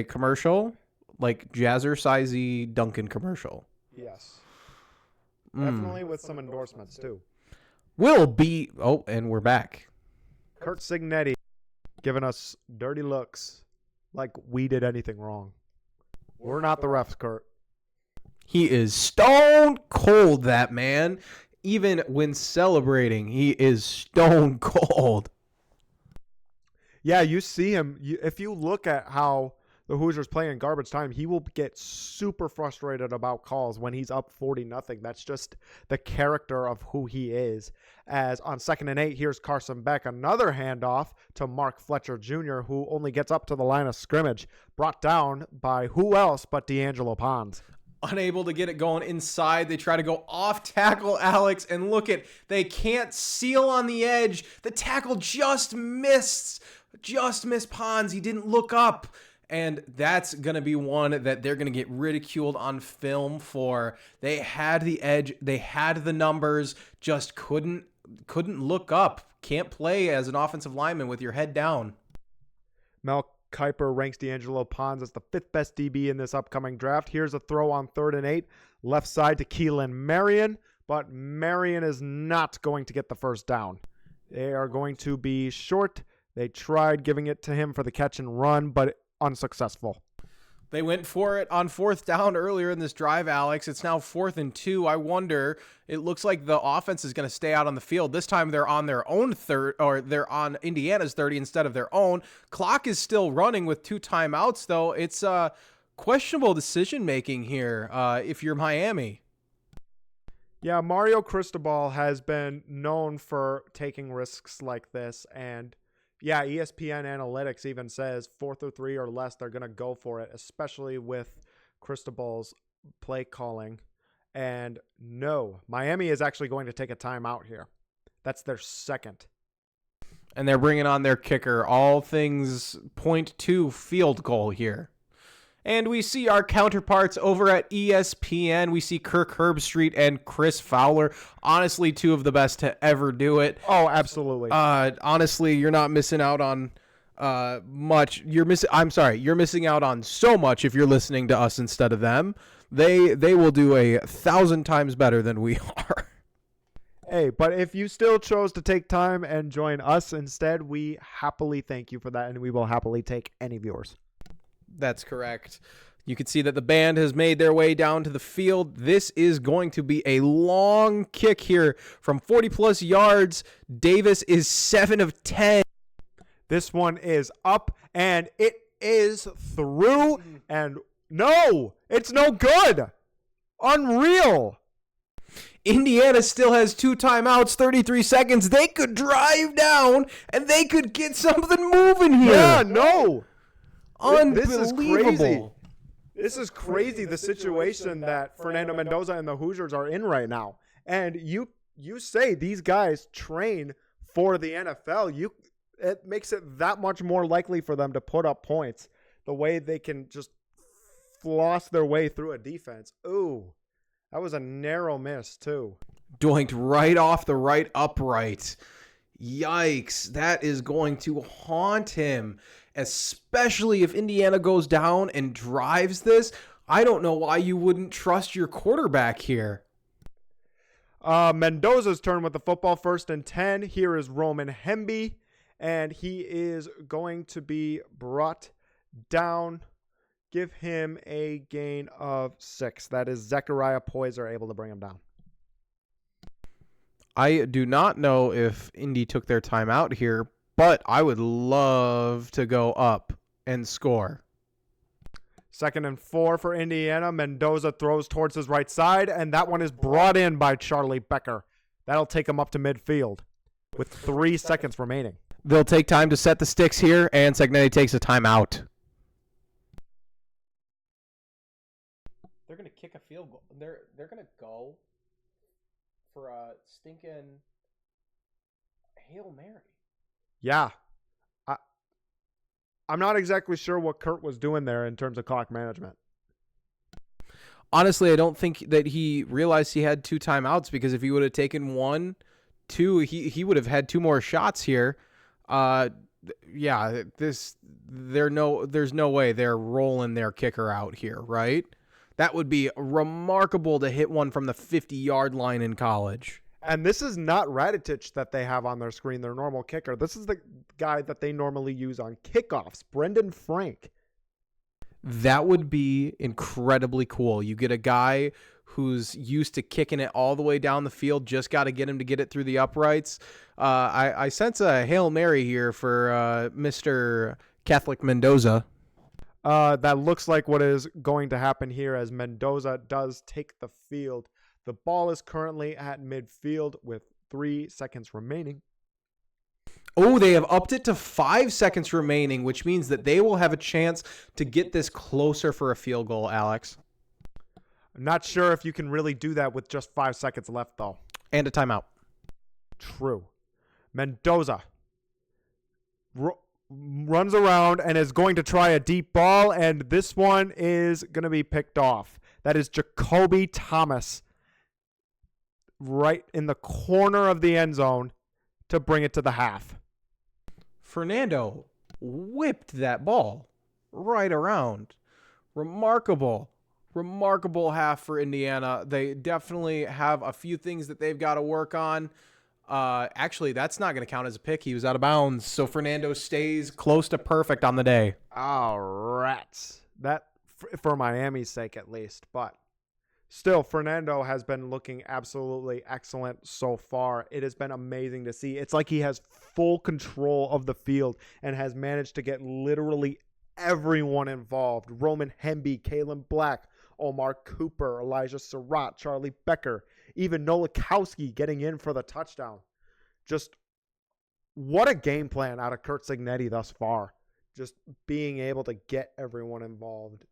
commercial, like Jazzercise Dunkin' commercial. Yes. Definitely with some endorsements, too. Will be. Oh, and we're back. Kurt Signetti giving us dirty looks like we did anything wrong. We're not the refs, Kurt. He is stone cold, that man. Even when celebrating, he is stone cold. Yeah, you see him. If you look at how the Hoosiers play in garbage time, he will get super frustrated about calls when he's up 40-0. That's just the character of who he is. As on 2nd and 8, here's Carson Beck. Another handoff to Mark Fletcher Jr., who only gets up to the line of scrimmage. Brought down by who else but D'Angelo Pons. Unable to get it going inside. They try to go off tackle, Alex, and look at, they can't seal on the edge. The tackle just missed Pons. He didn't look up. And that's going to be one that they're going to get ridiculed on film for. They had the edge. They had the numbers, just couldn't look up. Can't play as an offensive lineman with your head down. Mel Kiper ranks D'Angelo Pons as the 5th best DB in this upcoming draft. Here's a throw on 3rd and 8. Left side to Keelan Marion, but Marion is not going to get the first down. They are going to be short. They tried giving it to him for the catch and run, but unsuccessful. They went for it on 4th down earlier in this drive, Alex. It's now 4th and 2. I wonder, it looks like the offense is going to stay out on the field. This time they're on their own they're on Indiana's 30 instead of their own. Clock is still running with 2 timeouts, though. It's questionable decision-making here if you're Miami. Yeah, Mario Cristobal has been known for taking risks like this, and yeah, ESPN Analytics even says 4th or 3 or less, they're going to go for it, especially with Cristobal's play calling. And no, Miami is actually going to take a timeout here. That's their 2nd. And they're bringing on their kicker. All things point to field goal here. And we see our counterparts over at ESPN. We see Kirk Herbstreit and Chris Fowler. Honestly, 2 of the best to ever do it. Oh, absolutely. Honestly, you're not missing out on much. You're missing out on so much if you're listening to us instead of them. They will do 1,000 times better than we are. Hey, but if you still chose to take time and join us instead, we happily thank you for that, and we will happily take any viewers. That's correct. You can see that the band has made their way down to the field. This is going to be a long kick here from 40-plus yards. Davis is 7 of 10. This one is up, and it is through, and no, it's no good. Unreal. Indiana still has 2 timeouts, 33 seconds. They could drive down, and they could get something moving here. Yeah, no. Unbelievable. This is crazy. This is crazy, the situation that Fernando Mendoza and the Hoosiers are in right now. And you say these guys train for the NFL. It makes it that much more likely for them to put up points. The way they can just floss their way through a defense. Ooh, that was a narrow miss too. Doinked right off the right upright. Yikes, that is going to haunt him, especially if Indiana goes down and drives this. I don't know why you wouldn't trust your quarterback here. Mendoza's turn with the football, 1st and 10. Here is Roman Hemby, and he is going to be brought down. Give him a gain of 6. That is Zechariah Poyser able to bring him down. I do not know if Indy took their time out here, but I would love to go up and score. 2nd and 4 for Indiana. Mendoza throws towards his right side, and that one is brought in by Charlie Becker. That'll take him up to midfield with 3 seconds remaining. They'll take time to set the sticks here, and Segnetti takes a timeout. They're going to kick a field goal. They're going to go for a stinking Hail Mary. Yeah. I'm not exactly sure what Kurt was doing there in terms of clock management. Honestly, I don't think that he realized he had 2 timeouts, because if he would have taken one two. He would have had 2 more shots here. Yeah, there's no way they're rolling their kicker out here, right? That would be remarkable to hit one from the 50-yard line in college. And this is not Rakitic that they have on their screen, their normal kicker. This is the guy that they normally use on kickoffs, Brendan Frank. That would be incredibly cool. You get a guy who's used to kicking it all the way down the field, just got to get him to get it through the uprights. I sense a Hail Mary here for Mr. Catholic Mendoza. That looks like what is going to happen here as Mendoza does take the field. The ball is currently at midfield with 3 seconds remaining. Oh, they have upped it to 5 seconds remaining, which means that they will have a chance to get this closer for a field goal, Alex. I'm not sure if you can really do that with just 5 seconds left, though. And a timeout. True. Mendoza runs around and is going to try a deep ball, and this one is going to be picked off. That is Jacoby Thomas right in the corner of the end zone to bring it to the half. Fernando whipped that ball right around. Remarkable half for Indiana. They definitely have a few things that they've got to work on. Actually, that's not going to count as a pick. He was out of bounds. So Fernando stays close to perfect on the day. All right. That for Miami's sake, at least. But still, Fernando has been looking absolutely excellent so far. It has been amazing to see. It's like he has full control of the field and has managed to get literally everyone involved. Roman Hemby, Kalen Black, Omar Cooper, Elijah Surratt, Charlie Becker, even Nowakowski getting in for the touchdown. Just what a game plan out of Kurt Signetti thus far. Just being able to get everyone involved.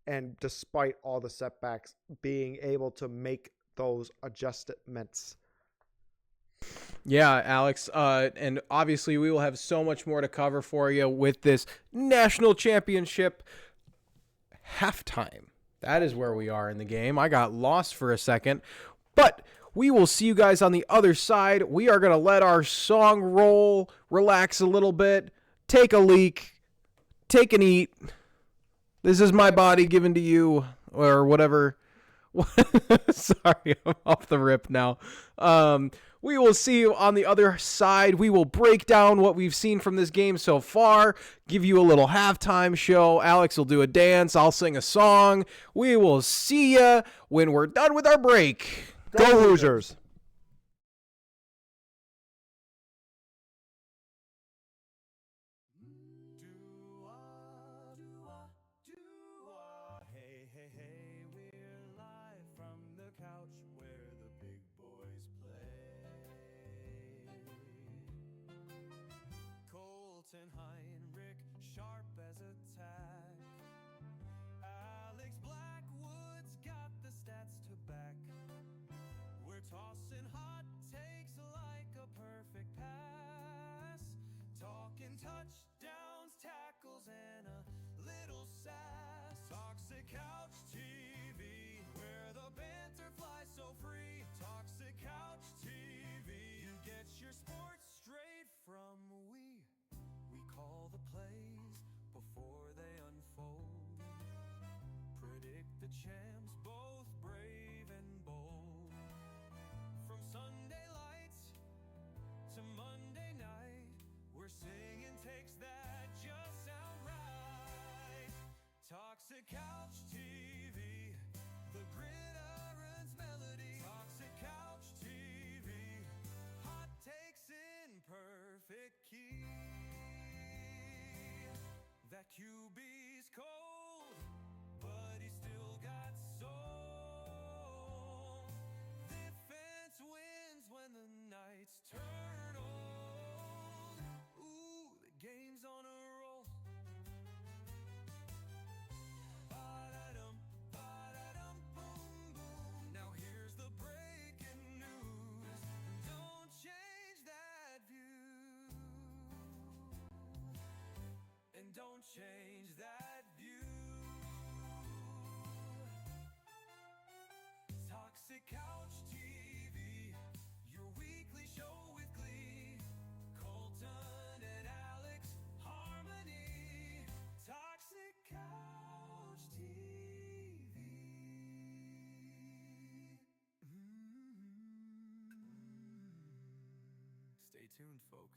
And despite all the setbacks, being able to make those adjustments. Yeah, Alex. And obviously we will have so much more to cover for you with this national championship halftime. That is where we are in the game. I got lost for a second. But we will see you guys on the other side. We are going to let our song roll, relax a little bit, take a leak, take an eat. This is my body given to you, or whatever. Sorry, I'm off the rip now. We will see you on the other side. We will break down what we've seen from this game so far, give you a little halftime show. Alex will do a dance. I'll sing a song. We will see you when we're done with our break. Go Hoosiers! Hey, hey, hey, we're live from the couch where the big boys play. Colton Heinrich, sharp as a tack. Alex Blackwood's got the stats to back. We're tossing hot takes like a perfect pass. Talking touchdowns, tackles, and a little sass. Toxic Couch TV, where the banter flies so free. Toxic Couch TV, you get your sports straight from we. We call the plays before they unfold. Predict the champs, both brave and bold. From Sunday lights to Monday night, we're singing takes that just sound right. Toxic Couch TV, the gridiron's melody. Toxic Couch TV, hot takes in perfect key. That QB's cold, but he still got soul. Defense wins when the nights turn old. Ooh, the game's on a roll. Ba-da-dum, ba-da-dum, boom, boom. Now here's the breaking news. Don't change that view. And don't change that view. Toxic Couch TV, your weekly show Stay tuned, folks.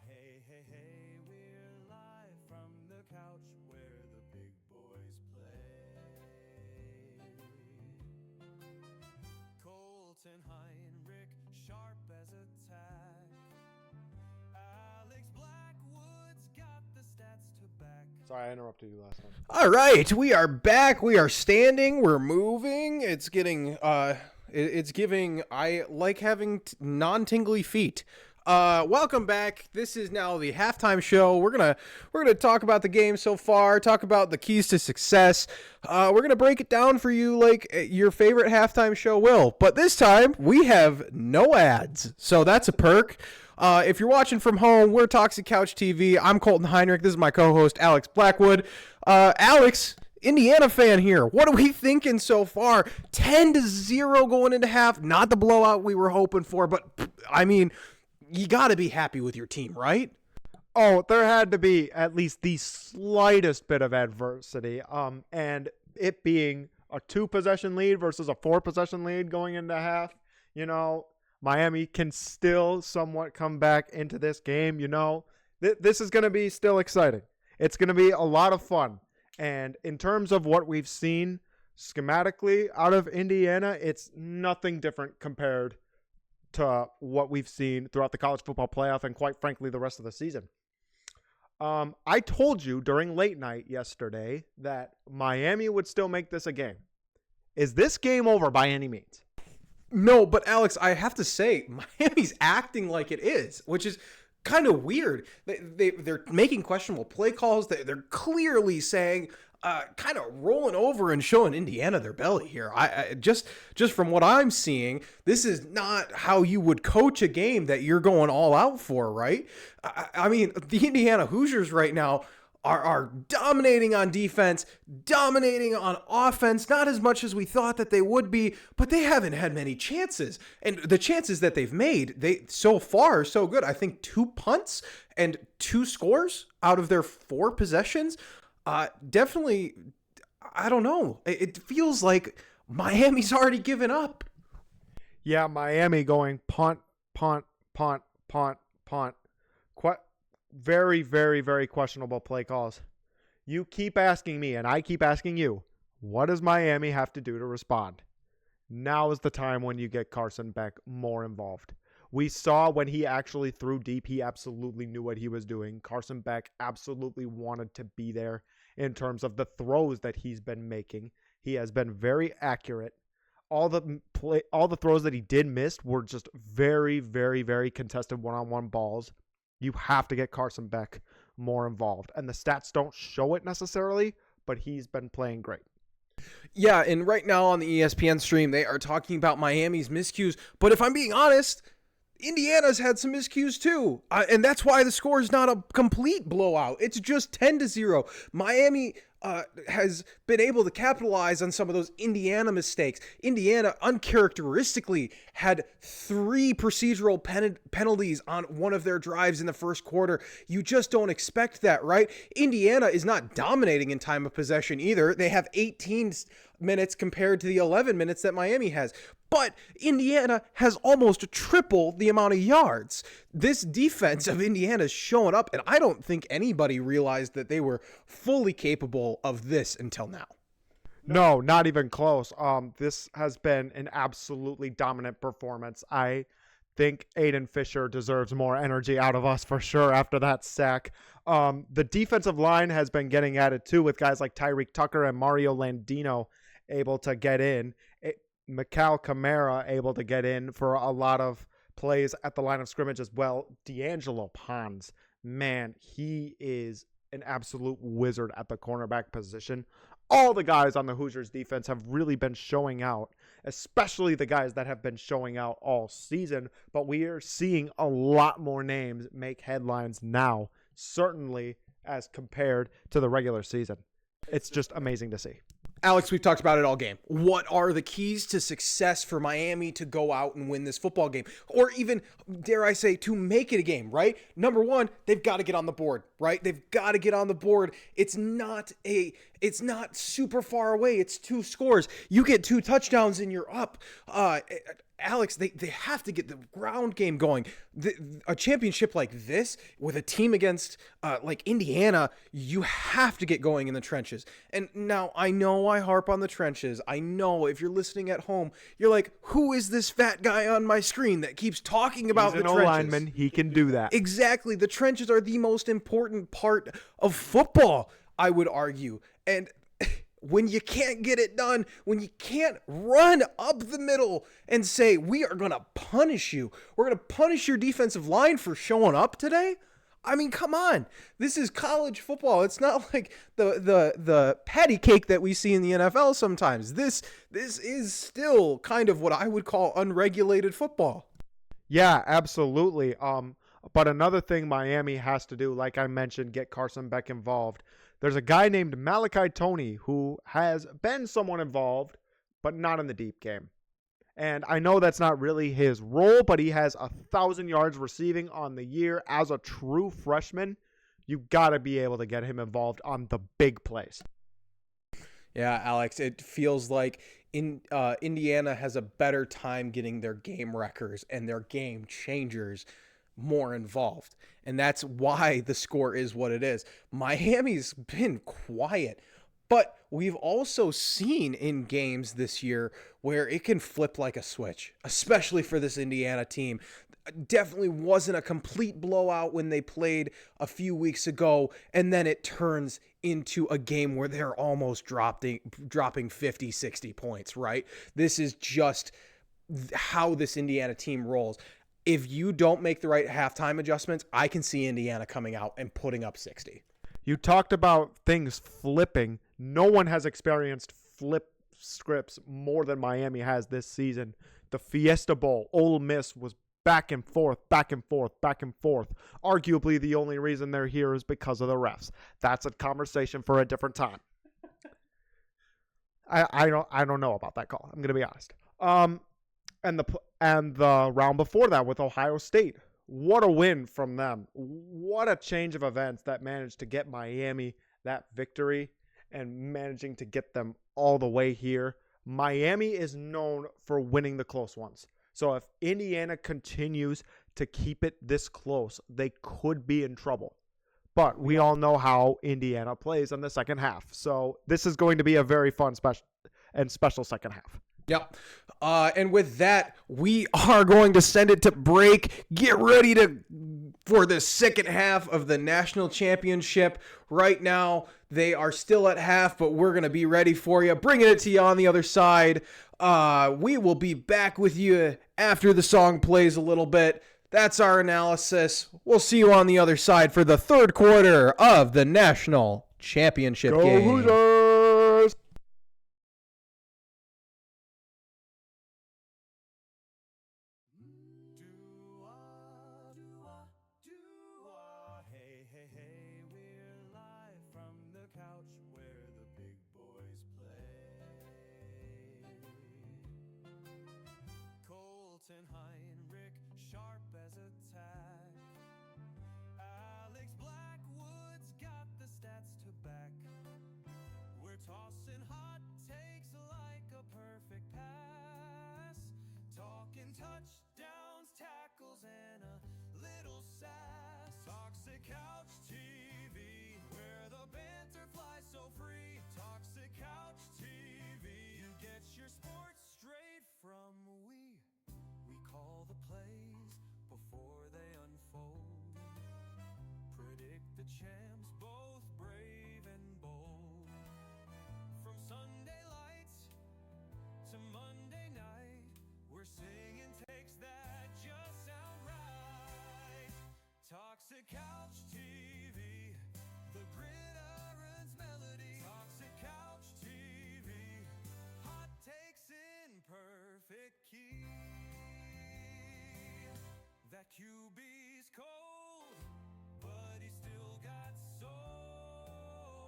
Hey, hey, hey, we're live from the couch where the big boys play. Colton Heinrich, sharp as a tack. Alex Blackwood's got the stats to back. Sorry, I interrupted you last time. All right, we are back. We are standing. We're moving. It's getting it's giving. I like having non-tingly feet. Welcome back. This is now the halftime show. We're gonna talk about the game so far. Talk about the keys to success. We're gonna break it down for you like your favorite halftime show will. But this time we have no ads, so that's a perk. If you're watching from home, we're Toxic Couch TV. I'm Colton Heinrich. This is my co-host, Alex Blackwood. Alex, Indiana fan here. What are we thinking so far? 10-0 going into half. Not the blowout we were hoping for, but I mean, you got to be happy with your team, right? Oh, there had to be at least the slightest bit of adversity. And it being a 2-possession lead versus a 4-possession lead going into half, you know, Miami can still somewhat come back into this game. You know, this is going to be still exciting. It's going to be a lot of fun. And in terms of what we've seen schematically out of Indiana, it's nothing different compared to what we've seen throughout the college football playoff and, quite frankly, the rest of the season. I told you during late night yesterday that Miami would still make this a game. Is this game over by any means? No, but Alex, I have to say, Miami's acting like it is, which is kind of weird. They're making questionable play calls. They're clearly saying, kind of rolling over and showing Indiana their belly here. I just from what I'm seeing, this is not how you would coach a game that you're going all out for, right? I mean, the Indiana Hoosiers right now are dominating on defense, dominating on offense, not as much as we thought that they would be, but they haven't had many chances. And the chances that they've made, they so far are so good. I think 2 punts and 2 scores out of their 4 possessions. Definitely, I don't know. It feels like Miami's already given up. Yeah, Miami going punt, punt, punt, punt, punt. Very, very, very questionable play calls. You keep asking me, and I keep asking you, what does Miami have to do to respond? Now is the time when you get Carson Beck more involved. We saw when he actually threw deep, he absolutely knew what he was doing. Carson Beck absolutely wanted to be there in terms of the throws that he's been making. He has been very accurate. All the throws that he did miss were just very, very, very contested one-on-one balls. You have to get Carson Beck more involved. And the stats don't show it necessarily, but he's been playing great. Yeah, and right now on the ESPN stream, they are talking about Miami's miscues. But if I'm being honest, Indiana's had some miscues too. And that's why the score is not a complete blowout. It's just 10-0. Miami has been able to capitalize on some of those Indiana mistakes. Indiana uncharacteristically had 3 procedural penalties on one of their drives in the first quarter. You just don't expect that, right? Indiana is not dominating in time of possession either. They have 18 minutes compared to the 11 minutes that Miami has. But Indiana has almost triple the amount of yards. This defense of Indiana is showing up, and I don't think anybody realized that they were fully capable of this until now. No, not even close. This has been an absolutely dominant performance. I think Aiden Fisher deserves more energy out of us for sure after that sack. The defensive line has been getting at it too, with guys like Tyreek Tucker and Mario Landino able to get in. Mikal Kamara able to get in for a lot of plays at the line of scrimmage as well. D'Angelo Pons, man, he is an absolute wizard at the cornerback position. All the guys on the Hoosiers defense have really been showing out. especially the guys that have been showing out all season. But we are seeing a lot more names make headlines now, certainly as compared to the regular season. It's just amazing to see. Alex, we've talked about it all game. What are the keys to success for Miami to go out and win this football game? Or even, dare I say, to make it a game, right? Number one, they've got to get on the board, right? They've got to get on the board. It's not super far away. It's 2 scores. You get 2 touchdowns and you're up. Alex, they have to get the ground game going. A championship like this with a team against like Indiana, you have to get going in the trenches. And now I know I harp on the trenches. I know if you're listening at home, you're like, who is this fat guy on my screen that keeps talking about the trenches? He's an O-lineman. He can do that. Exactly. The trenches are the most important part of football, I would argue. And when you can't get it done, when you can't run up the middle and say, we are going to punish you, we're going to punish your defensive line for showing up today. I mean, come on. This is college football. It's not like the patty cake that we see in the NFL sometimes. This is still kind of what I would call unregulated football. Yeah, absolutely. But another thing Miami has to do, like I mentioned, get Carson Beck involved. There's a guy named Malachi Tony who has been somewhat involved, but not in the deep game. And I know that's not really his role, but he has 1,000 yards receiving on the year as a true freshman. You got to be able to get him involved on the big plays. Yeah, Alex, it feels like Indiana has a better time getting their game wreckers and their game changers more involved. And that's why the score is what it is. Miami's been quiet, but we've also seen in games this year where it can flip like a switch, especially for this Indiana team. Definitely wasn't a complete blowout when they played a few weeks ago, and then it turns into a game where they're almost dropping 50, 60 points, right? This is just how this Indiana team rolls. If you don't make the right halftime adjustments, I can see Indiana coming out and putting up 60. You talked about things flipping. No one has experienced flip scripts more than Miami has this season. The Fiesta Bowl, Ole Miss was back and forth, back and forth, back and forth. Arguably, the only reason they're here is because of the refs. That's a conversation for a different time. I don't know about that call. I'm going to be honest. And the round before that with Ohio State. What a win from them. What a change of events that managed to get Miami that victory and managing to get them all the way here. Miami is known for winning the close ones. So if Indiana continues to keep it this close, they could be in trouble. But we all know how Indiana plays in the second half. So this is going to be a very fun special second half. Yep. And with that, we are going to send it to break. Get ready for the second half of the national championship. Right now, they are still at half, but we're going to be ready for you. Bringing it to you on the other side. We will be back with you after the song plays a little bit. That's our analysis. We'll see you on the other side for the third quarter of the national championship game. Go Hoosiers! Hey, hey, hey, we're live from the couch where the big boys play. Colton Heinrich, sharp as a tack. Alex Blackwood's got the stats to back. We're tossing hot takes like a perfect pass. Talking touchdowns, tackles, and a little sass. Toxic Couch TV, where the banter flies so free. Toxic Couch TV, you get your sports straight from we. We call the plays before they unfold. Predict the champs, both brave and bold. From Sunday lights to Monday night, we're singing takes that just sound right. Toxic Couch TV, the gridiron's melody. Toxic Couch TV, hot takes in per That QB's cold, but he still got soul.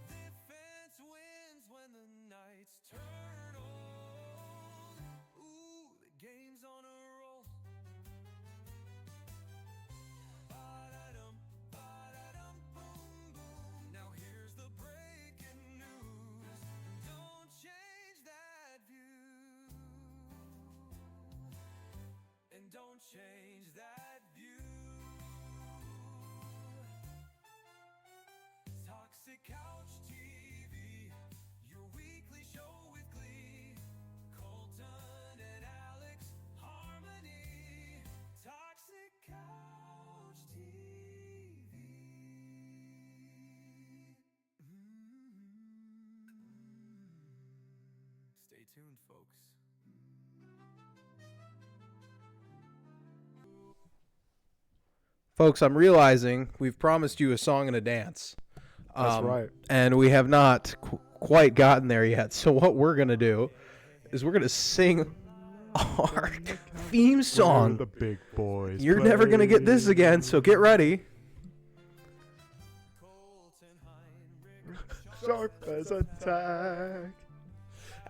Defense wins when the nights turn old. Ooh, the game's on a roll. Ba-da-dum, ba-da-dum, boom, boom. Now here's the breaking news. Don't change that view. And don't change that view. Toxic Couch TV, your weekly show with glee. Colton and Alex, harmony. Toxic Couch TV. Stay tuned, folks. Folks, I'm realizing we've promised you a song and a dance. That's right. And we have not quite gotten there yet. So what we're going to do is we're going to sing our theme song. The big boys. You're never going to get this again, so get ready. Sharp as a tack.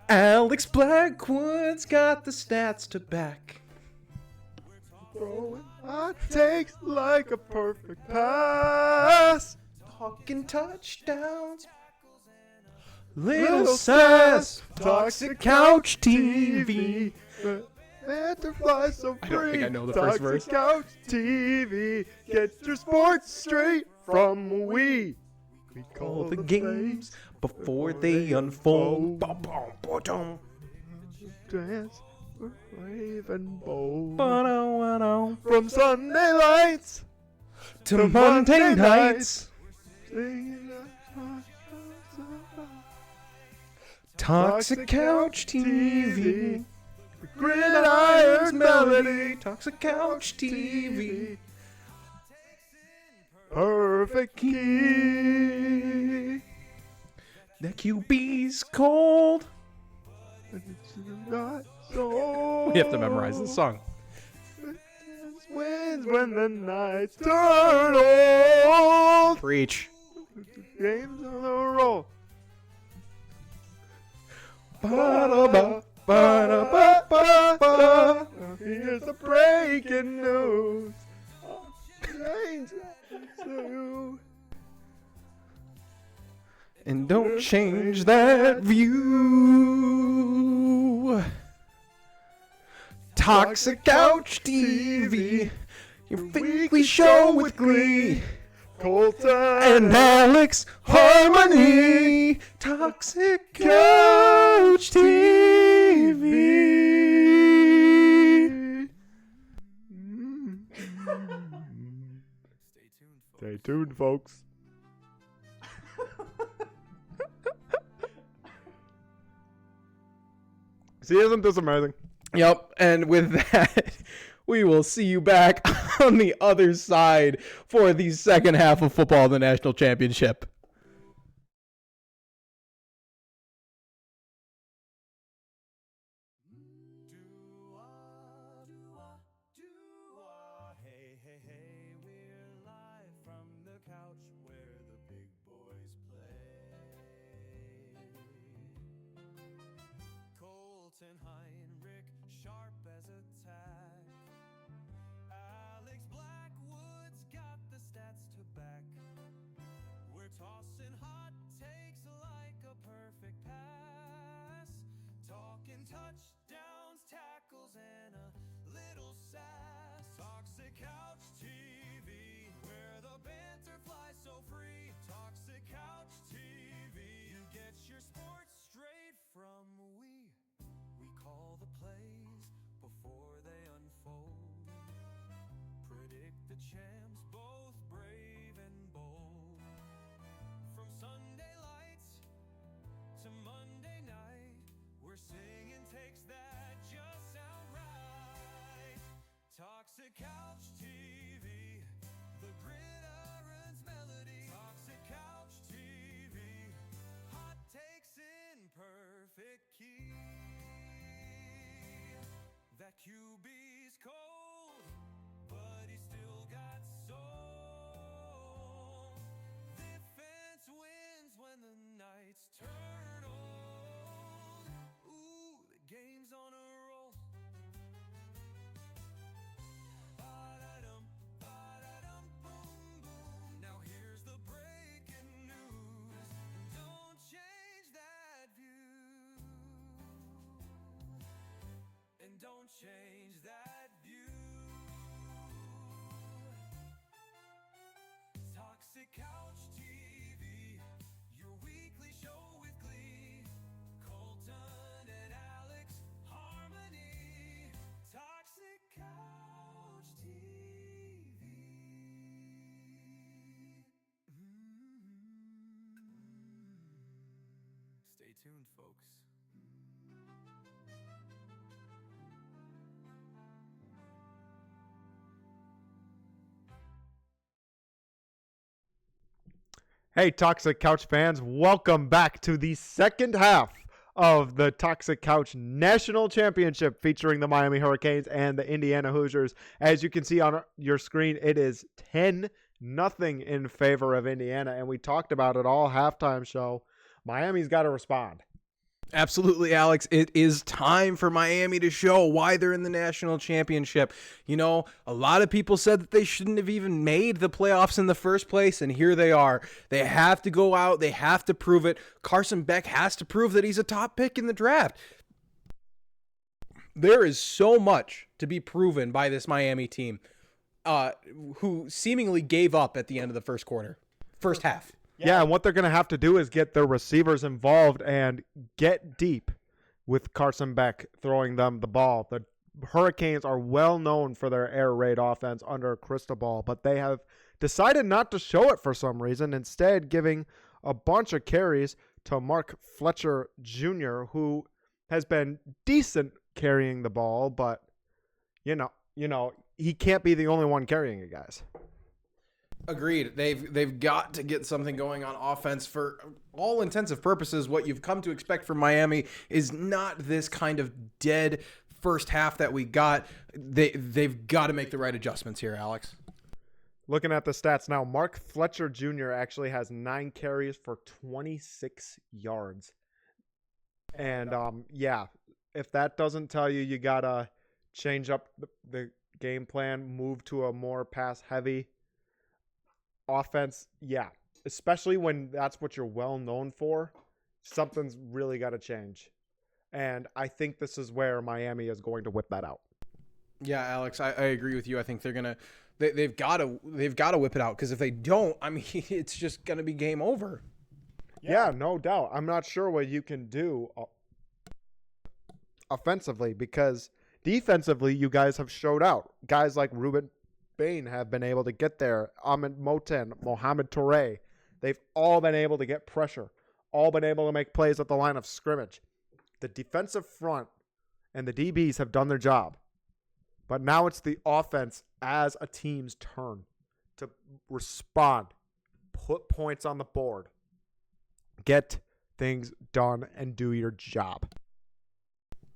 Alex Blackwood's got the stats to back. Throwing hot takes like a perfect pass. Talking touchdowns. Little sass. Toxic Couch TV. Butterfly so free. I don't think I know the first verse. Toxic Couch TV. Get your sports straight from we. We All the games before they unfold. Dance, brave and bold. Ba-do-wa-do. From Sunday lights To Monday nights. Toxic Couch TV. Gridiron's melody. Toxic Couch TV. Perfect key. The QB's cold. It's not so. We have to memorize the song. Wins when the nights turn old. Preach. Games on the roll. Ba-da-ba, ba-da-ba-ba-ba. Here's the breaking news. Change to And don't change that view. Toxic Couch TV. Your weekly show with glee. Colton And Alex Harmony. Toxic Couch TV. Stay tuned, folks. See, isn't this amazing? Yep, and with that, we will see you back on the other side for the second half of football, the national championship. Hey, hey, hey, we're live from the couch where the big boys play. Colton Heinrich, sharp as a tack. Alex Blackwood's got the stats to back. We're tossing hot takes like a perfect pass. Talking touchdowns, tackles, and a little sass. Toxic Couch TV, where the banter flies so free. Toxic Couch TV, you get your sports straight from we. We call the plays before they unfold. Predict the champs, both brave and bold. From Sunday lights to Monday night, we're singing takes that just sound right. Toxic Couch TV, the gridiron's melody. Toxic Couch TV, hot takes in perfect key. That QB's cold, change that view. Toxic Couch TV, your weekly show with glee. Colton and Alex, harmony. Toxic Couch TV. Stay tuned, folks. Hey, Toxic Couch fans, welcome back to the second half of the Toxic Couch National Championship featuring the Miami Hurricanes and the Indiana Hoosiers. As you can see on your screen, it is 10-0 in favor of Indiana, and we talked about it all halftime show. Miami's got to respond. Absolutely, Alex. It is time for Miami to show why they're in the national championship. You know, a lot of people said that they shouldn't have even made the playoffs in the first place, and here they are. They have to go out. They have to prove it. Carson Beck has to prove that he's a top pick in the draft. There is so much to be proven by this Miami team, who seemingly gave up at the end of the first half. Yeah, and what they're going to have to do is get their receivers involved and get deep with Carson Beck throwing them the ball. The Hurricanes are well known for their air raid offense under Cristobal, but they have decided not to show it for some reason, instead giving a bunch of carries to Mark Fletcher Jr., who has been decent carrying the ball, but, you know, he can't be the only one carrying it, guys. Agreed. They've got to get something going on offense. For all intensive purposes, what you've come to expect from Miami is not this kind of dead first half that we got. They've got to make the right adjustments here, Alex. Looking at the stats now, Mark Fletcher Jr. actually has 9 carries for 26 yards. And, if that doesn't tell you, you got to change up the game plan, move to a more pass-heavy offense, especially when that's what you're well known for, something's really got to change. And I think this is where Miami is going to whip that out. Yeah, Alex, I agree with you. I think they've got to whip it out, because if they don't, I mean, it's just gonna be game over. Yeah, no doubt. I'm not sure what you can do offensively, because defensively you guys have showed out. Guys like Ruben Bain have been able to get there. Ahmed Moten, Mohamed Toure. They've all been able to get pressure, all been able to make plays at the line of scrimmage. The defensive front and the DBs have done their job. But now it's the offense as a team's turn to respond, put points on the board, get things done, and do your job.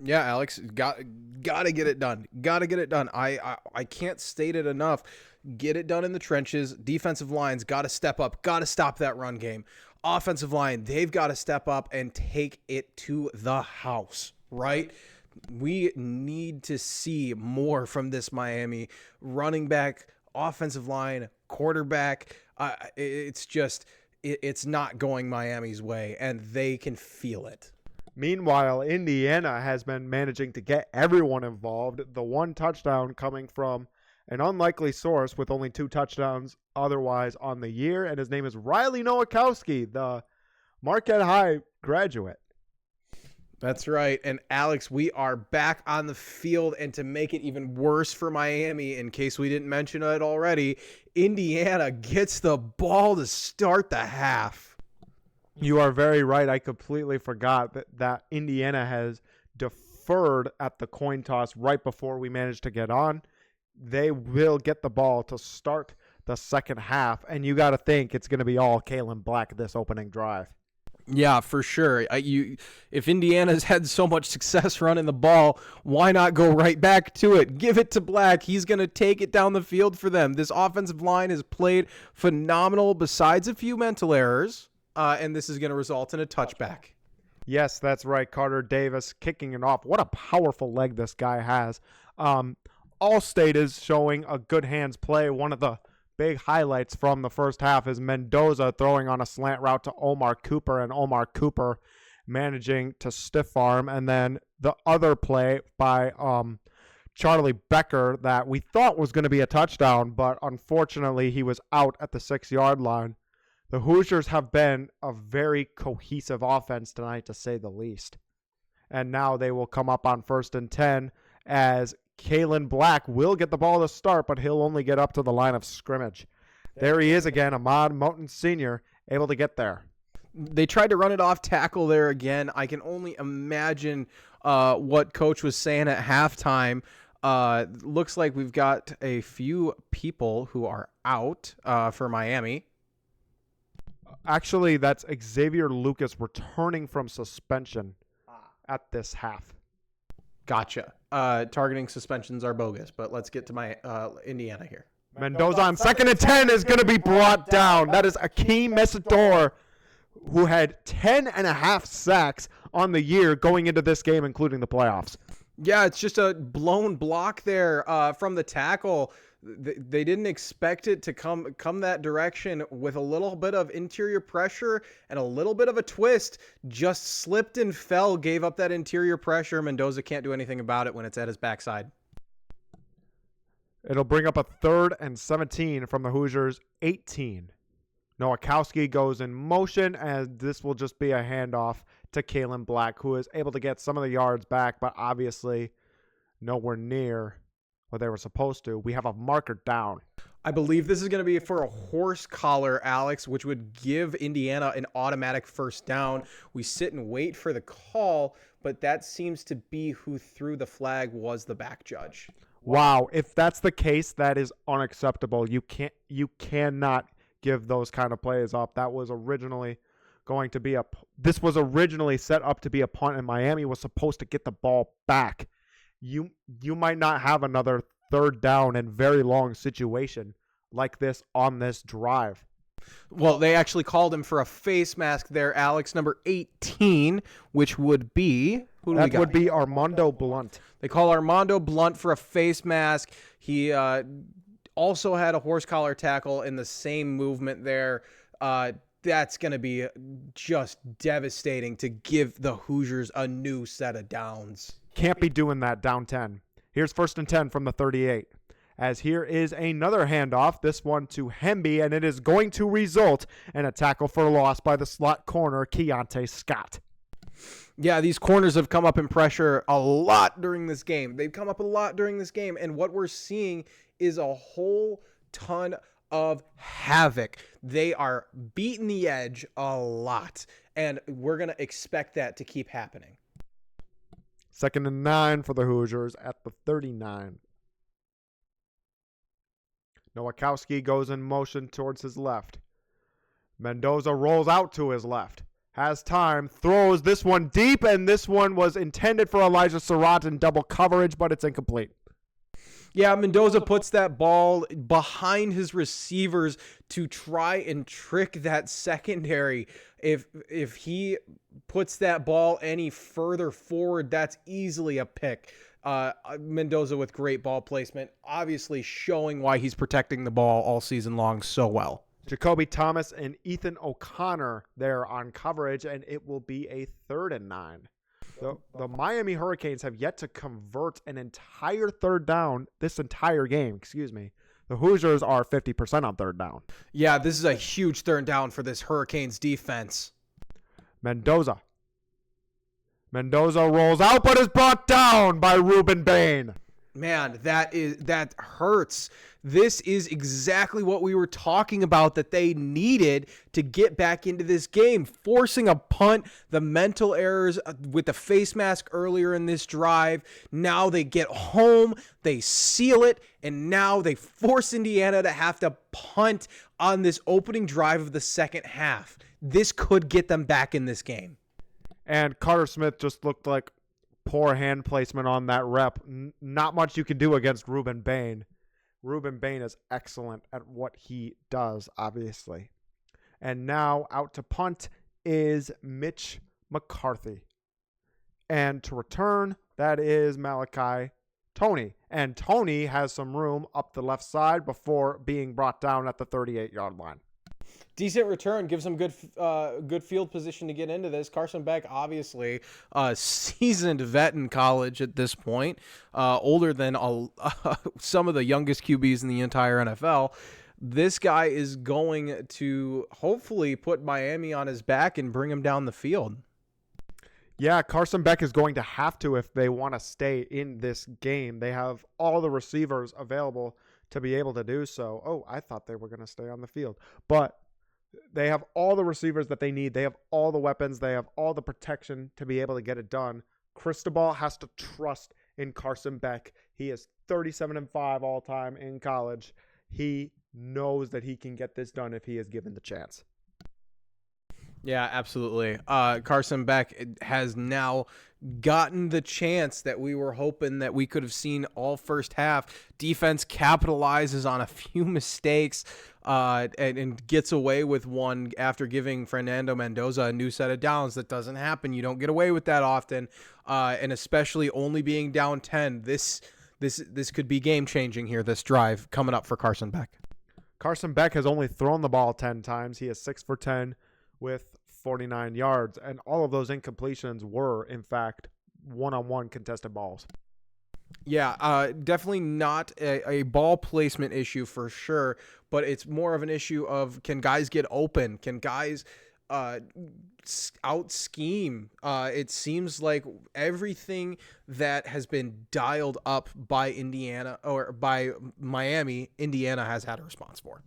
Yeah, Alex, got to get it done. Got to get it done. I can't state it enough. Get it done in the trenches. Defensive lines got to step up. Got to stop that run game. Offensive line, they've got to step up and take it to the house, right? We need to see more from this Miami running back, offensive line, quarterback. It's not going Miami's way, and they can feel it. Meanwhile, Indiana has been managing to get everyone involved. The one touchdown coming from an unlikely source with only 2 touchdowns otherwise on the year, and his name is Riley Nowakowski, the Marquette High graduate. That's right. And Alex, we are back on the field, and to make it even worse for Miami, in case we didn't mention it already, Indiana gets the ball to start the half. You are very right. I completely forgot that Indiana has deferred at the coin toss right before we managed to get on. They will get the ball to start the second half, and you got to think it's going to be all Kalen Black this opening drive. Yeah, for sure. If Indiana's had so much success running the ball, why not go right back to it? Give it to Black. He's going to take it down the field for them. This offensive line has played phenomenal besides a few mental errors. And this is going to result in a touchback. Yes, that's right. Carter Davis kicking it off. What a powerful leg this guy has. Allstate is showing a good hands play. One of the big highlights from the first half is Mendoza throwing on a slant route to Omar Cooper, and Omar Cooper managing to stiff arm. And then the other play by Charlie Becker that we thought was going to be a touchdown, but unfortunately he was out at the 6-yard line. The Hoosiers have been a very cohesive offense tonight, to say the least. And now they will come up on 1st and 10 as Kalen Black will get the ball to start, but he'll only get up to the line of scrimmage. There he is again, Ahmad Moten Sr., able to get there. They tried to run it off tackle there again. I can only imagine what Coach was saying at halftime. Looks like we've got a few people who are out for Miami. Actually, that's Xavier Lucas returning from suspension at this half. Gotcha. Targeting suspensions are bogus, but let's get to my Indiana here. Mendoza on 2nd and 10 is going to be brought down. That is Akeem Mesidor, who had 10.5 sacks on the year going into this game, including the playoffs. Yeah, it's just a blown block there from the tackle. They didn't expect it to come that direction with a little bit of interior pressure and a little bit of a twist. Just slipped and fell, gave up that interior pressure. Mendoza can't do anything about it when it's at his backside. It'll bring up a 3rd and 17 from the Hoosiers' 18. Nowakowski goes in motion, and this will just be a handoff to Kalen Black, who is able to get some of the yards back, but obviously nowhere near what they were supposed to. We have a marker down. I believe this is going to be for a horse collar, Alex, which would give Indiana an automatic 1st down. We sit and wait for the call, but that seems to be who threw the flag was the back judge. Wow, if that's the case, that is unacceptable. You cannot give those kind of plays up. That was originally going to be this was originally set up to be a punt, and Miami was supposed to get the ball back. You might not have another 3rd down and very long situation like this on this drive. Well, they actually called him for a face mask there, Alex, number 18, which would be that would be Armando Blunt. They call Armando Blunt for a face mask. He also had a horse collar tackle in the same movement there. That's going to be just devastating to give the Hoosiers a new set of downs. Can't be doing that down 10. Here's 1st and 10 from the 38. As here is another handoff, this one to Hemby, and it is going to result in a tackle for loss by the slot corner, Keontae Scott. Yeah, these corners have come up in pressure a lot during this game. They've come up a lot during this game, and what we're seeing is a whole ton of havoc. They are beating the edge a lot, and we're going to expect that to keep happening. 2nd and 9 for the Hoosiers at the 39. Nowakowski goes in motion towards his left. Mendoza rolls out to his left. Has time, throws this one deep, and this one was intended for Elijah Surratt in double coverage, but it's incomplete. Yeah, Mendoza puts that ball behind his receivers to try and trick that secondary. If he puts that ball any further forward, that's easily a pick. Mendoza with great ball placement, obviously showing why he's protecting the ball all season long so well. Jacoby Thomas and Ethan O'Connor there on coverage, and it will be a 3rd and 9. The Miami Hurricanes have yet to convert an entire 3rd down this entire game. The Hoosiers are 50% on 3rd down. Yeah, this is a huge 3rd down for this Hurricanes defense. Mendoza rolls out, but is brought down by Ruben Bain. Man, that hurts. This is exactly what we were talking about that they needed to get back into this game. Forcing a punt, the mental errors with the face mask earlier in this drive. Now they get home, they seal it, and now they force Indiana to have to punt on this opening drive of the second half. This could get them back in this game. And Carter Smith just looked like poor hand placement on that rep. Not much you can do against Ruben Bain. Ruben Bain is excellent at what he does, obviously. And now out to punt is Mitch McCarthy. And to return, that is Malachi Tony. And Tony has some room up the left side before being brought down at the 38-yard line. decent return, gives him good field position to get into this. Carson Beck, obviously, a seasoned vet in college at this point, older than some of the youngest QBs in the entire NFL. This guy is going to hopefully put Miami on his back and bring him down the field. Yeah, Carson Beck is going to have to if they want to stay in this game. They have all the receivers available to be able to do so. Oh, I thought they were going to stay on the field. But they have all the receivers that they need. They have all the weapons. They have all the protection to be able to get it done. Cristobal has to trust in Carson Beck. He is 37-5 all time in college. He knows that he can get this done if he is given the chance. Yeah, absolutely. Carson Beck has now gotten the chance that we were hoping that we could have seen all first half. Defense capitalizes on a few mistakes and gets away with one after giving Fernando Mendoza a new set of downs. That doesn't happen. You don't get away with that often, and especially only being down 10. This could be game-changing here, this drive coming up for Carson Beck. Carson Beck has only thrown the ball 10 times. He is 6 for 10 with 49 yards, and all of those incompletions were, in fact, one-on-one contested balls. Yeah, definitely not a ball placement issue for sure, but it's more of an issue of, can guys get open? Can guys out scheme? It seems like everything that has been dialed up by Indiana or by Miami, Indiana has had a response for.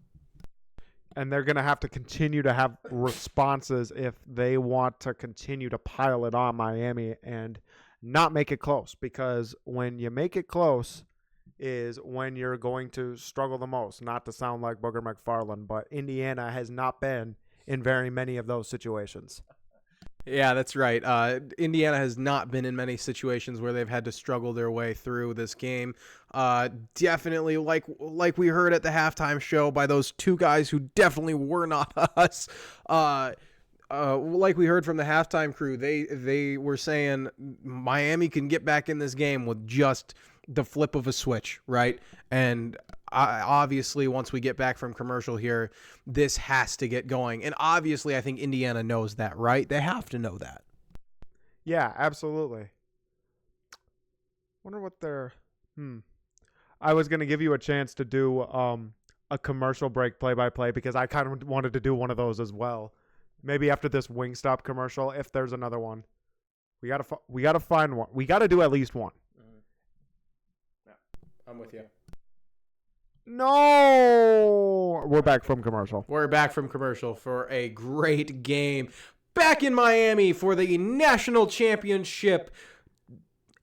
And they're going to have to continue to have responses if they want to continue to pile it on Miami and not make it close, because when you make it close is when you're going to struggle the most. Not to sound like Booger McFarland, but Indiana has not been in very many of those situations. Yeah, that's right. Indiana has not been in many situations where they've had to struggle their way through this game. Definitely, like we heard at the halftime show by those two guys who definitely were not us. Like we heard from the halftime crew, they were saying Miami can get back in this game with just the flip of a switch, right? And obviously, once we get back from commercial here, this has to get going. And obviously, I think Indiana knows that, right? They have to know that. Yeah, absolutely. Wonder what they're... I was going to give you a chance to do a commercial break play-by-play because I kind of wanted to do one of those as well. Maybe after this Wingstop commercial, if there's another one. We gotta find one. We got to do at least one. Yeah, I'm with you. No! We're back from commercial. We're back from commercial for a great game. Back in Miami for the national championship.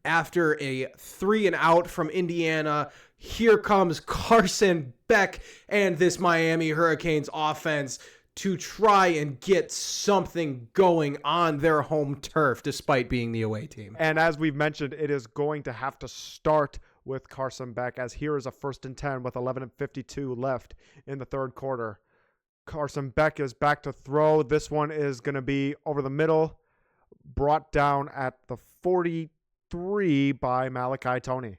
After a 3-and-out from Indiana, here comes Carson Beck and this Miami Hurricanes offense to try and get something going on their home turf despite being the away team. And as we've mentioned, it is going to have to start with Carson Beck, as here is a 1st and 10 with 11:52 left in the third quarter. Carson Beck is back to throw. This one is going to be over the middle, brought down at the 43 by Malachi Toney.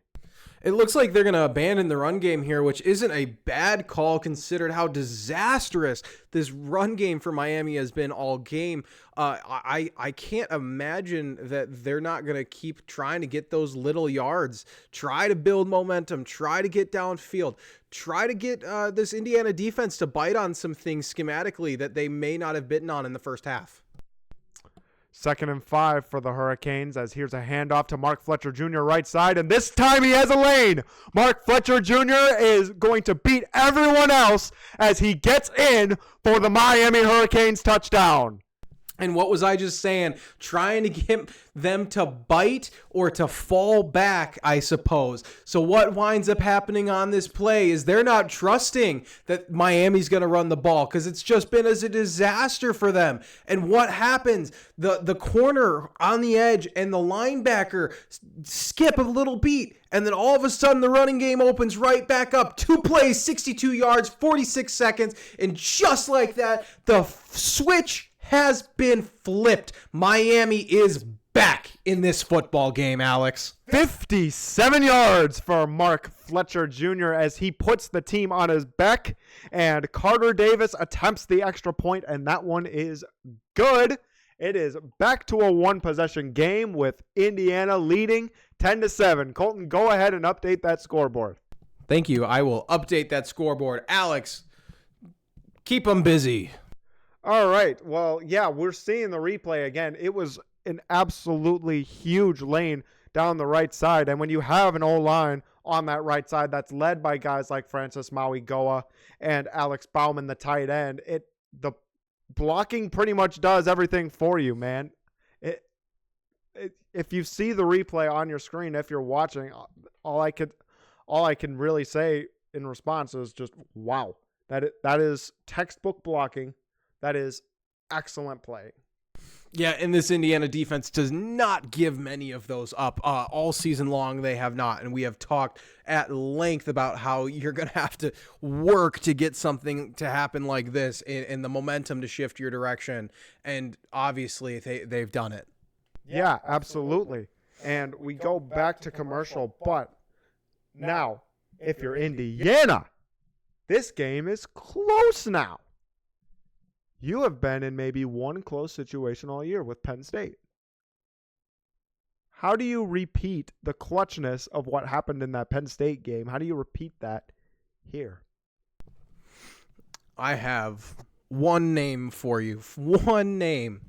It looks like they're going to abandon the run game here, which isn't a bad call considered how disastrous this run game for Miami has been all game. I can't imagine that they're not going to keep trying to get those little yards, try to build momentum, try to get downfield, try to get this Indiana defense to bite on some things schematically that they may not have bitten on in the first half. 2nd and 5 for the Hurricanes, as here's a handoff to Mark Fletcher Jr. right side, and this time he has a lane. Mark Fletcher Jr. is going to beat everyone else as he gets in for the Miami Hurricanes touchdown. And what was I just saying? Trying to get them to bite or to fall back, I suppose. So what winds up happening on this play is they're not trusting that Miami's going to run the ball because it's just been as a disaster for them. And what happens? The corner on the edge and the linebacker skip a little beat. And then all of a sudden the running game opens right back up. 2 plays, 62 yards, 46 seconds. And just like that, the switch has been flipped. Miami is back in this football game, Alex. 57 yards for Mark Fletcher Jr. as he puts the team on his back, and Carter Davis attempts the extra point, and that one is good. It is back to a one-possession game with Indiana leading 10-7. Colton, go ahead and update that scoreboard. Thank you. I will update that scoreboard. Alex, keep them busy. All right. Well, yeah, we're seeing the replay again. It was an absolutely huge lane down the right side. And when you have an O-line on that right side that's led by guys like Francis Maui-Goa and Alex Bauman, the tight end, the blocking pretty much does everything for you, man. If you see the replay on your screen, if you're watching, all I can really say in response is just, wow. That is textbook blocking. That is excellent play. Yeah, and this Indiana defense does not give many of those up. All season long, they have not. And we have talked at length about how you're going to have to work to get something to happen like this and the momentum to shift your direction. And obviously, they've done it. Yeah, absolutely. And we go back to commercial. But now, if you're Indiana, this game is close now. You have been in maybe one close situation all year with Penn State. How do you repeat the clutchness of what happened in that Penn State game? How do you repeat that here? I have one name for you. One name.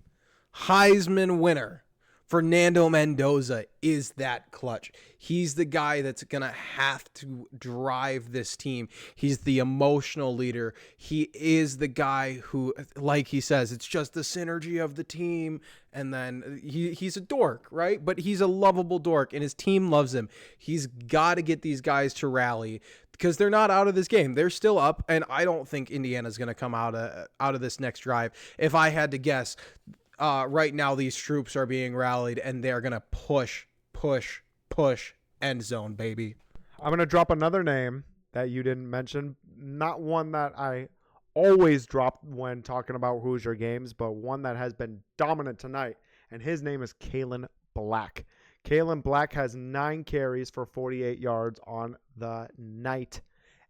Heisman winner. Fernando Mendoza is that clutch. He's the guy that's going to have to drive this team. He's the emotional leader. He is the guy who, like he says, it's just the synergy of the team. And then he's a dork, right? But he's a lovable dork, and his team loves him. He's got to get these guys to rally because they're not out of this game. They're still up, and I don't think Indiana's going to come out of this next drive. If I had to guess, right now these troops are being rallied and they're going to push end zone, baby. I'm going to drop another name that you didn't mention. Not one that I always drop when talking about Hoosier games, but one that has been dominant tonight. And his name is Kalen Black. Kalen Black has 9 carries for 48 yards on the night.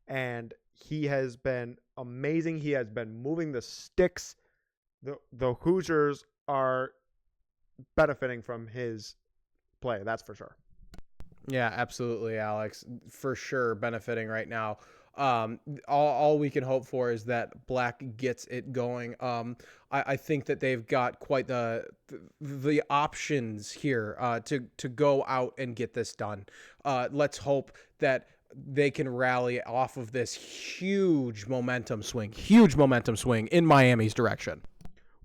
And he has been amazing. He has been moving the sticks. The Hoosiers are benefiting from his play, that's for sure. Yeah, absolutely, Alex. For sure benefiting right now. All we can hope for is that Black gets it going. I think that they've got quite the options here to go out and get this done. Let's hope that they can rally off of this huge momentum swing in Miami's direction.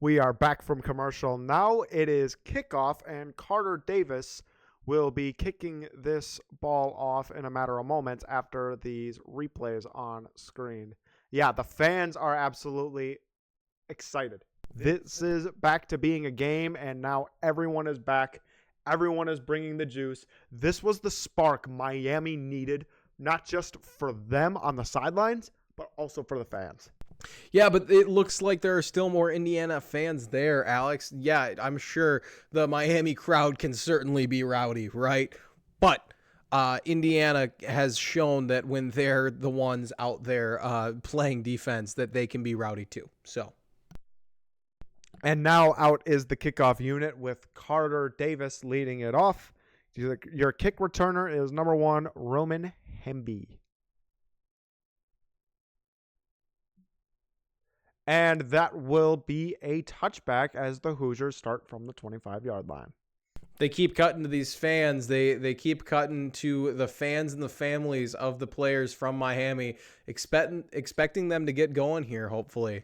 We are back from commercial. Now it is kickoff, and Carter Davis will be kicking this ball off in a matter of moments after these replays on screen. Yeah, the fans are absolutely excited. This is back to being a game, and now everyone is back. Everyone is bringing the juice. This was the spark Miami needed, not just for them on the sidelines, but also for the fans. Yeah, but it looks like there are still more Indiana fans there, Alex. Yeah, I'm sure the Miami crowd can certainly be rowdy, right? But Indiana has shown that when they're the ones out there playing defense, that they can be rowdy too. So, and now out is the kickoff unit with Carter Davis leading it off. Your kick returner is number 1, Roman Hemby. And that will be a touchback as the Hoosiers start from the 25-yard line. They keep cutting to these fans. They keep cutting to the fans and the families of the players from Miami, expecting them to get going here, hopefully.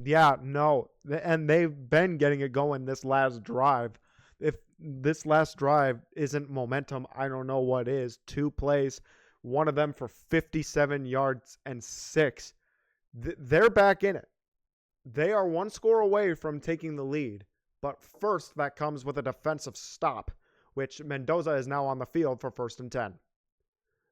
Yeah, no. And they've been getting it going this last drive. If this last drive isn't momentum, I don't know what is. 2 plays, one of them for 57 yards and 6. They're back in it. They are 1 score away from taking the lead. But first, that comes with a defensive stop, which Mendoza is now on the field for 1st and 10.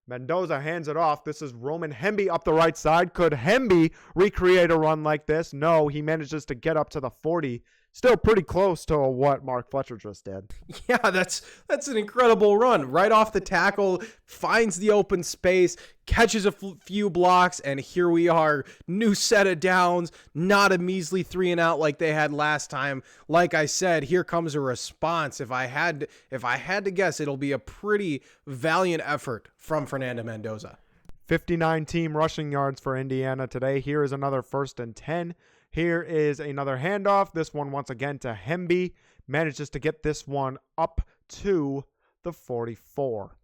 Mendoza hands it off. This is Roman Hemby up the right side. Could Hemby recreate a run like this? No, he manages to get up to the 40, Still pretty close to what Mark Fletcher just did. Yeah, that's an incredible run. Right off the tackle, finds the open space, catches a few blocks, and here we are. New set of downs, not a measly 3 and out like they had last time. Like I said, here comes a response. If I had to guess, it'll be a pretty valiant effort from Fernando Mendoza. 59 team rushing yards for Indiana today. Here is another 1st and 10. Here is another handoff. This one once again to Hemby. Manages to get this one up to the 44.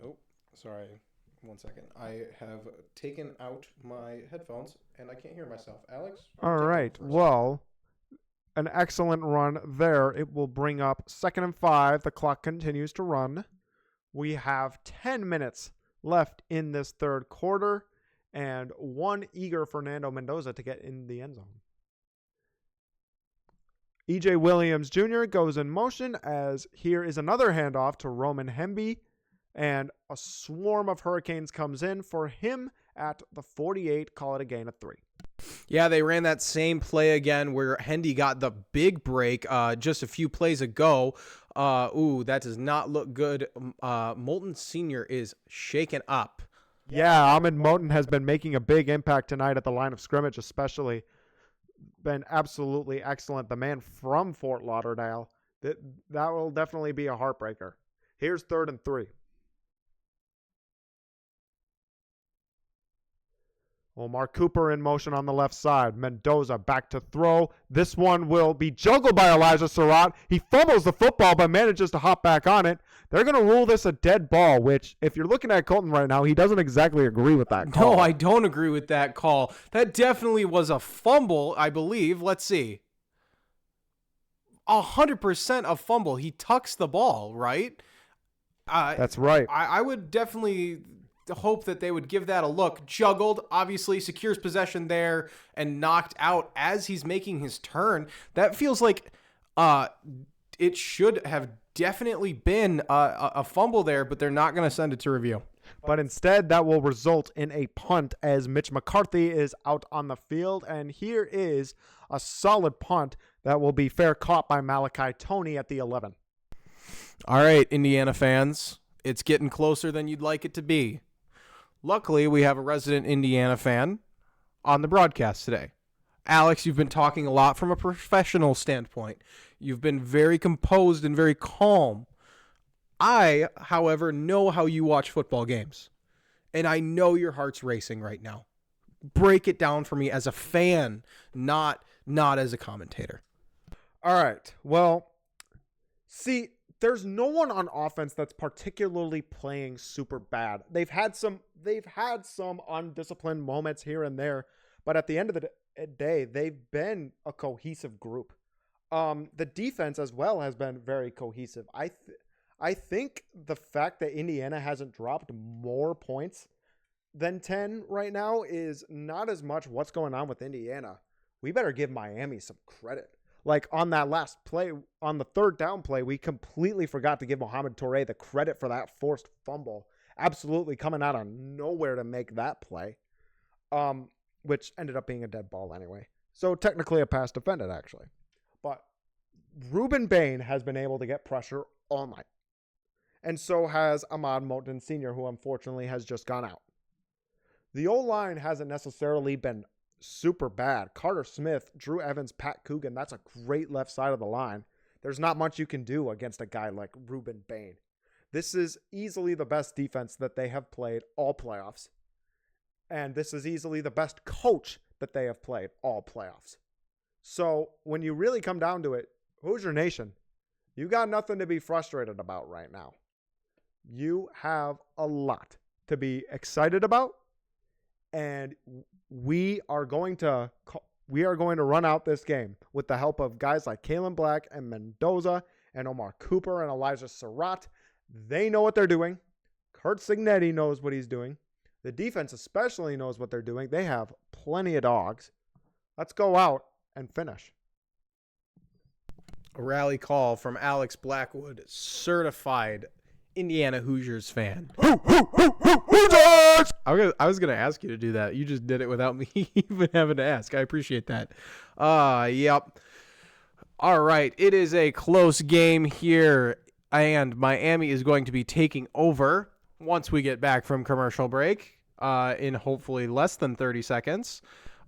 Oh, sorry. 1 second. I have taken out my headphones and I can't hear myself. Alex? All right. Well, an excellent run there. It will bring up 2nd and 5. The clock continues to run. We have 10 minutes left in this third quarter. And one eager Fernando Mendoza to get in the end zone. E.J. Williams Jr. goes in motion as here is another handoff to Roman Hemby. And a swarm of Hurricanes comes in for him at the 48. Call it a gain of 3. Yeah, they ran that same play again where Hendy got the big break just a few plays ago. That does not look good. Moulton Sr. is shaken up. Yeah, Ahmed Moten has been making a big impact tonight at the line of scrimmage, especially. Been absolutely excellent. The man from Fort Lauderdale. That will definitely be a heartbreaker. Here's 3rd and 3. Omar Cooper in motion on the left side. Mendoza back to throw. This one will be juggled by Elijah Surratt. He fumbles the football but manages to hop back on it. They're going to rule this a dead ball, which if you're looking at Colton right now, he doesn't exactly agree with that call. No, I don't agree with that call. That definitely was a fumble, I believe. Let's see. 100% a fumble. He tucks the ball, right? That's right. I would definitely hope that they would give that a look. Juggled, obviously, secures possession there and knocked out as he's making his turn. That feels like it should have definitely been a fumble there, but they're not going to send it to review. But instead, that will result in a punt as Mitch McCarthy is out on the field. And here is a solid punt that will be fair caught by Malachi Toney at the 11. All right, Indiana fans, it's getting closer than you'd like it to be. Luckily, we have a resident Indiana fan on the broadcast today. Alex, you've been talking a lot from a professional standpoint. You've been very composed and very calm. I, however, know how you watch football games, and I know your heart's racing right now. Break it down for me as a fan, not as a commentator. All right. Well, see, there's no one on offense that's particularly playing super bad. They've had some undisciplined moments here and there, but at the end of the day, they've been a cohesive group. The defense as well has been very cohesive. I think the fact that Indiana hasn't dropped more points than 10 right now is not as much what's going on with Indiana. We better give Miami some credit. Like on that last play, on the 3rd down play, we completely forgot to give Mohamed Touré the credit for that forced fumble. Absolutely coming out of nowhere to make that play, which ended up being a dead ball anyway. So technically a pass defended, actually. But Ruben Bain has been able to get pressure all night. And so has Ahmad Moten Sr., who unfortunately has just gone out. The O-line hasn't necessarily been super bad. Carter Smith, Drew Evans, Pat Coogan, that's a great left side of the line. There's not much you can do against a guy like Ruben Bain. This is easily the best defense that they have played all playoffs. And this is easily the best coach that they have played all playoffs. So when you really come down to it, Hoosier Nation, you got nothing to be frustrated about right now. You have a lot to be excited about. And we are going to run out this game with the help of guys like Kalen Black and Mendoza and Omar Cooper and Elijah Surratt. They know what they're doing. Kurt Signetti knows what he's doing. The defense especially knows what they're doing. They have plenty of dogs. Let's go out and finish. A rally call from Alex Blackwood, certified Indiana Hoosiers fan. Hoosiers! I'm I was gonna ask you to do that. You just did it without me even having to ask. I appreciate that. Yep. All right, it is a close game here, and Miami is going to be taking over once we get back from commercial break in hopefully less than 30 seconds.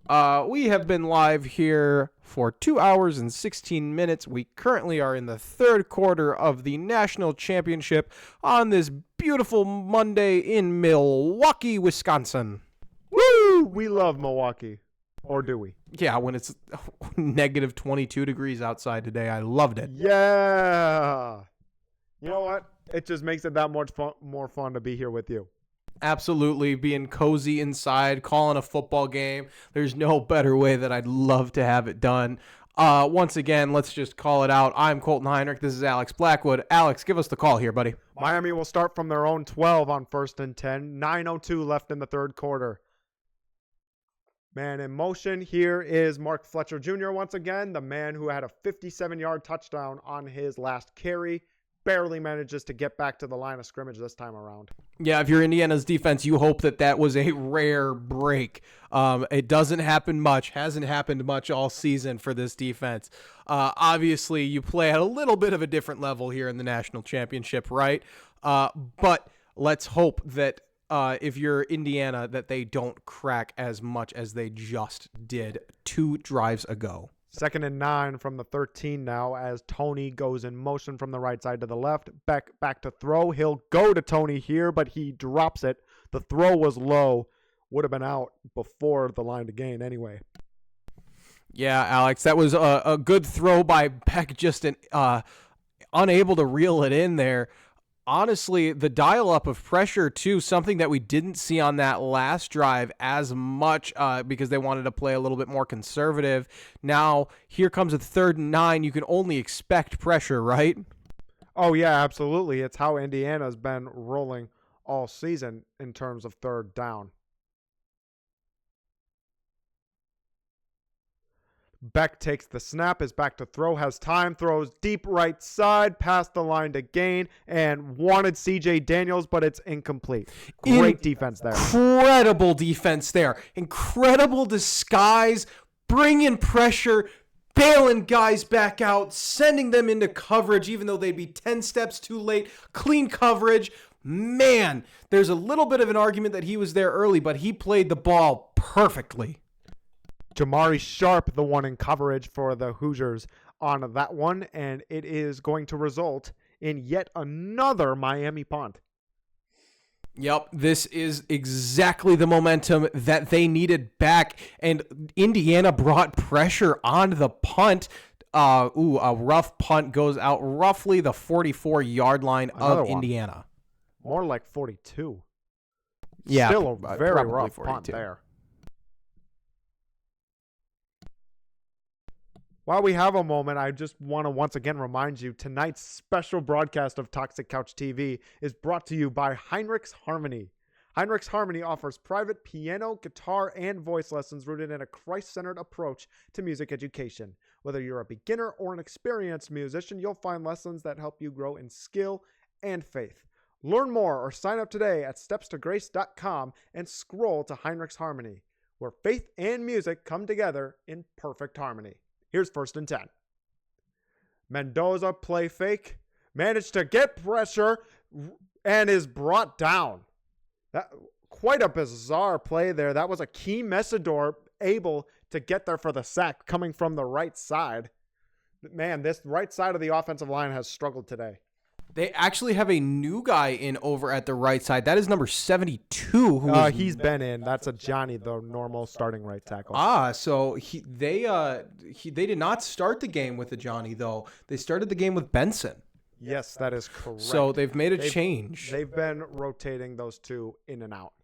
We have been live here for 2 hours and 16 minutes. We currently are in the third quarter of the national championship on this beautiful Monday in Milwaukee, Wisconsin. Woo! We love Milwaukee. Or do we? Yeah, when it's negative 22 degrees outside today, I loved it. Yeah. You know what? It just makes it that much more fun to be here with you. Absolutely, being cozy inside, calling a football game. There's no better way that I'd love to have it done. Once again, let's just call it out. I'm Colton Heinrich. This is Alex Blackwood. Alex, give us the call here, buddy. Miami will start from their own 12 on 1st and 10. 9:02 left in the third quarter. Man in motion here is Mark Fletcher Jr. once again, the man who had a 57-yard touchdown on his last carry. Barely manages to get back to the line of scrimmage this time around. Yeah, if you're Indiana's defense, you hope that was a rare break. It doesn't happen much, hasn't happened much all season for this defense. Obviously, you play at a little bit of a different level here in the national championship, right? But let's hope that if you're Indiana, that they don't crack as much as they just did 2 drives ago. 2nd and 9 from the 13 now as Tony goes in motion from the right side to the left. Back to throw. He'll go to Tony here, but he drops it. The throw was low. Would have been out before the line to gain anyway. Yeah, Alex, that was a good throw by Beck, just unable to reel it in there. Honestly, the dial-up of pressure, too, something that we didn't see on that last drive as much because they wanted to play a little bit more conservative. Now, here comes a 3rd and 9. You can only expect pressure, right? Oh, yeah, absolutely. It's how Indiana's been rolling all season in terms of 3rd down. Beck takes the snap, is back to throw, has time, throws deep right side, past the line to gain, and wanted CJ Daniels, but it's incomplete. Great defense there. Incredible defense there. Incredible disguise, bringing pressure, bailing guys back out, sending them into coverage, even though they'd be 10 steps too late. Clean coverage. Man, there's a little bit of an argument that he was there early, but he played the ball perfectly. Jamari Sharp, the one in coverage for the Hoosiers on that one, and it is going to result in yet another Miami punt. Yep, this is exactly the momentum that they needed back, and Indiana brought pressure on the punt. A rough punt goes out roughly the 44-yard line of Indiana. More like 42. Yeah, still a very rough 42. punt there. While we have a moment, I just want to once again remind you, tonight's special broadcast of Toxic Couch TV is brought to you by Heinrich's Harmony. Heinrich's Harmony offers private piano, guitar, and voice lessons rooted in a Christ-centered approach to music education. Whether you're a beginner or an experienced musician, you'll find lessons that help you grow in skill and faith. Learn more or sign up today at stepstograce.com and scroll to Heinrich's Harmony, where faith and music come together in perfect harmony. Here's 1st and 10. Mendoza play fake, managed to get pressure, and is brought down. Quite a bizarre play there. That was Akeem Messidor able to get there for the sack coming from the right side. Man, this right side of the offensive line has struggled today. They actually have a new guy in over at the right side. That is number 72. He's been in. That's a Johnny, the normal starting right tackle. So they did not start the game with the Johnny, though. They started the game with Benson. Yes, that is correct. So they've made a change. They've been rotating those two in and out.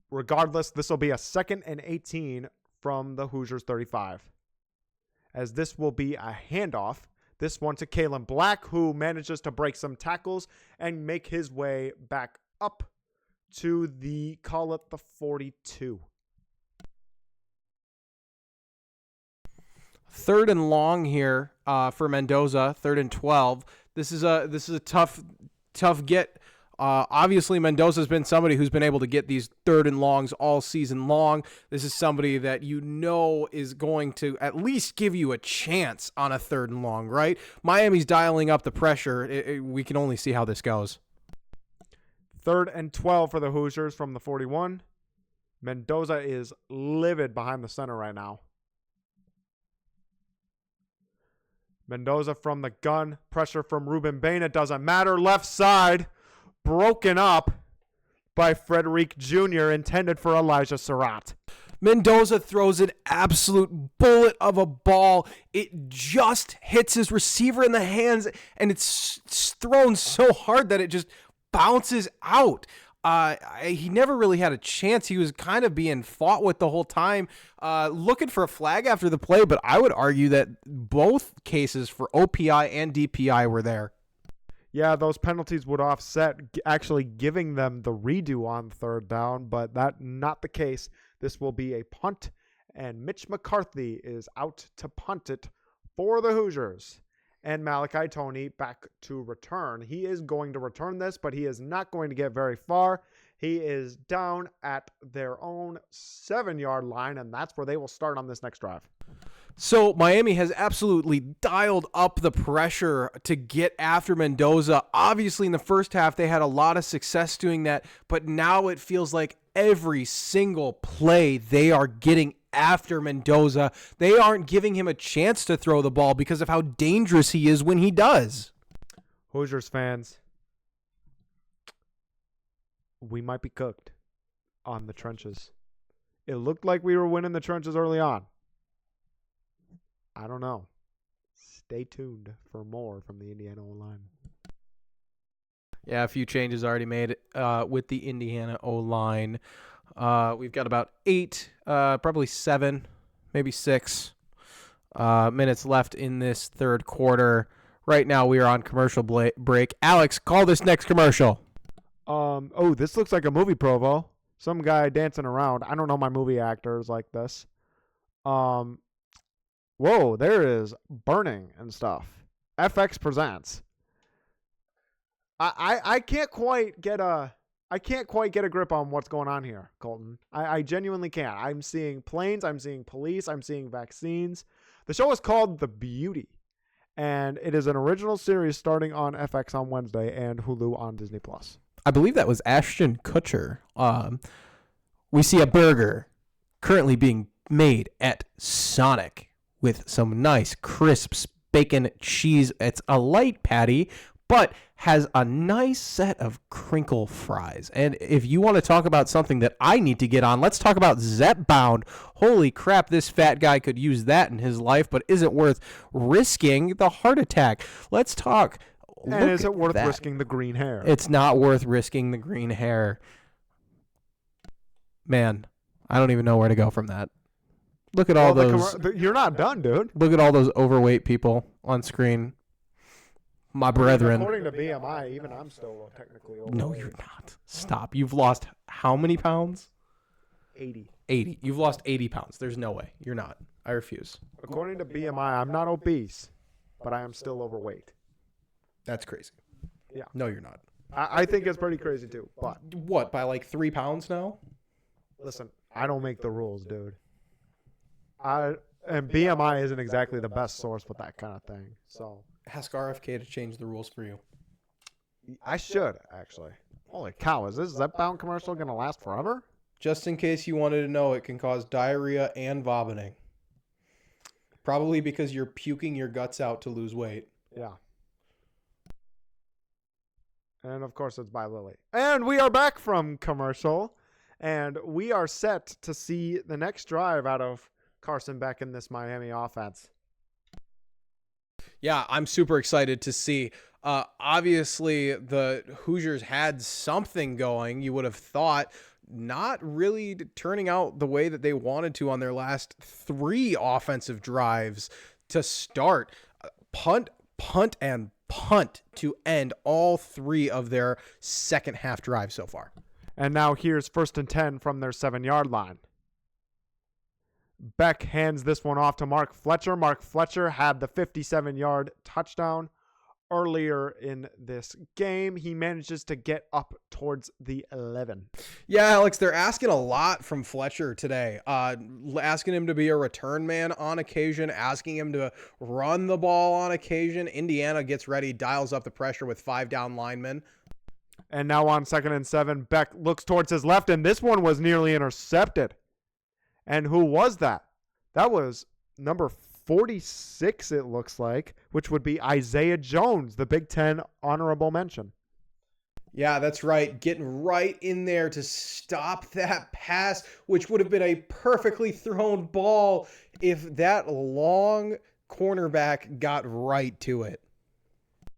Regardless, this will be a 2nd and 18 from the Hoosiers 35. As this will be a handoff. This one to Kalen Black, who manages to break some tackles and make his way back up to the 42. 3rd and long here for Mendoza. 3rd and 12. This is a tough get Obviously, Mendoza's been somebody who's been able to get these third and longs all season long. This is somebody that you know is going to at least give you a chance on a third and long, right? Miami's dialing up the pressure. We can only see how this goes. 3rd and 12 for the Hoosiers from the 41. Mendoza is livid behind the center right now. Mendoza from the gun. Pressure from Ruben Bain. It doesn't matter. Left side. Broken up by Frederic Jr. Intended for Elijah Surratt. Mendoza throws an absolute bullet of a ball. It just hits his receiver in the hands, and it's thrown so hard that it just bounces out. He never really had a chance. He was kind of being fought with the whole time, looking for a flag after the play, but I would argue that both cases for OPI and DPI were there. Yeah, those penalties would offset actually giving them the redo on 3rd down, but that's not the case. This will be a punt, and Mitch McCarthy is out to punt it for the Hoosiers. And Malachi Toney back to return. He is going to return this, but he is not going to get very far. He is down at their own 7-yard line, and that's where they will start on this next drive. So Miami has absolutely dialed up the pressure to get after Mendoza. Obviously, in the first half, they had a lot of success doing that, but now it feels like every single play they are getting after Mendoza. They aren't giving him a chance to throw the ball because of how dangerous he is when he does. Hoosiers fans, we might be cooked on the trenches. It looked like we were winning the trenches early on. I don't know. Stay tuned for more from the Indiana O-line. Yeah, a few changes already made with the Indiana O-line. We've got about 8, probably 7, maybe 6 minutes left in this third quarter. Right now we are on commercial break. Alex, call this next commercial. Oh, this looks like a movie provo. Some guy dancing around. I don't know my movie actors like this. Whoa, there is burning and stuff. FX presents. I can't quite get a grip on what's going on here, Colton. I genuinely can't. I'm seeing planes, I'm seeing police, I'm seeing vaccines. The show is called The Beauty, and it is an original series starting on FX on Wednesday and Hulu on Disney+. I believe that was Ashton Kutcher. We see a burger currently being made at Sonic with some nice crisp bacon cheese. It's a light patty, but has a nice set of crinkle fries. And if you want to talk about something that I need to get on, let's talk about Zepbound. Holy crap, this fat guy could use that in his life, but isn't worth risking the heart attack. Let's talk. And is it worth risking the green hair? It's not worth risking the green hair. Man, I don't even know where to go from that. Look at all those. You're not done, dude. Look at all those overweight people on screen. My brethren. According to BMI, even I'm still technically overweight. No, you're not. Stop. You've lost how many pounds? 80. 80. You've lost 80 pounds. There's no way. You're not. I refuse. According to BMI, I'm not obese, but I am still overweight. That's crazy. Yeah. No, you're not. I think it's pretty crazy too. But What, by like 3 pounds now? listen, I don't make the rules, dude. And BMI isn't exactly the best source with that kind of thing. So Ask RFK to change the rules for you. I should, actually. Holy cow, is this Zepbound commercial going to last forever? Just in case you wanted to know, it can cause diarrhea and vomiting. Probably because you're puking your guts out to lose weight. Yeah. And of course, it's by Lily. And we are back from commercial. And we are set to see the next drive out of Carson Beck in this Miami offense. Yeah, I'm super excited to see. Obviously, the Hoosiers had something going, you would have thought. Not really turning out the way that they wanted to on their last 3 offensive drives to start. Punt, and punt to end all 3 of their second half drives so far. And now here's 1st and 10 from their 7-yard line. Beck hands this one off to Mark Fletcher. Mark Fletcher had the 57-yard touchdown earlier in this game. He manages to get up towards the 11. Yeah, Alex, they're asking a lot from Fletcher today. Asking him to be a return man on occasion, asking him to run the ball on occasion. Indiana gets ready, dials up the pressure with 5 down linemen. And now on 2nd and 7, Beck looks towards his left, and this one was nearly intercepted. And who was that? That was number 46, it looks like, which would be Isaiah Jones, the Big Ten honorable mention. Yeah, that's right. Getting right in there to stop that pass, which would have been a perfectly thrown ball if that long cornerback got right to it.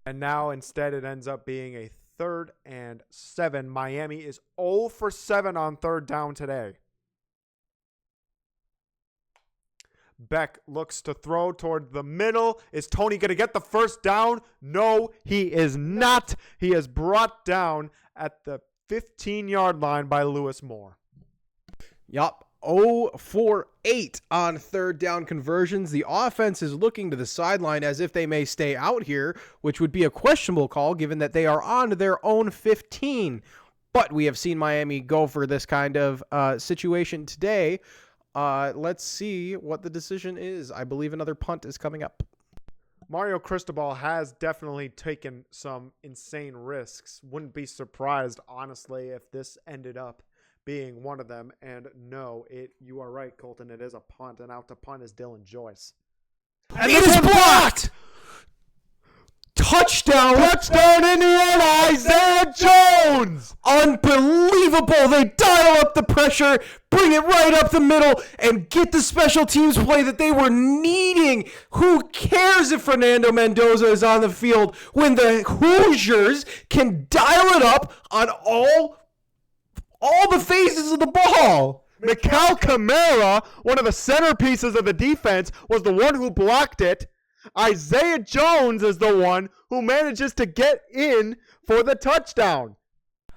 And now instead it ends up being a 3rd and 7. Miami is 0 for 7 on 3rd down today. Beck looks to throw toward the middle. Is Tony going to get the first down? No, he is not. He is brought down at the 15-yard line by Lewis Moore. Yup. 0 for 8 on 3rd down conversions. The offense is looking to the sideline as if they may stay out here, which would be a questionable call given that they are on their own 15. But we have seen Miami go for this kind of situation today. Let's see what the decision is. I believe another punt is coming up. Mario Cristobal has definitely taken some insane risks. Wouldn't be surprised, honestly, if this ended up being one of them. And no, you are right, Colton. It is a punt, and out to punt is Dylan Joyce. And it is blocked! Touchdown! Touchdown, Indiana! Isaiah Jones! Unbelievable! They dial up the pressure, bring it right up the middle, and get the special teams play that they were needing. Who cares if Fernando Mendoza is on the field when the Hoosiers can dial it up on all the phases of the ball? Mikal Kamara, one of the centerpieces of the defense, was the one who blocked it. Isaiah Jones is the one who manages to get in for the touchdown.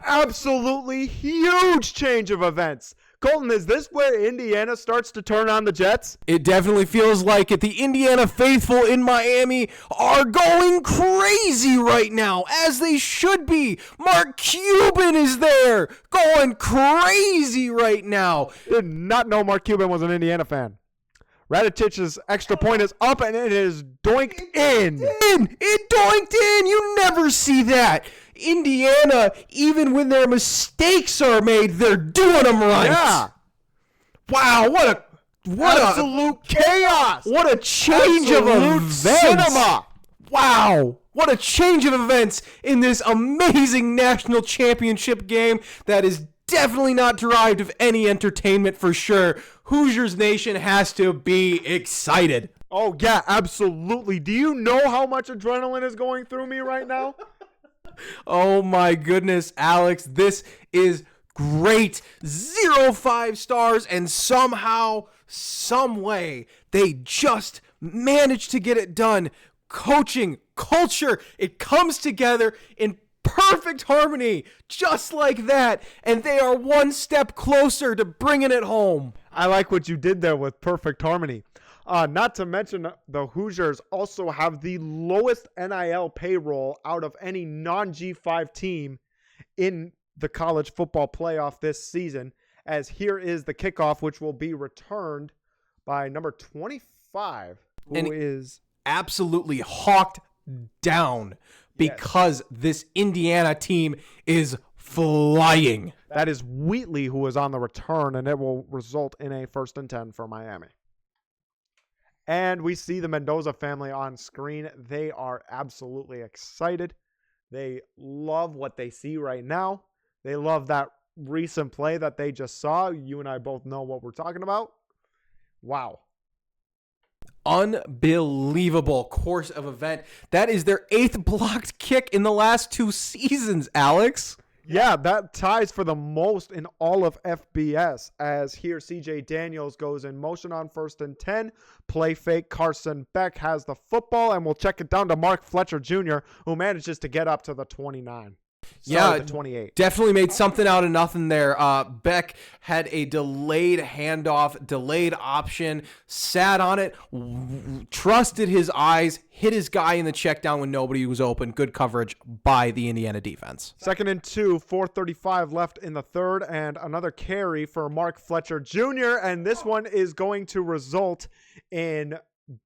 Absolutely huge change of events. Colton, is this where Indiana starts to turn on the Jets? It definitely feels like it. The Indiana faithful in Miami are going crazy right now, as they should be. Mark Cuban is there, going crazy right now. Did not know Mark Cuban was an Indiana fan. Radicich's extra point is up, and it is doinked in. It doinked in. You never see that. Indiana, even when their mistakes are made, they're doing them right. Yeah. Wow, what absolute chaos. What a change of events. Cinema. Wow. What a change of events in this amazing national championship game that is definitely not derived of any entertainment for sure. Hoosiers Nation has to be excited. Oh, yeah, absolutely. Do you know how much adrenaline is going through me right now? Oh, my goodness, Alex. This is great. 0-5 stars, and somehow, some way, they just managed to get it done. Coaching, culture, it comes together in perfect harmony, just like that, and they are one step closer to bringing it home. I like what you did there with perfect harmony. Not to mention, the Hoosiers also have the lowest NIL payroll out of any non-G5 team in the college football playoff this season, as here is the kickoff, which will be returned by number 25, who is absolutely hawked down because this Indiana team is flying. That is Wheatley, who is on the return, and it will result in a 1st and 10 for Miami. And we see the Mendoza family on screen. They are absolutely excited. They love what they see right now. They love that recent play that they just saw. You and I both know what we're talking about. Wow. Unbelievable course of event. That is their 8th blocked kick in the last 2 seasons, Alex. Yeah, that ties for the most in all of FBS, as here CJ Daniels goes in motion on 1st and 10. Play fake. Carson Beck has the football, and we'll check it down to Mark Fletcher Jr., who manages to get up to the 29. Sorry, the 28. Definitely made something out of nothing there. Beck had a delayed handoff, delayed option, sat on it, trusted his eyes, hit his guy in the check down when nobody was open. Good coverage by the Indiana defense. 2nd and 2, 4:35 left in the third, and another carry for Mark Fletcher Jr., and this one is going to result in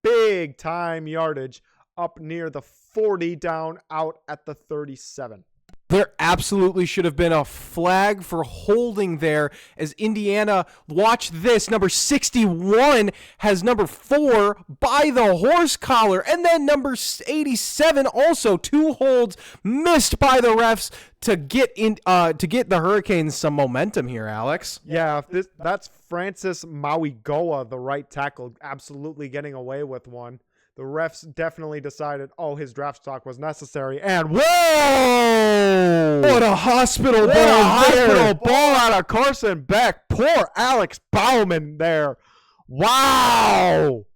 big time yardage up near the 40, down out at the 37. There absolutely should have been a flag for holding there as Indiana, watch this, number 61 has number 4 by the horse collar, and then number 87 also, 2 holds missed by the refs to get the Hurricanes some momentum here, Alex. Yeah, that's Francis Mauigoa, the right tackle, absolutely getting away with one. The refs definitely decided, his draft stock was necessary. And whoa! What a hospital What ball a hospital there. ball out of Carson Beck. Poor Alex Bauman there. Wow!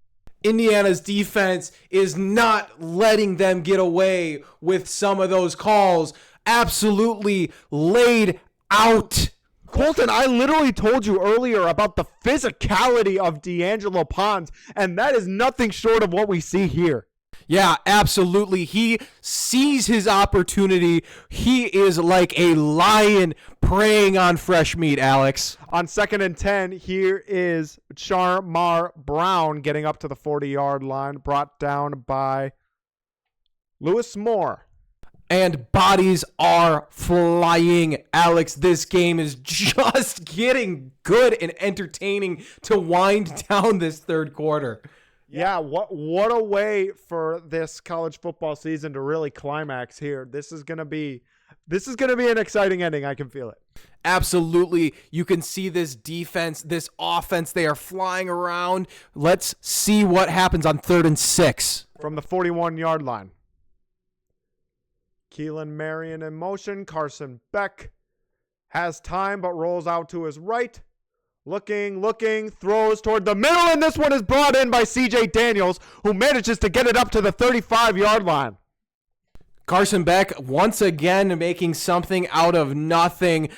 Indiana's defense is not letting them get away with some of those calls. Absolutely laid out. Colton, I literally told you earlier about the physicality of D'Angelo Pons, and that is nothing short of what we see here. Yeah, absolutely. He sees his opportunity. He is like a lion preying on fresh meat, Alex. On 2nd and 10, here is Charmar Brown getting up to the 40-yard line, brought down by Lewis Moore. And bodies are flying. Alex, this game is just getting good and entertaining to wind down this third quarter. Yeah, what a way for this college football season to really climax here. This is gonna be an exciting ending. I can feel it. Absolutely. You can see this defense, this offense, they are flying around. Let's see what happens on 3rd and 6. From the 41-yard line. Keelan Marion in motion. Carson Beck has time but rolls out to his right. Looking, throws toward the middle, and this one is brought in by C.J. Daniels, who manages to get it up to the 35-yard line. Carson Beck once again making something out of nothing.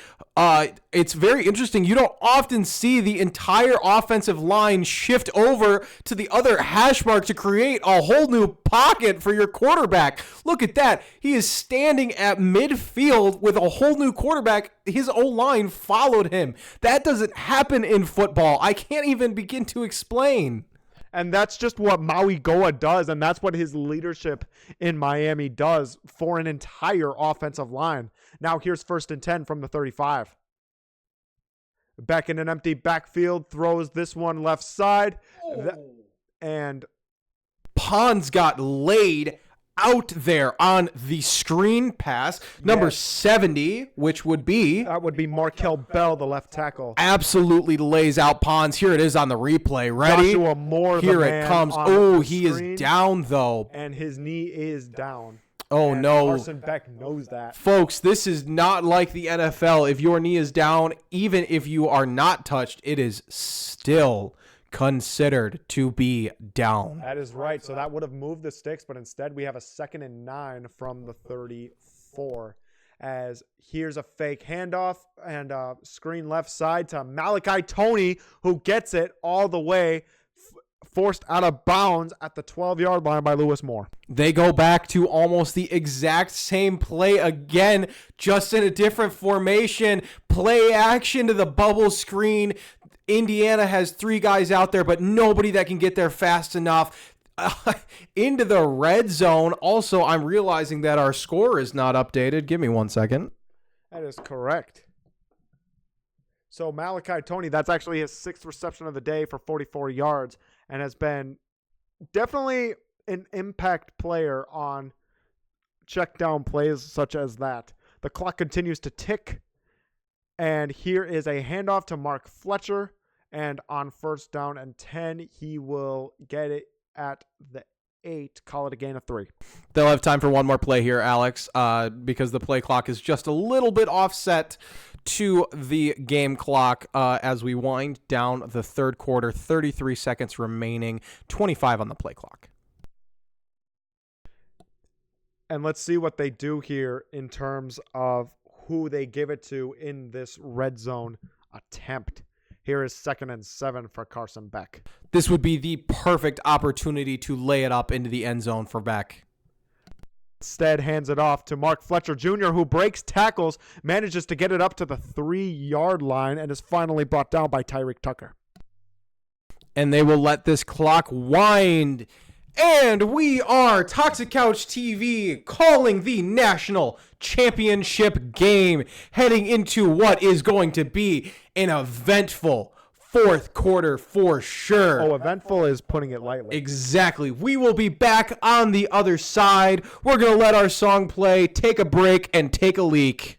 It's very interesting. You don't often see the entire offensive line shift over to the other hash mark to create a whole new pocket for your quarterback. Look at that. He is standing at midfield with a whole new quarterback. His O-line followed him. That doesn't happen in football. I can't even begin to explain. And that's just what Mauigoa does, and that's what his leadership in Miami does for an entire offensive line. Now here's 1st and 10 from the 35. Beck in an empty backfield, throws this one left side. And Pons got laid out there on the screen pass. Number 70, which would be... that would be Markel Bell, the left tackle. Absolutely lays out Pons. Here it is on the replay. Ready? Joshua Moore, Here the it man comes. on Oh, the he screen, is down, though. and his knee is down. Oh, And no. Carson Beck knows that. Folks, this is not like the NFL. If your knee is down, even if you are not touched, it is still considered to be down. That is right. So that would have moved the sticks, but instead we have a 2nd and 9 from the 34. As here's a fake handoff and a screen left side to Malachi Toney, who gets it all the way, forced out of bounds at the 12-yard line by Lewis Moore. They go back to almost the exact same play again, just in a different formation. Play action to the bubble screen. Indiana has 3 guys out there, but nobody that can get there fast enough. Into the red zone. Also, I'm realizing that our score is not updated. Give me 1 second. That is correct. So Malachi Toney, that's actually his 6th reception of the day for 44 yards and has been definitely an impact player on check down plays such as that. The clock continues to tick, and here is a handoff to Mark Fletcher, and on 1st down and 10, he will get it at the 8, call it a gain of 3. They'll have time for one more play here, Alex, because the play clock is just a little bit offset to the game clock as we wind down the third quarter. 33 seconds remaining, 25 on the play clock. And let's see what they do here in terms of who they give it to in this red zone attempt. Here is 2nd and 7 for Carson Beck. This would be the perfect opportunity to lay it up into the end zone for Beck. Instead, hands it off to Mark Fletcher Jr., who breaks tackles, manages to get it up to the 3-yard line, and is finally brought down by Tyreek Tucker. And they will let this clock wind. And we are Toxic Couch TV calling the national championship game, heading into what is going to be an eventful fourth quarter for sure. Oh, eventful is putting it lightly. Exactly. We will be back on the other side. We're going to let our song play, take a break, and take a leak.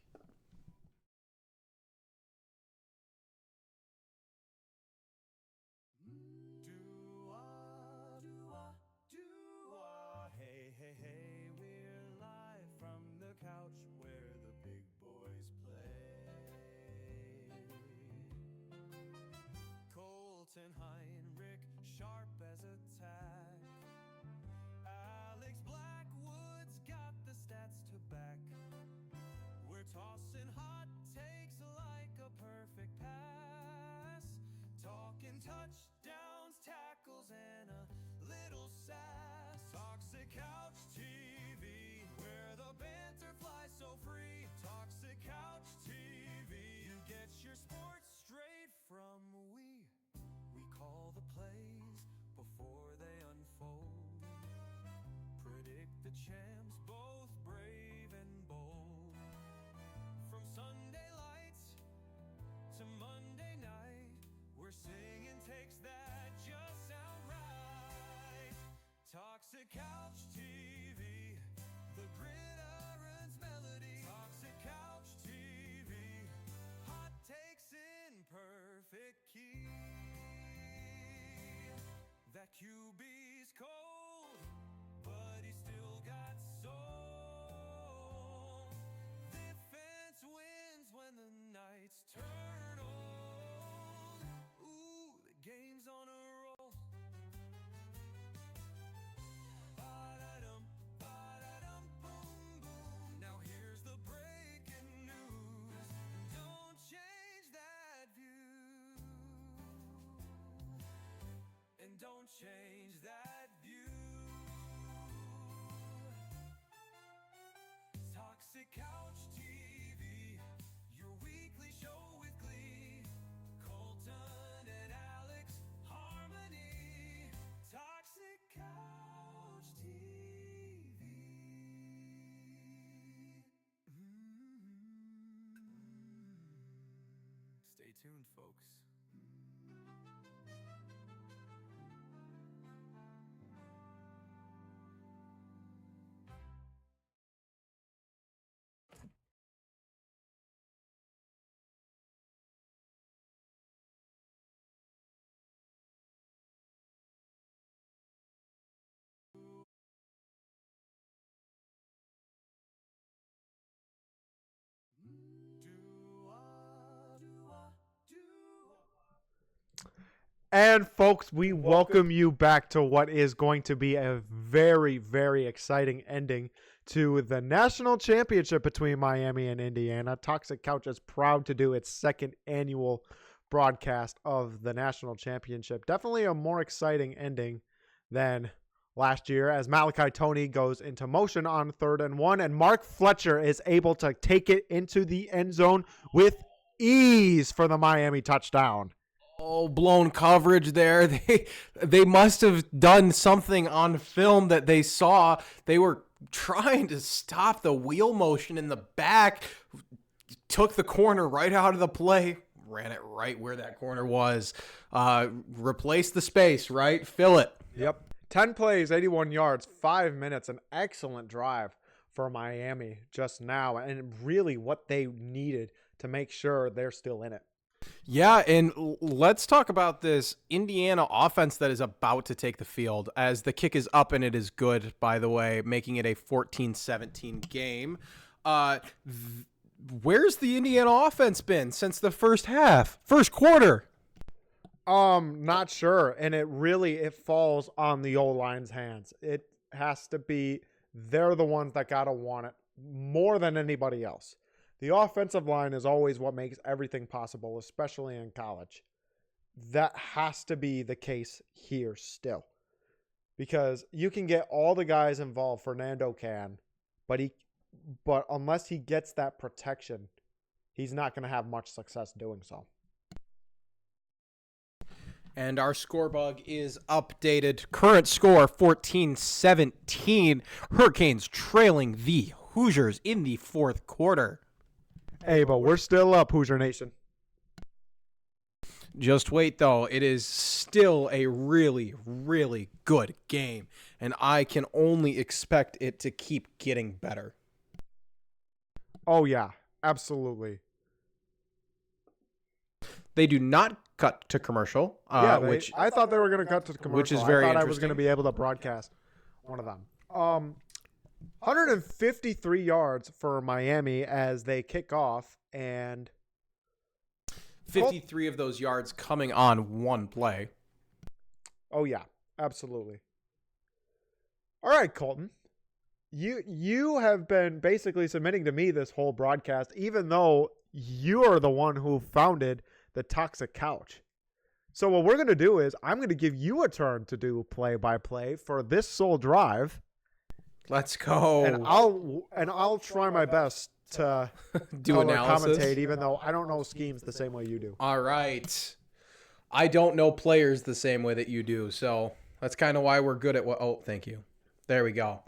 Hey, hey, hey, we're live from the couch where the big boys play. Colton Heinrich, sharp as a tack. Alex Blackwood's got the stats to back. We're tossing hot takes like a perfect pass. Talking touchdowns, tackles, and a little sass. Toxic Couch TV, where the banter flies so free. Toxic Couch TV, you get your sports straight from we. We call the plays before they unfold. Predict the champs, both brave and bold. From Sunday lights to Monday night, we're singing takes that just sound right. Toxic Couch TV, the gridiron's melody. Toxic Couch TV, hot takes in perfect key. That QB's cold, but he still got soul. Defense wins when the nights turn old. Ooh, the game's on a roll. Ba-da-dum, ba-da-dum, boom, boom. Now here's the breaking news. Don't change that view. And don't change that view. Toxic Couch TV, your weekly show with glee. Colton and Alex, harmony. Toxic Couch TV. Stay tuned, folks. And folks, we welcome you back to what is going to be a very, very exciting ending to the national championship between Miami and Indiana. Toxic Couch is proud to do its 2nd annual broadcast of the national championship. Definitely a more exciting ending than last year, as Malachi Toney goes into motion on 3rd and 1, and Mark Fletcher is able to take it into the end zone with ease for the Miami touchdown. Oh, blown coverage there. They must have done something on film that they saw. They were trying to stop the wheel motion in the back, took the corner right out of the play, ran it right where that corner was, replace the space, right? Fill it. Yep. 10 plays, 81 yards, 5 minutes, an excellent drive for Miami just now, and really what they needed to make sure they're still in it. Yeah, and let's talk about this Indiana offense that is about to take the field, as the kick is up and it is good, by the way, making it a 14-17 game. Where's the Indiana offense been since the first quarter? Not sure, and it falls on the O-line's hands. It has to be they're the ones that got to want it more than anybody else. The offensive line is always what makes everything possible, especially in college. That has to be the case here still. Because you can get all the guys involved, Fernando can, but unless he gets that protection, he's not going to have much success doing so. And our score bug is updated. Current score 14-17. Hurricanes trailing the Hoosiers in the fourth quarter. Hey, but we're still up, Hoosier Nation. Just wait, though. It is still a really, really good game, and I can only expect it to keep getting better. Oh, yeah, absolutely. They do not cut to commercial, which I thought they were going to cut to the commercial. Which is very I thought interesting. I was going to be able to broadcast one of them. 153 yards for Miami as they kick off, and 53 of those yards coming on one play. Oh, yeah, absolutely. All right, Colton. You have been basically submitting to me this whole broadcast, even though you're the one who founded the Toxic Couch. So what we're going to do is I'm going to give you a turn to do play-by-play for this sole drive. Let's go. And I'll try my best to do analysis. Commentate, even though I don't know schemes the same way you do. All right. I don't know players the same way that you do, so that's kind of why we're good at what. Oh, thank you. There we go.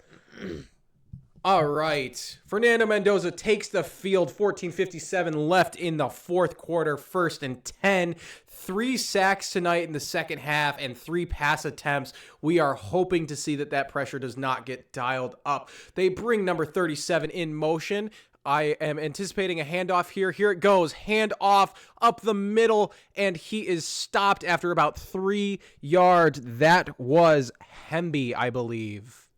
All right. Fernando Mendoza takes the field. 14:57 left in the fourth quarter. 1st and 10. 3 sacks tonight in the second half and 3 pass attempts. We are hoping to see that pressure does not get dialed up. They bring number 37 in motion. I am anticipating a handoff here. Here it goes. Hand off up the middle, and he is stopped after about 3 yards. That was Hemby, I believe.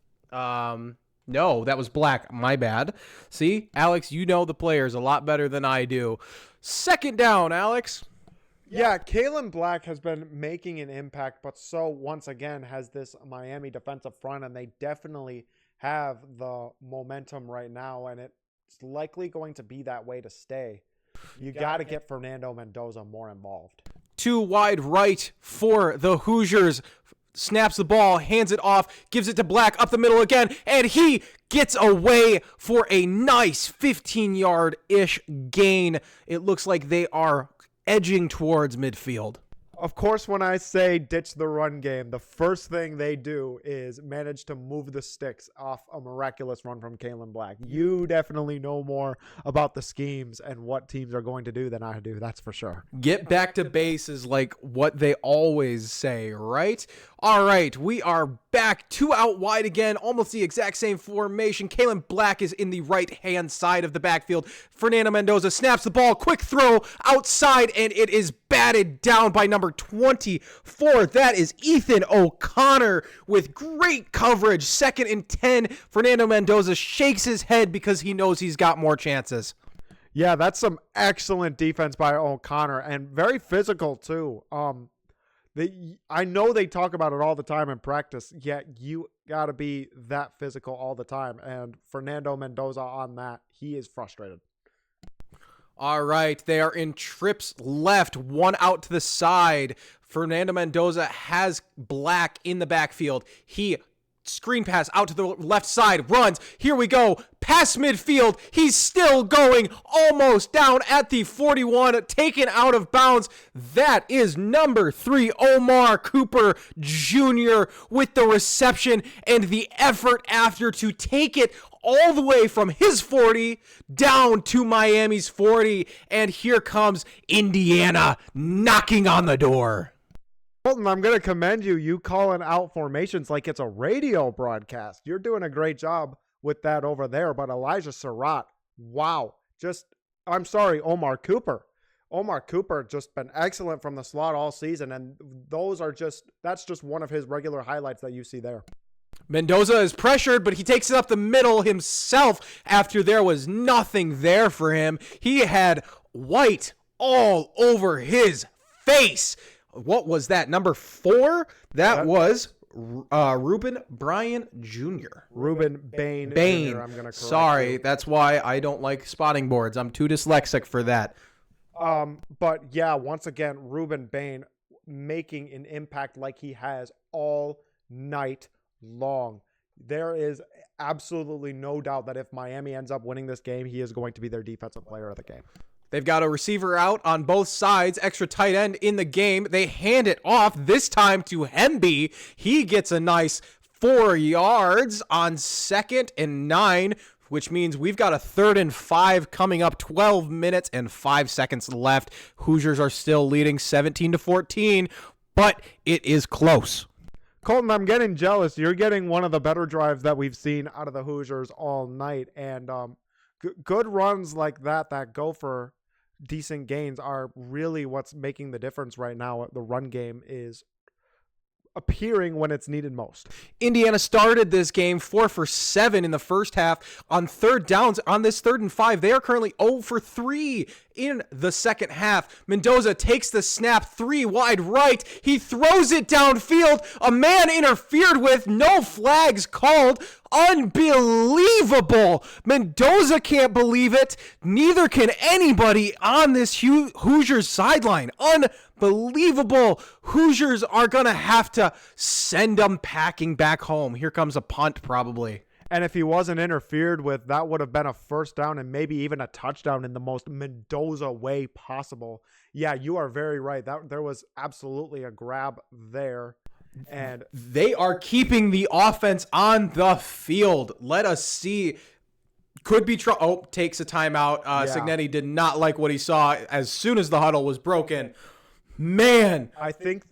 No, that was Black. My bad. See, Alex, you know the players a lot better than I do. 2nd down, Alex. Yeah, Kalen Black has been making an impact, but so once again has this Miami defensive front, and they definitely have the momentum right now, and it's likely going to be that way to stay. You got to get Fernando Mendoza more involved. 2 wide right for the Hoosiers. Snaps the ball, hands it off, gives it to Black up the middle again, and he gets away for a nice 15-yard-ish gain. It looks like they are edging towards midfield. Of course, when I say ditch the run game, the first thing they do is manage to move the sticks off a miraculous run from Kalen Black. You definitely know more about the schemes and what teams are going to do than I do, that's for sure. Get back to base is like what they always say, right? All right, we are back 2 out wide again, almost the exact same formation. Kalen Black is in the right-hand side of the backfield. Fernando Mendoza snaps the ball, quick throw outside, and it is batted down by number 24. That is Ethan O'Connor with great coverage. 2nd and 10. Fernando Mendoza shakes his head because he knows he's got more chances. Yeah, that's some excellent defense by O'Connor, and very physical too. I know they talk about it all the time in practice, yet you got to be that physical all the time. And Fernando Mendoza on that, he is frustrated. All right, they are in trips left, 1 out to the side. Fernando Mendoza has Black in the backfield. He screen pass out to the left side, runs. Here we go. Past midfield. He's still going, almost down at the 41, taken out of bounds. That is number 3, Omar Cooper Jr. with the reception and the effort after to take it all the way from his 40 down to Miami's 40. And here comes Indiana knocking on the door. Colton, I'm going to commend you. You calling out formations like it's a radio broadcast. You're doing a great job with that over there. But Elijah Surratt, wow. Omar Cooper. Omar Cooper just been excellent from the slot all season. And that's just one of his regular highlights that you see there. Mendoza is pressured, but he takes it up the middle himself after there was nothing there for him. He had white all over his face. What was that? Number 4? That was Ruben Bryant Jr. Ruben Bain. Bain. Jr., I'm gonna correct Sorry, you. that's why I don't like spotting boards. I'm too dyslexic for that. But yeah, once again, Ruben Bain making an impact like he has all night long. There is absolutely no doubt that if Miami ends up winning this game, he is going to be their defensive player of the game. They've got a receiver out on both sides, extra tight end in the game. They hand it off, this time to Hemby. He gets a nice 4 yards on 2nd and 9, which means we've got a 3rd and 5 coming up, 12 minutes and 5 seconds left. Hoosiers are still leading 17-14, but it is close. Colton, I'm getting jealous. You're getting one of the better drives that we've seen out of the Hoosiers all night. And good runs like that go for decent gains are really what's making the difference right now. The run game is appearing when it's needed most. Indiana started this game 4 for 7 in the first half on 3rd downs. On this 3rd and 5, they are currently 0 for 3 in the second half. Mendoza takes the snap 3 wide right. He throws it downfield. A man interfered with. No flags called. Unbelievable. Mendoza can't believe it. Neither can anybody on this Hoosiers sideline. Unbelievable. Hoosiers are going to have to send them packing back home. Here comes a punt probably. And if he wasn't interfered with, that would have been a 1st down and maybe even a touchdown in the most Mendoza way possible. Yeah, you are very right. There was absolutely a grab there. And they are keeping the offense on the field. Let us see. Could be takes a timeout. Cignetti did not like what he saw as soon as the huddle was broken. Man, I think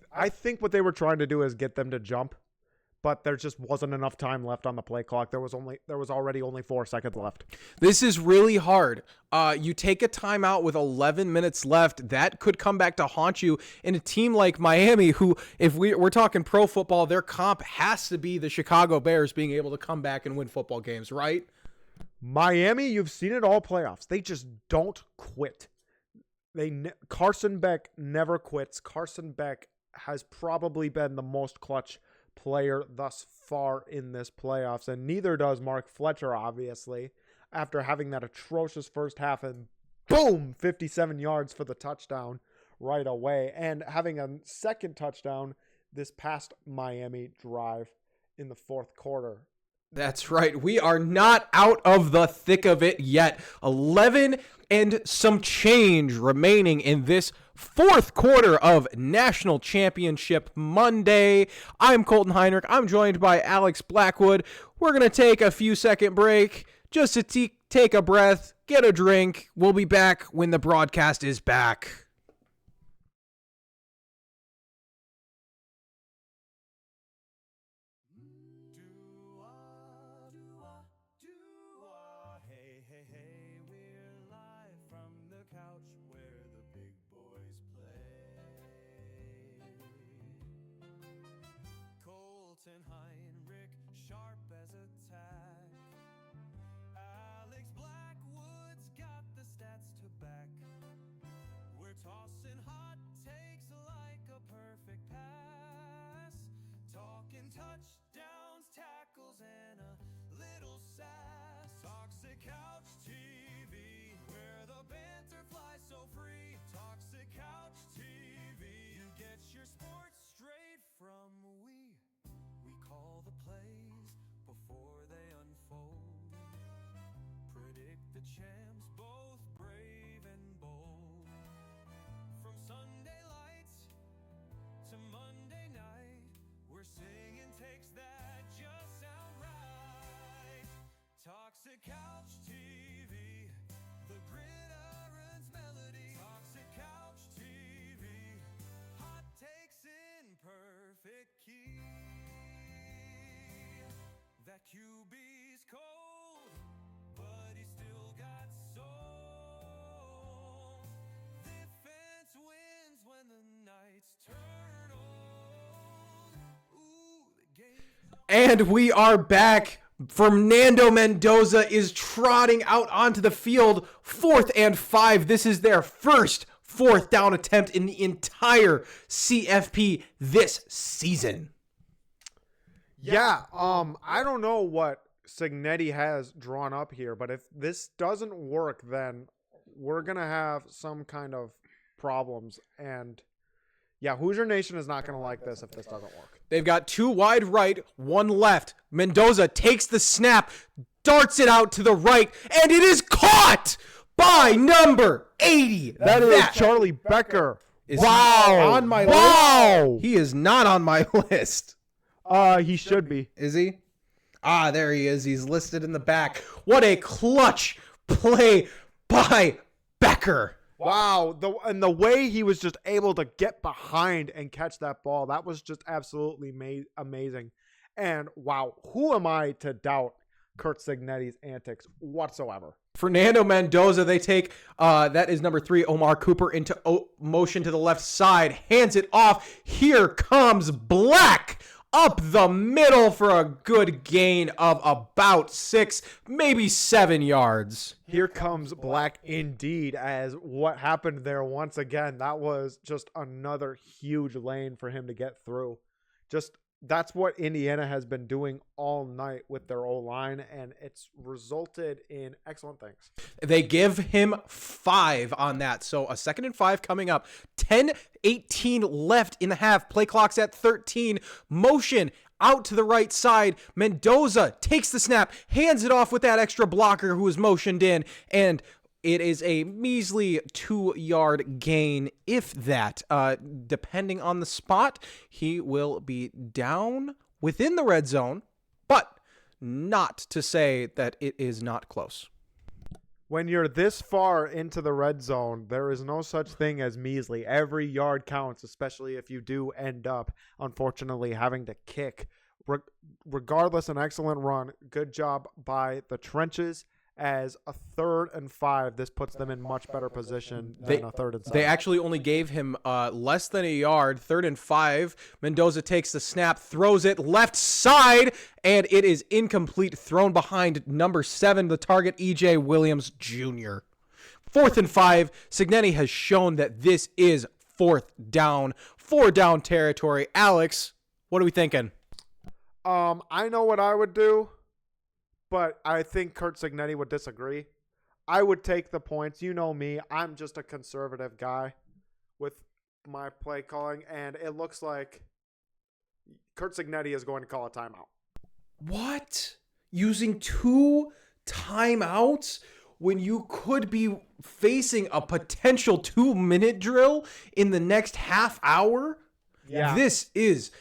what they were trying to do is get them to jump, but there just wasn't enough time left on the play clock. There was already only 4 seconds left. This is really hard. You take a timeout with 11 minutes left. That could come back to haunt you in a team like Miami, who, if we're talking pro football, their comp has to be the Chicago Bears being able to come back and win football games, right? Miami, you've seen it all playoffs. They just don't quit. Carson Beck never quits. Carson Beck has probably been the most clutch player thus far in this playoffs, and neither does Mark Fletcher, obviously, after having that atrocious first half and boom, 57 yards for the touchdown right away, and having a second touchdown this past Miami drive in the 4th quarter. That's right. We are not out of the thick of it yet. 11 and some change remaining in this 4th quarter of National Championship Monday. I'm Colton Heinrich. I'm joined by Alex Blackwood. We're going to take a few second break just to take a breath, get a drink. We'll be back when the broadcast is back. Touchdowns, tackles, and a little sass. Toxic Couch TV, where the banter flies so free. Toxic Couch TV, you get your sports straight from we. We call the plays before they unfold. Predict the champs, both brave and bold. From Sunday lights to Monday night, we're singing takes that just sound right. Toxic Couch TV, the gridiron's melody. Toxic Couch TV, hot takes in perfect key. That QB's cold, but he still got soul. Defense wins when the nights turn old. And we are back. Fernando Mendoza is trotting out onto the field. 4th and 5. This is their first 4th down attempt in the entire CFP this season. Yeah. I don't know what Signetti has drawn up here, but if this doesn't work, then we're gonna have some kind of problems. And yeah, Hoosier Nation is not gonna like this if this doesn't work. They've got 2 wide right, 1 left. Mendoza takes the snap, darts it out to the right, and it is caught by number 80. That is Charlie Becker. Is he Wow. on my Wow. list? He is not on my list. He should be. Is he? Ah, there he is. He's listed in the back. What a clutch play by Becker. Wow. The way he was just able to get behind and catch that ball, that was just absolutely amazing. And wow, who am I to doubt Kurt Signetti's antics whatsoever? Fernando Mendoza, they take, that is number 3, Omar Cooper, into motion to the left side, hands it off. Here comes Black up the middle for a good gain of about 6, maybe 7 yards. Here comes Black indeed, as what happened there once again, that was just another huge lane for him to get through. Just that's what Indiana has been doing all night with their O-line, and it's resulted in excellent things. They give him 5 on that. So a 2nd and 5 coming up. 10:18 left in the half. Play clock's at 13. Motion out to the right side. Mendoza takes the snap, hands it off with that extra blocker who is motioned in, and it is a measly 2-yard gain, if that. Depending on the spot, he will be down within the red zone, but not to say that it is not close. When you're this far into the red zone, there is no such thing as measly. Every yard counts, especially if you do end up, unfortunately, having to kick. Regardless, an excellent run. Good job by the trenches. As a 3rd and 5, this puts them in much better position than a 3rd and 7. They actually only gave him less than a yard. 3rd and 5. Mendoza takes the snap, throws it left side, and it is incomplete. Thrown behind number 7, the target, E.J. Williams Jr. 4th and 5. Signetti has shown that this is 4th down. 4 down territory. Alex, what are we thinking? I know what I would do, but I think Kurt Signetti would disagree. I would take the points. You know me. I'm just a conservative guy with my play calling, and it looks like Kurt Signetti is going to call a timeout. What? Using 2 timeouts when you could be facing a potential 2-minute drill in the next half hour? Yeah. This is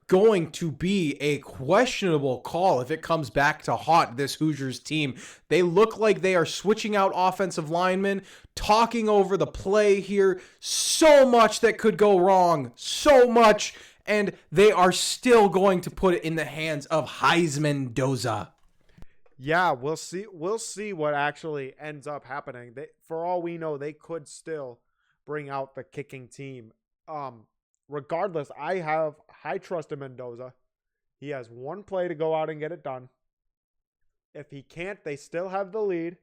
going to be a questionable call if it comes back to haunt this Hoosiers team. They look like they are switching out offensive linemen, talking over the play here. So much that could go wrong. So much. And they are still going to put it in the hands of Heisman Doza. Yeah, we'll see. We'll see what actually ends up happening. For all we know, they could still bring out the kicking team. Regardless, I have high trust in Mendoza. He has 1 play to go out and get it done. If he can't, they still have the lead.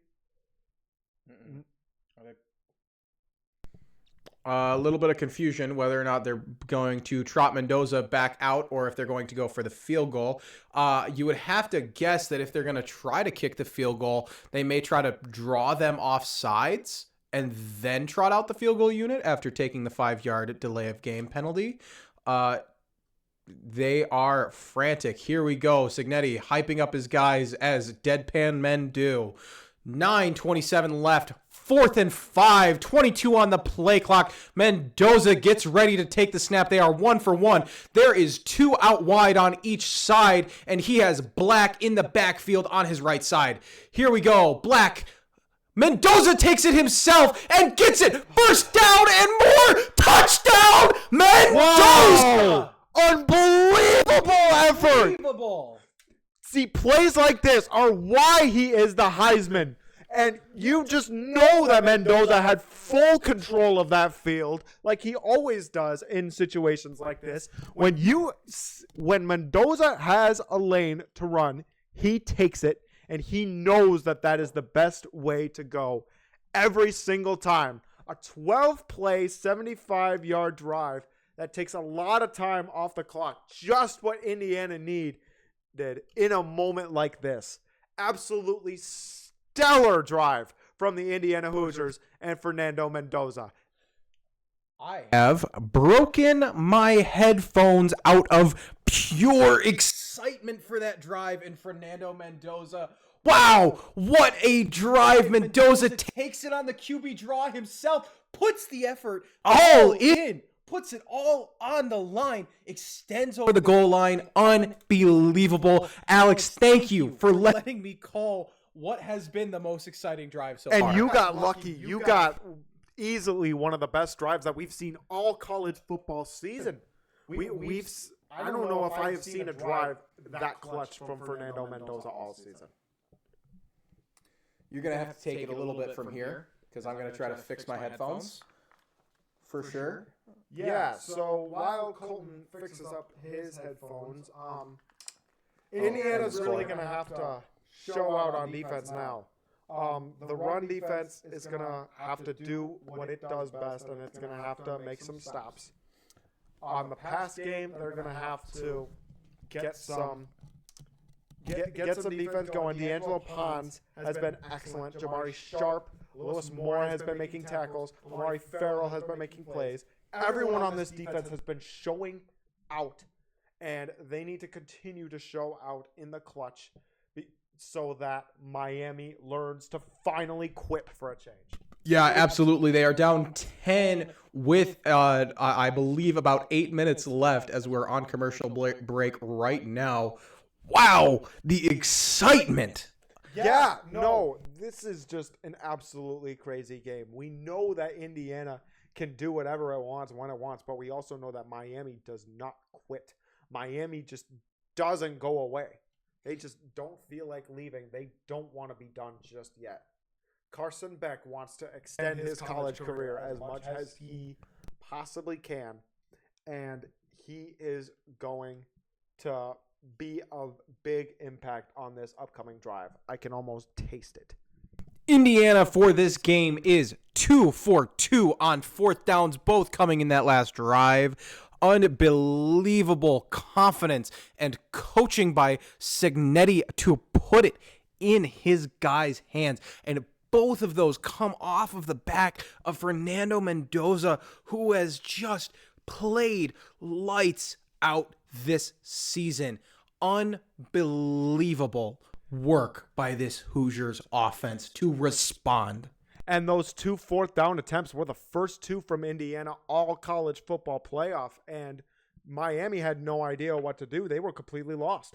A little bit of confusion whether or not they're going to trot Mendoza back out or if they're going to go for the field goal. You would have to guess that if they're going to try to kick the field goal, they may try to draw them off sides and then trot out the field goal unit after taking the 5-yard delay of game penalty. They are frantic. Here we go. Signetti hyping up his guys as deadpan men do. 9:27 left. 4th and 5. 22 on the play clock. Mendoza gets ready to take the snap. They are 1 for 1. There is 2 out wide on each side, and he has Black in the backfield on his right side. Here we go. Black. Mendoza takes it himself and gets it. First down and more. Touchdown, Mendoza. Whoa! Unbelievable effort. Unbelievable. See, plays like this are why he is the Heisman. And you just know that Mendoza had full control of that field like he always does in situations like this. When Mendoza has a lane to run, he takes it, and he knows that that is the best way to go every single time. A 12-play, 75-yard drive that takes a lot of time off the clock. Just what Indiana need did in a moment like this. Absolutely stellar drive from the Indiana Hoosiers and Fernando Mendoza. I have broken my headphones out of pure excitement for that drive in Fernando Mendoza. Wow, what a drive. Mendoza takes it on the QB draw himself, puts the effort all in, puts it all on the line, extends over the goal line. Unbelievable. Alex, thank you for letting me call what has been the most exciting drive so far. And you got lucky. You got easily one of the best drives that we've seen all college football season. I don't know if I have seen a drive that clutch from Fernando Mendoza all season. You're going to have to take it a little bit from here because I'm going to try to fix my headphones for sure. Yeah, so while Colton fixes up his headphones, Indiana's really going to have to show out on defense now. The run defense is going to have to do what it does best, and it's going to have to make some stops. On the pass game, they're going to have to get some defense going. D'Angelo Pons has been excellent. Jamari Sharp, Lewis Moore has been making tackles. Amari Farrell has been making plays. Everyone on this defense has been showing out, and they need to continue to show out in the clutch so that Miami learns to finally quit for a change. Yeah, absolutely. They are down 10 with, I believe, about 8 minutes left as we're on commercial break right now. Wow, the excitement. Yeah, no, this is just an absolutely crazy game. We know that Indiana can do whatever it wants when it wants, but we also know that Miami does not quit. Miami just doesn't go away. They just don't feel like leaving. They don't want to be done just yet. Carson Beck wants to extend his college career as much as he possibly can, and he is going to be of big impact on this upcoming drive. I can almost taste it. Indiana for this game is 2 for 2 on fourth downs, both coming in that last drive. Unbelievable confidence and coaching by Cignetti to put it in his guys' hands. And both of those come off of the back of Fernando Mendoza, who has just played lights out this season. Unbelievable work by this Hoosiers offense to respond. And those 2 fourth down attempts were the first 2 from Indiana all college football playoff. And Miami had no idea what to do. They were completely lost.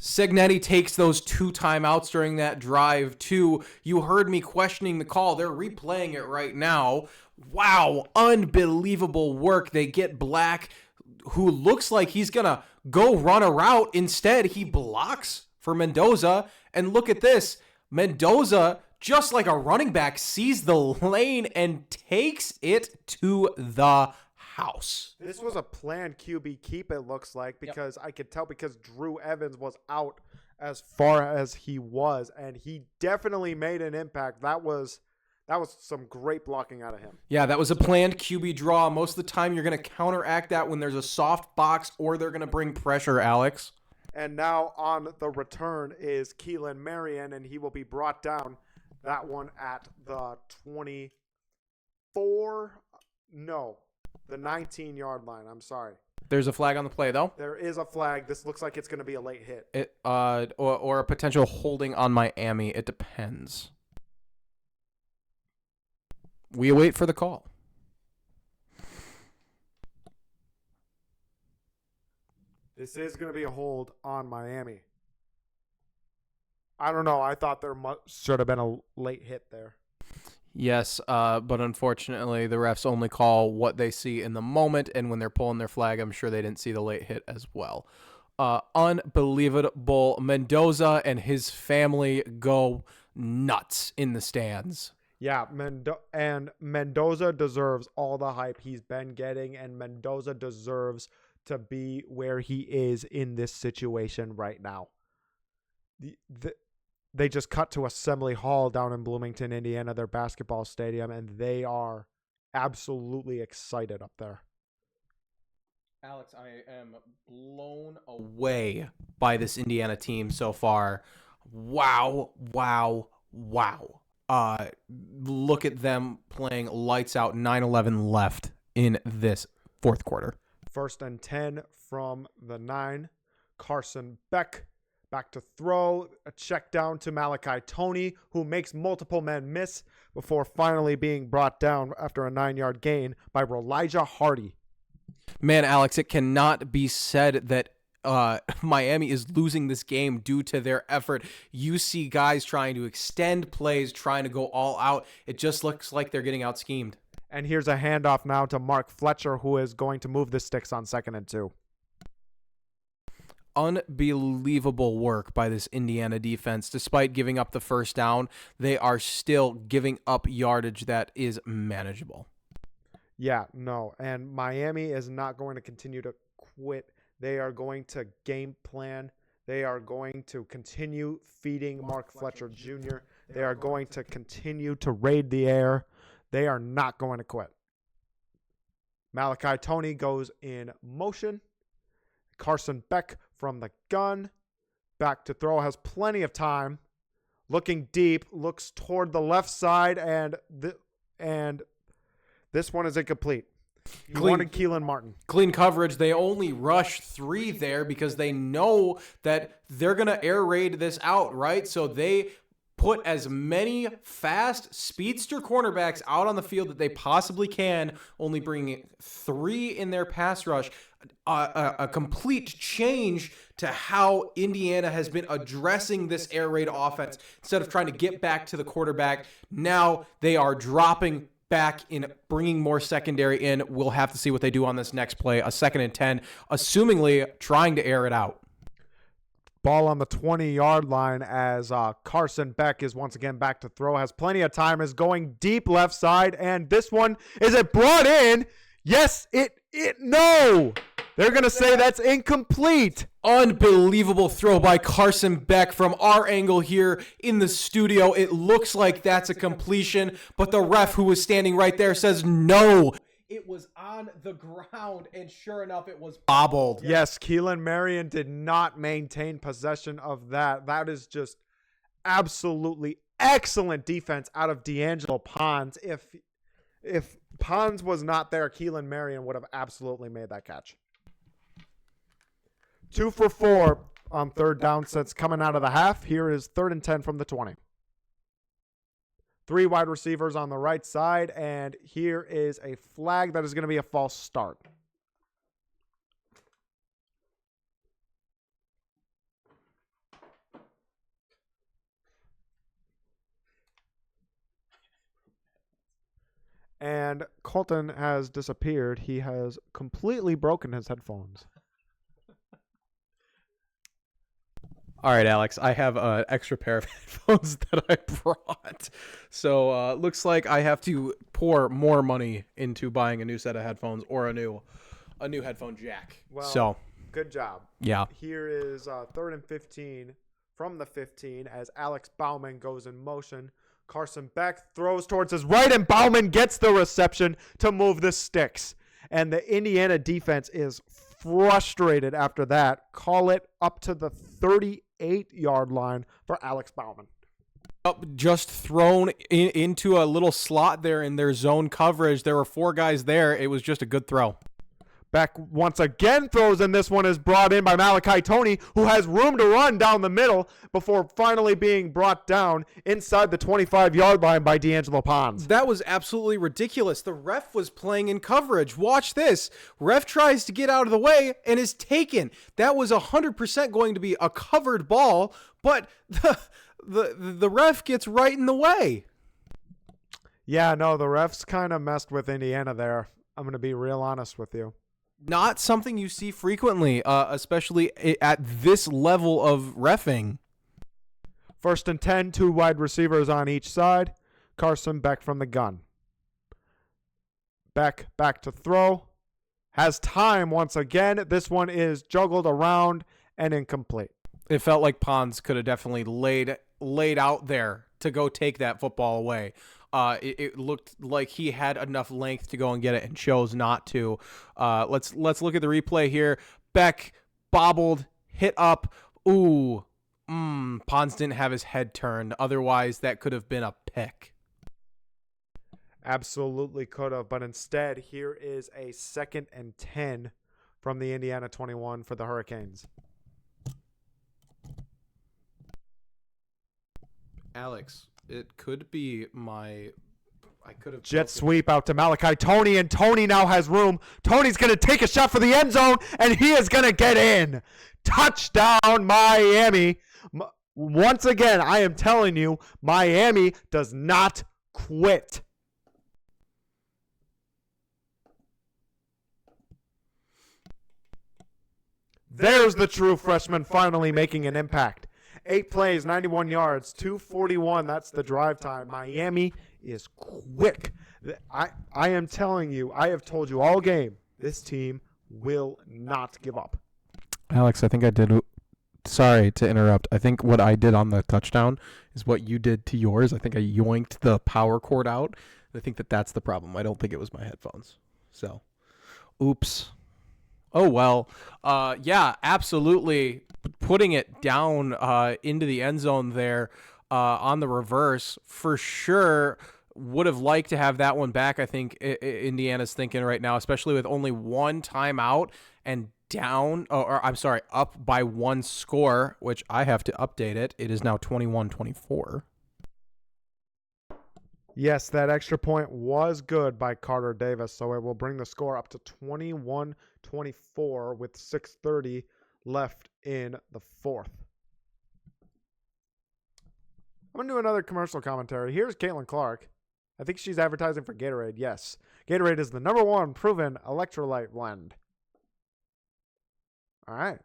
Cignetti takes those 2 timeouts during that drive, too. You heard me questioning the call. They're replaying it right now. Wow, unbelievable work. They get Black, who looks like he's going to go run a route. Instead, he blocks for Mendoza. And look at this. Mendoza, just like a running back, sees the lane and takes it to the house. This was a planned QB keep, it looks like, because I could tell because Drew Evans was out as far as he was, and he definitely made an impact. That was some great blocking out of him. Yeah, that was a planned QB draw. Most of the time, you're going to counteract that when there's a soft box or they're going to bring pressure, Alex. And now on the return is Keelan Marion, and he will be brought down. That one at the 19-yard line. I'm sorry. There's a flag on the play, though. There is a flag. This looks like it's going to be a late hit. Or a potential holding on Miami. It depends. We await for the call. This is going to be a hold on Miami. I don't know. I thought there should have been a late hit there. Yes, but unfortunately, the refs only call what they see in the moment, and when they're pulling their flag, I'm sure they didn't see the late hit as well. Unbelievable. Mendoza and his family go nuts in the stands. Yeah, and Mendoza deserves all the hype he's been getting, and Mendoza deserves to be where he is in this situation right now. They just cut to Assembly Hall down in Bloomington, Indiana, their basketball stadium, and they are absolutely excited up there. Alex, I am blown away by this Indiana team so far. Wow, wow, wow. Look at them playing lights out, 9-11 left in this fourth quarter. 1st and 10 from the 9. Carson Beck back to throw. A check down to Malachi Toney, who makes multiple men miss before finally being brought down after a 9-yard gain by Elijah Hardy. Man, Alex, it cannot be said that Miami is losing this game due to their effort. You see guys trying to extend plays, trying to go all out. It just looks like they're getting out schemed. And here's a handoff now to Mark Fletcher, who is going to move the sticks on 2nd and 2. Unbelievable work by this Indiana defense. Despite giving up the first down, they are still giving up yardage that is manageable. Yeah, no. And Miami is not going to continue to quit. They are going to game plan. They are going to continue feeding Mark Fletcher Jr. They are going to continue to raid the air. They are not going to quit. Malachi Toney goes in motion. Carson Beck from the gun. Back to throw. Has plenty of time. Looking deep. Looks toward the left side. And this one is incomplete. He wanted Keelan Martin. Clean coverage. They only rush 3 there because they know that they're going to air raid this out, right? So they put as many fast speedster cornerbacks out on the field that they possibly can, only bringing 3 in their pass rush. A complete change to how Indiana has been addressing this air raid offense. Instead of trying to get back to the quarterback, now they are dropping back in, bringing more secondary in. We'll have to see what they do on this next play. A 2nd and 10, assumingly trying to air it out. Ball on the 20-yard line as Carson Beck is once again back to throw. Has plenty of time. Is going deep left side. And this one, is it brought in? Yes, no. They're going to say that's incomplete. Unbelievable throw by Carson Beck from our angle here in the studio. It looks like that's a completion, but the ref who was standing right there says no. It was on the ground, and sure enough, it was bobbled. Yes, Keelan Marion did not maintain possession of that. That is just absolutely excellent defense out of D'Angelo Pons. If Pons was not there, Keelan Marion would have absolutely made that catch. 2 for 4 on 3rd down since coming out of the half. Here is 3rd and 10 from the 20. 3 wide receivers on the right side, and here is a flag that is going to be a false start. And Colton has disappeared. He has completely broken his headphones. All right, Alex, I have an extra pair of headphones that I brought. So looks like I have to pour more money into buying a new set of headphones or a new headphone jack. Well, so good job. Yeah. Here is 3rd and 15 from the 15 as Alex Bauman goes in motion. Carson Beck throws towards his right, and Bauman gets the reception to move the sticks. And the Indiana defense is frustrated after that. Call it up to the 38-yard line for Alex Bauman. Just thrown into a little slot there in their zone coverage. There were 4 guys there. It was just a good throw. Beck once again throws, and this one is brought in by Malachi Toney, who has room to run down the middle before finally being brought down inside the 25-yard line by D'Angelo Pons. That was absolutely ridiculous. The ref was playing in coverage. Watch this. Ref tries to get out of the way and is taken. That was 100% going to be a covered ball, but the ref gets right in the way. Yeah, no, the refs kind of messed with Indiana there. I'm going to be real honest with you. Not something you see frequently, especially at this level of reffing. 1st and 10, 2 wide receivers on each side. Carson Beck from the gun. Beck back to throw. Has time once again. This one is juggled around and incomplete. It felt like Pons could have definitely laid out there to go take that football away. It looked like he had enough length to go and get it and chose not to. Let's look at the replay here. Beck bobbled, hit up. Ooh, Pons didn't have his head turned. Otherwise, that could have been a pick. Absolutely could have, but instead, here is a 2nd and 10 from the Indiana 21 for the Hurricanes. Alex, it could be I could have Jet sweep out to Malachi Tony, and Tony now has room. Tony's going to take a shot for the end zone, and he is going to get in. Touchdown, Miami. Once again, I am telling you, Miami does not quit. There's the true freshman finally making an impact. 8 plays, 91 yards, 241. That's the drive time. Miami is quick. I am telling you, I have told you all game, this team will not give up. Alex, I think I did. Sorry to interrupt. I think what I did on the touchdown is what you did to yours. I think I yoinked the power cord out. I think that's the problem. I don't think it was my headphones. So, oops. Oh, well. Yeah, absolutely. Putting it down into the end zone there on the reverse, for sure, would have liked to have that one back. I think Indiana's thinking right now, especially with only one timeout and down, or I'm sorry, up by one score, which I have to update it. It is now 21-24. Yes, that extra point was good by Carter Davis, so it will bring the score up to 21-24 with 6:30 left in the fourth. I'm going to do another commercial commentary. Here's Caitlin Clark. I think she's advertising for Gatorade. Yes. Gatorade is the #1 proven electrolyte blend. All right.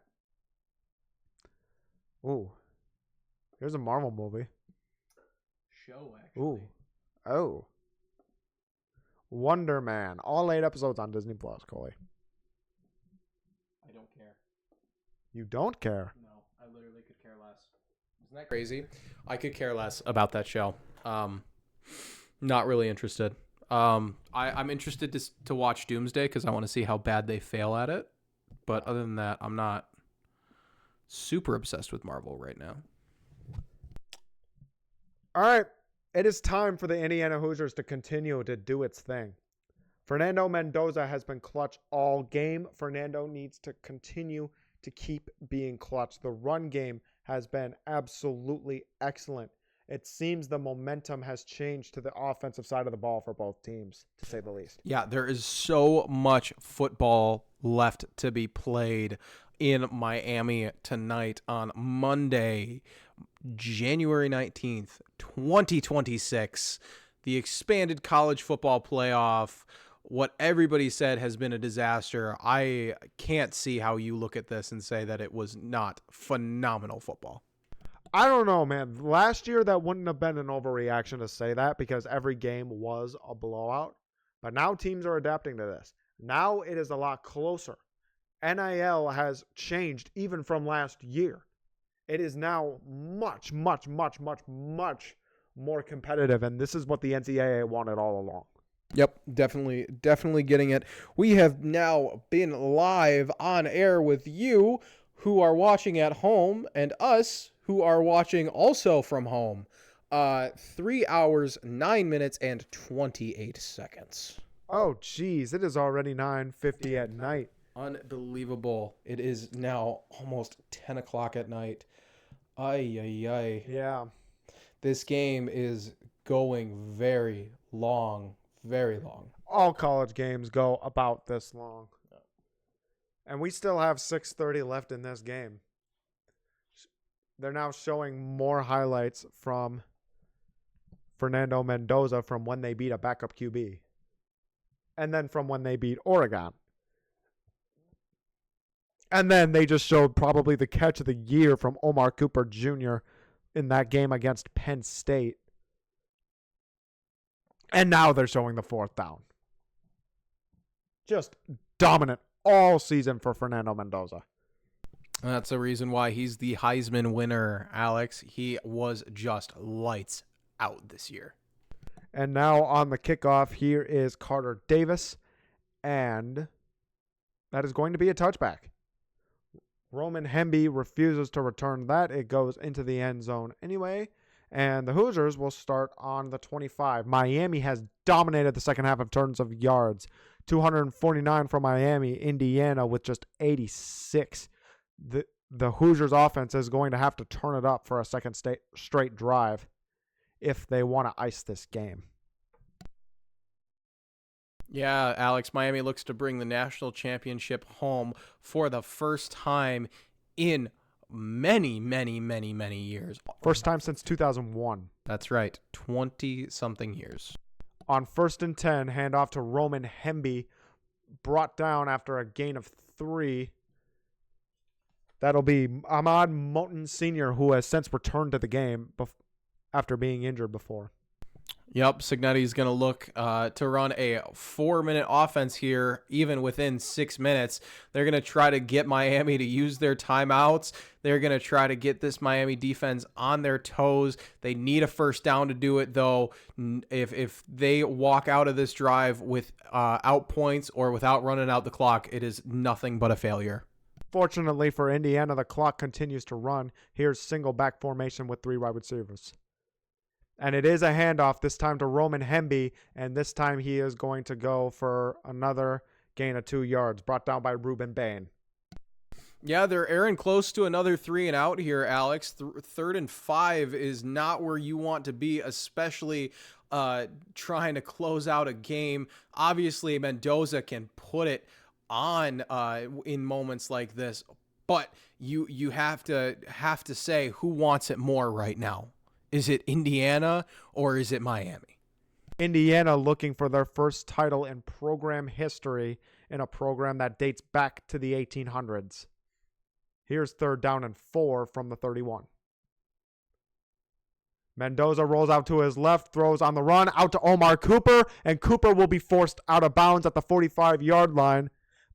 Ooh. Here's a Marvel movie. Show, actually. Ooh. Oh. Wonder Man. All 8 episodes on Disney Plus, Coley. I don't care. You don't care? No, I literally could care less. Isn't that crazy? I could care less about that show. Not really interested. I'm interested to watch Doomsday because I want to see how bad they fail at it. But other than that, I'm not super obsessed with Marvel right now. All right. It is time for the Indiana Hoosiers to continue to do its thing. Fernando Mendoza has been clutch all game. Fernando needs to continue to keep being clutch. The run game has been absolutely excellent. It seems the momentum has changed to the offensive side of the ball for both teams, to say the least. Yeah, there is so much football left to be played in Miami tonight on Monday, January 19th, 2026. The expanded college football playoff, what everybody said has been a disaster. I can't see how you look at this and say that it was not phenomenal football. I don't know, man. Last year, that wouldn't have been an overreaction to say that because every game was a blowout. But now teams are adapting to this. Now it is a lot closer. NIL has changed even from last year. It is now much, much, much, much, much more competitive. And this is what the NCAA wanted all along. Yep, definitely getting it. We have now been live on air with you who are watching at home and us who are watching also from home. 3 hours, 9 minutes, and 28 seconds. Oh, geez. It is already 9:50 at night. Unbelievable. It is now almost 10 o'clock at night. Ay, ay, ay. Yeah. This game is going very long, very long. All college games go about this long. And we still have 6:30 left in this game. They're now showing more highlights from Fernando Mendoza from when they beat a backup QB. And then from when they beat Oregon. And then they just showed probably the catch of the year from Omar Cooper Jr. in that game against Penn State. And now they're showing the 4th down. Just dominant all season for Fernando Mendoza. That's the reason why he's the Heisman winner, Alex. He was just lights out this year. And now on the kickoff, here is Carter Davis. And that is going to be a touchback. Roman Hemby refuses to return that. It goes into the end zone anyway. And the Hoosiers will start on the 25. Miami has dominated the second half in terms of yards. 249 from Miami. Indiana with just 86. The Hoosiers offense is going to have to turn it up for a second straight drive if they want to ice this game. Yeah, Alex, Miami looks to bring the national championship home for the first time in many, many, many, many years. First time since 2001. That's right, 20-something years. On 1st and 10, handoff to Roman Hemby, brought down after a gain of 3. That'll be Ahmad Moten Sr., who has since returned to the game after being injured before. Yep, Cignetti's going to look to run a 4-minute offense here, even within 6 minutes. They're going to try to get Miami to use their timeouts. They're going to try to get this Miami defense on their toes. They need a first down to do it, though. If they walk out of this drive without points or without running out the clock, it is nothing but a failure. Fortunately for Indiana, the clock continues to run. Here's single back formation with 3 wide receivers. And it is a handoff, this time to Roman Hemby, and this time he is going to go for another gain of 2 yards, brought down by Ruben Bain. Yeah, they're airing close to another 3 and out here, Alex. 3rd and 5 is not where you want to be, especially trying to close out a game. Obviously, Mendoza can put it on in moments like this, but you have to say who wants it more right now. Is it Indiana or is it Miami? Indiana looking for their first title in program history in a program that dates back to the 1800s. Here's 3rd down and 4 from the 31. Mendoza rolls out to his left, throws on the run, out to Omar Cooper, and Cooper will be forced out of bounds at the 45-yard line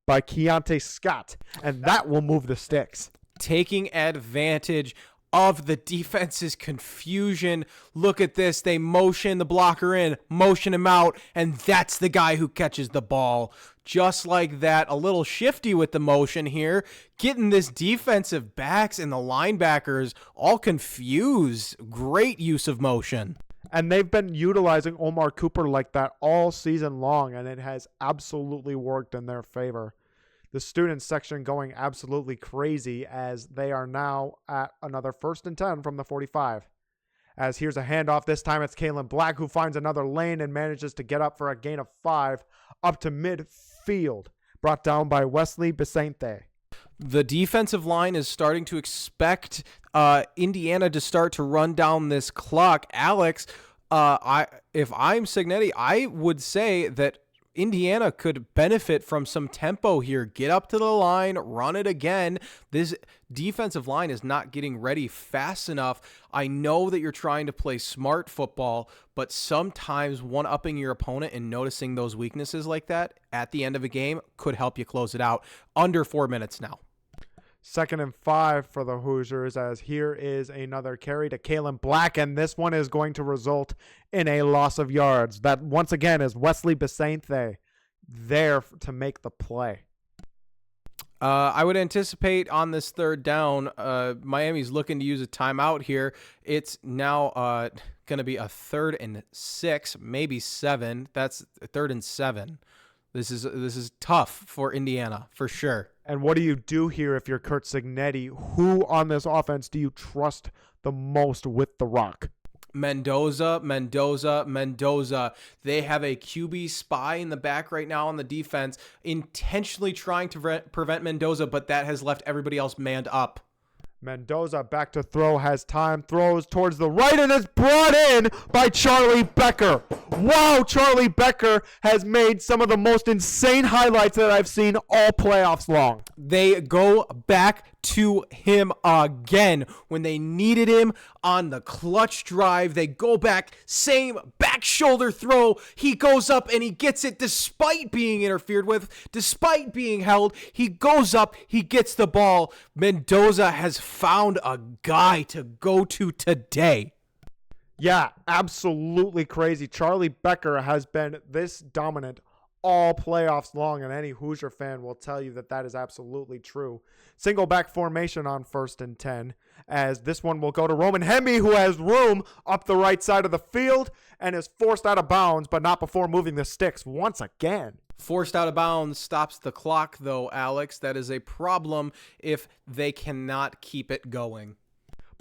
by Keontae Scott, and that will move the sticks. Taking advantage of the defense's confusion. Look at this. They motion the blocker in, motion him out, and that's the guy who catches the ball. Just like that, a little shifty with the motion here, getting this defensive backs and the linebackers all confused. Great use of motion. And they've been utilizing Omar Cooper like that all season long, and it has absolutely worked in their favor. The student section going absolutely crazy as they are now at another 1st and 10 from the 45. As here's a handoff. This time it's Kalen Black who finds another lane and manages to get up for a gain of 5 up to midfield. Brought down by Wesley Vicente. The defensive line is starting to expect Indiana to start to run down this clock. Alex, if I'm Cignetti, I would say that Indiana could benefit from some tempo here. Get up to the line, run it again. This defensive line is not getting ready fast enough. I know that you're trying to play smart football, but sometimes one-upping your opponent and noticing those weaknesses like that at the end of a game could help you close it out. Under 4 minutes now. 2nd and 5 for the Hoosiers, as here is another carry to Kalen Black, and this one is going to result in a loss of yards. That, once again, is Wesley Vicente there to make the play. I would anticipate on this 3rd down, Miami's looking to use a timeout here. It's now going to be a 3rd and 6, maybe 7. That's 3rd and 7. This is tough for Indiana, for sure. And what do you do here if you're Kurt Cignetti? Who on this offense do you trust the most with the rock? Mendoza. They have a QB spy in the back right now on the defense, intentionally trying to prevent Mendoza, but that has left everybody else manned up. Mendoza back to throw, has time, throws towards the right, and is brought in by Charlie Becker. Wow, Charlie Becker has made some of the most insane highlights that I've seen all playoffs long. They go back to him again when they needed him on the clutch drive. They go back, same back shoulder throw. He goes up and he gets it despite being interfered with, despite being held. He goes up, he gets the ball. Mendoza has found a guy to go to today. Yeah, absolutely crazy. Charlie Becker has been this dominant all playoffs long, and any Hoosier fan will tell you that that is absolutely true. Single back formation on 1st and 10, as this one will go to Roman Hemby, who has room up the right side of the field and is forced out of bounds, but not before moving the sticks once again. Forced out of bounds stops the clock, though, Alex. That is a problem if they cannot keep it going.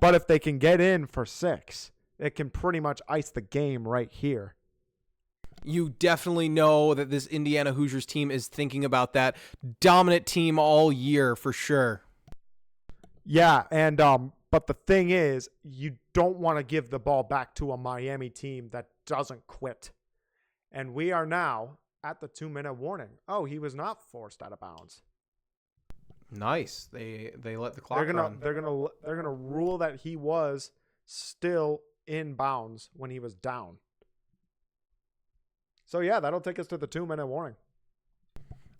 But if they can get in for 6, it can pretty much ice the game right here. You definitely know that this Indiana Hoosiers team is thinking about that dominant team all year for sure. Yeah, and but the thing is, you don't want to give the ball back to a Miami team that doesn't quit. And we are now at the 2-minute warning. Oh, he was not forced out of bounds. Nice. They let the clock They're gonna rule that he was still in bounds when he was down. So yeah, that'll take us to the 2-minute warning.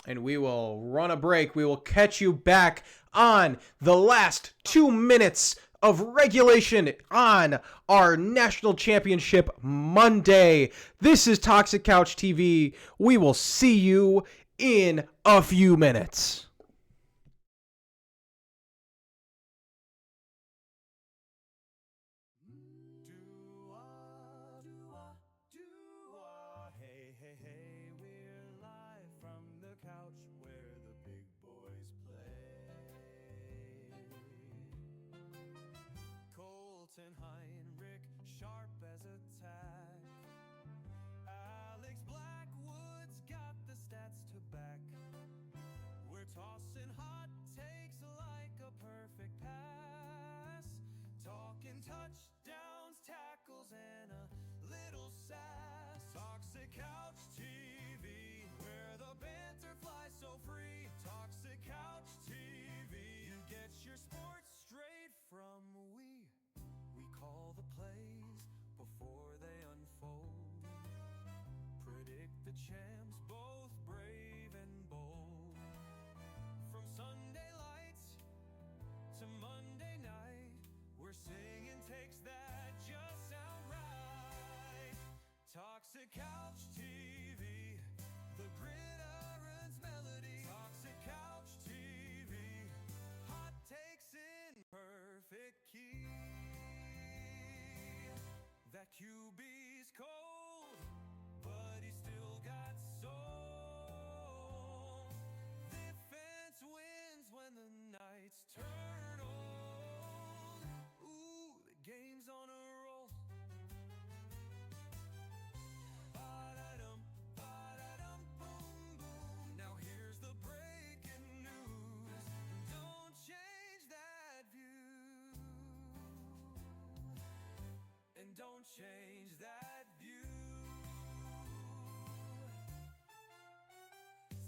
And we will run a break. We will catch you back on the last 2 minutes of regulation on our national championship Monday. This is Toxic Couch TV. We will see you in a few minutes. Hey, hey, hey, we're live from the couch where the big boys play. Colton Heinrich, sharp as a tack. Alex Blackwood's got the stats to back. We're tossing hot takes like a perfect pass. Talking touchdowns, tackles, and a little sass. Toxic Couch TV, where the banter flies so free. Toxic Couch TV, you get your sports straight from we. We call the plays before they unfold. Predict the champs, both brave and bold. From Sunday lights to Monday night, we're singing takes that just sound right. Toxic Couch TV, the gridiron's melody. Toxic Couch TV, hot takes in perfect key. That QB's cold, but he still got soul. Defense wins when the nights turn old. Ooh, the game's on a roll. Ba-da-dum, ba-da-dum, boom, boom. Now here's the breaking news. Don't change that view. And don't change that view.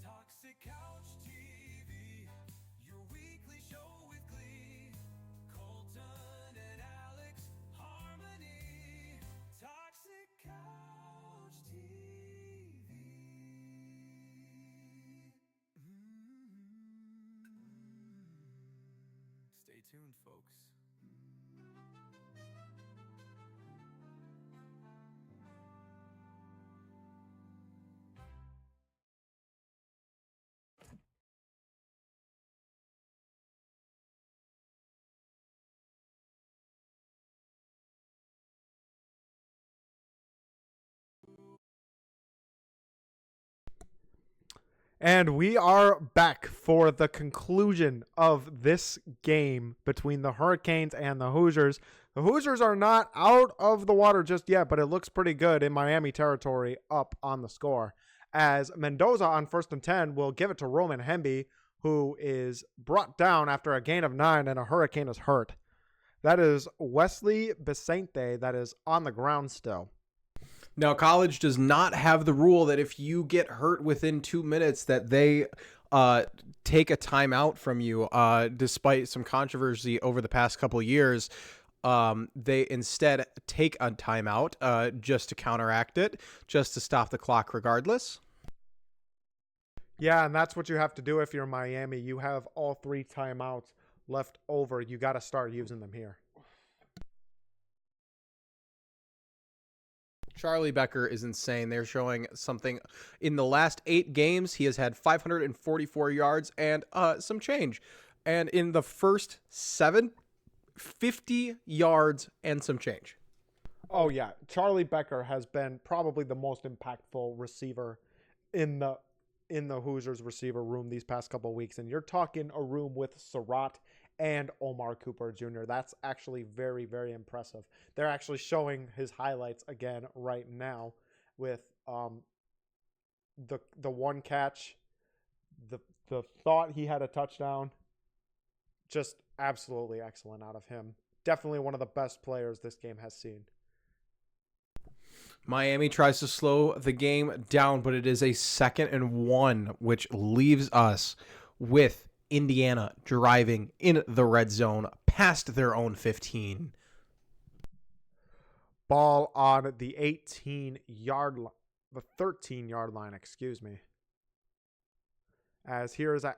Toxic Couch TV, your weekly show with glee. Colton and Alex, harmony. Toxic Couch TV. Stay tuned, folks. And we are back for the conclusion of this game between the Hurricanes and the Hoosiers. The Hoosiers are not out of the water just yet, but it looks pretty good in Miami territory up on the score. As Mendoza on 1st and 10 will give it to Roman Hemby, who is brought down after a gain of 9 and a Hurricane is hurt. That is Wesley Becente that is on the ground still. Now, college does not have the rule that if you get hurt within 2 minutes that they take a timeout from you, despite some controversy over the past couple of years. They instead take a timeout just to counteract it, just to stop the clock regardless. Yeah, and that's what you have to do if you're Miami. You have all 3 timeouts left over. You got to start using them here. Charlie Becker is insane. They're showing something in the last 8 games. He has had 544 yards and some change. And in the first 7, 50 yards and some change. Oh yeah, Charlie Becker has been probably the most impactful receiver in the Hoosiers receiver room these past couple of weeks. And you're talking a room with Surratt and Omar Cooper Jr. That's actually very, very impressive. They're actually showing his highlights again right now with the one catch, the thought he had a touchdown. Just absolutely excellent out of him. Definitely one of the best players this game has seen. Miami tries to slow the game down, but it is a 2nd and 1, which leaves us with Indiana driving in the red zone past their own 15. Ball on the 13-yard line, excuse me. As here is a,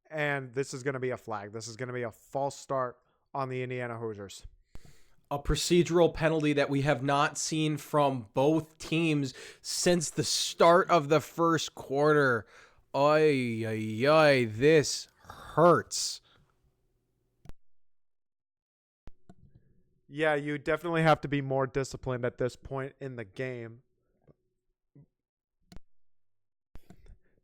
and this is going to be a flag. This is going to be a false start on the Indiana Hoosiers. A procedural penalty that we have not seen from both teams since the start of the first quarter. Ay, ay, ay, this hurts. Yeah, you definitely have to be more disciplined at this point in the game.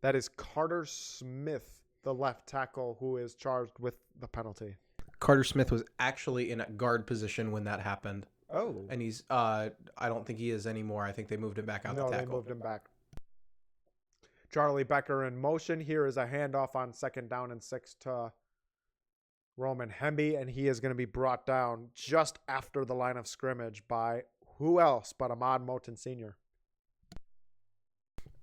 That is Carter Smith, the left tackle, who is charged with the penalty. Carter Smith was actually in a guard position when that happened. Oh. And he's, I don't think he is anymore. I think they moved him back out the tackle. No, they moved him back. Charlie Becker in motion. Here is a handoff on 2nd down and 6 to Roman Hemby, and he is going to be brought down just after the line of scrimmage by who else but Ahmad Moten Sr.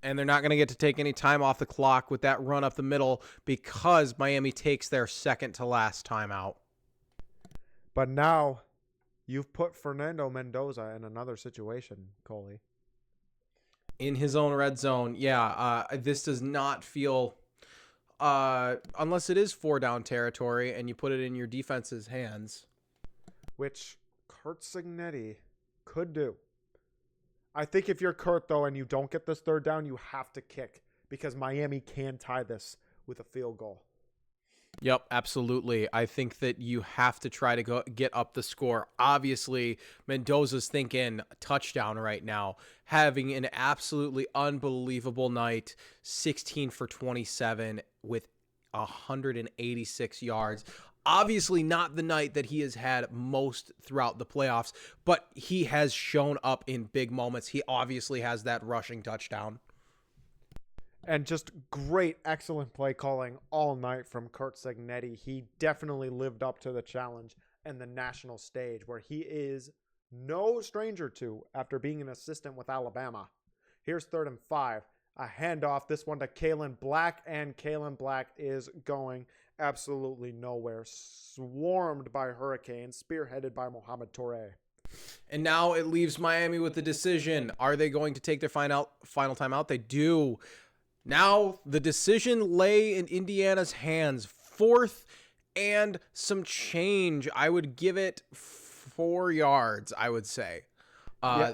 And they're not going to get to take any time off the clock with that run up the middle because Miami takes their second to last timeout. But now you've put Fernando Mendoza in another situation, Coley. In his own red zone, yeah. This does not feel, unless it is 4-down territory and you put it in your defense's hands. Which Kurt Signetti could do. I think if you're Kurt, though, and you don't get this 3rd down, you have to kick because Miami can tie this with a field goal. Yep, absolutely. I think that you have to try to get up the score. Obviously, Mendoza's thinking touchdown right now, having an absolutely unbelievable night, 16 for 27 with 186 yards. Obviously not the night that he has had most throughout the playoffs, but he has shown up in big moments. He obviously has that rushing touchdown. And just great, excellent play calling all night from Kurt Signetti. He definitely lived up to the challenge and the national stage, where he is no stranger to after being an assistant with Alabama. Here's 3rd and 5. A handoff, this one to Kalen Black, and Kalen Black is going absolutely nowhere. Swarmed by Hurricanes, spearheaded by Mohamed Toure. And now it leaves Miami with the decision. Are they going to take their final timeout? They do. Now the decision lay in Indiana's hands. 4th and some change. I would give it 4 yards, I would say.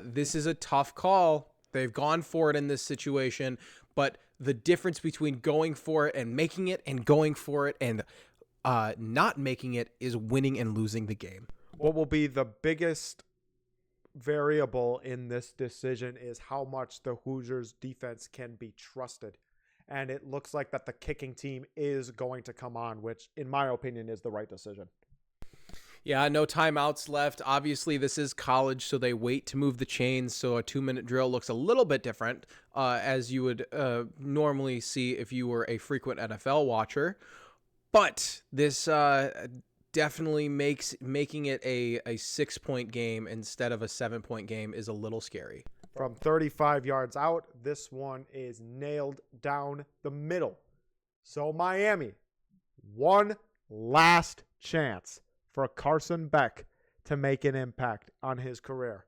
This is a tough call. They've gone for it in this situation, but the difference between going for it and making it and going for it and not making it is winning and losing the game. What will be the biggest variable in this decision is how much the Hoosiers defense can be trusted. And it looks like that the kicking team is going to come on, which in my opinion is the right decision. Yeah, no timeouts left. Obviously, this is college, so they wait to move the chains. So a 2-minute drill looks a little bit different, as you would normally see if you were a frequent NFL watcher. But this definitely making it a 6-point game instead of a 7-point game is a little scary. From 35 yards out, this one is nailed down the middle. So Miami, one last chance for Carson Beck to make an impact on his career.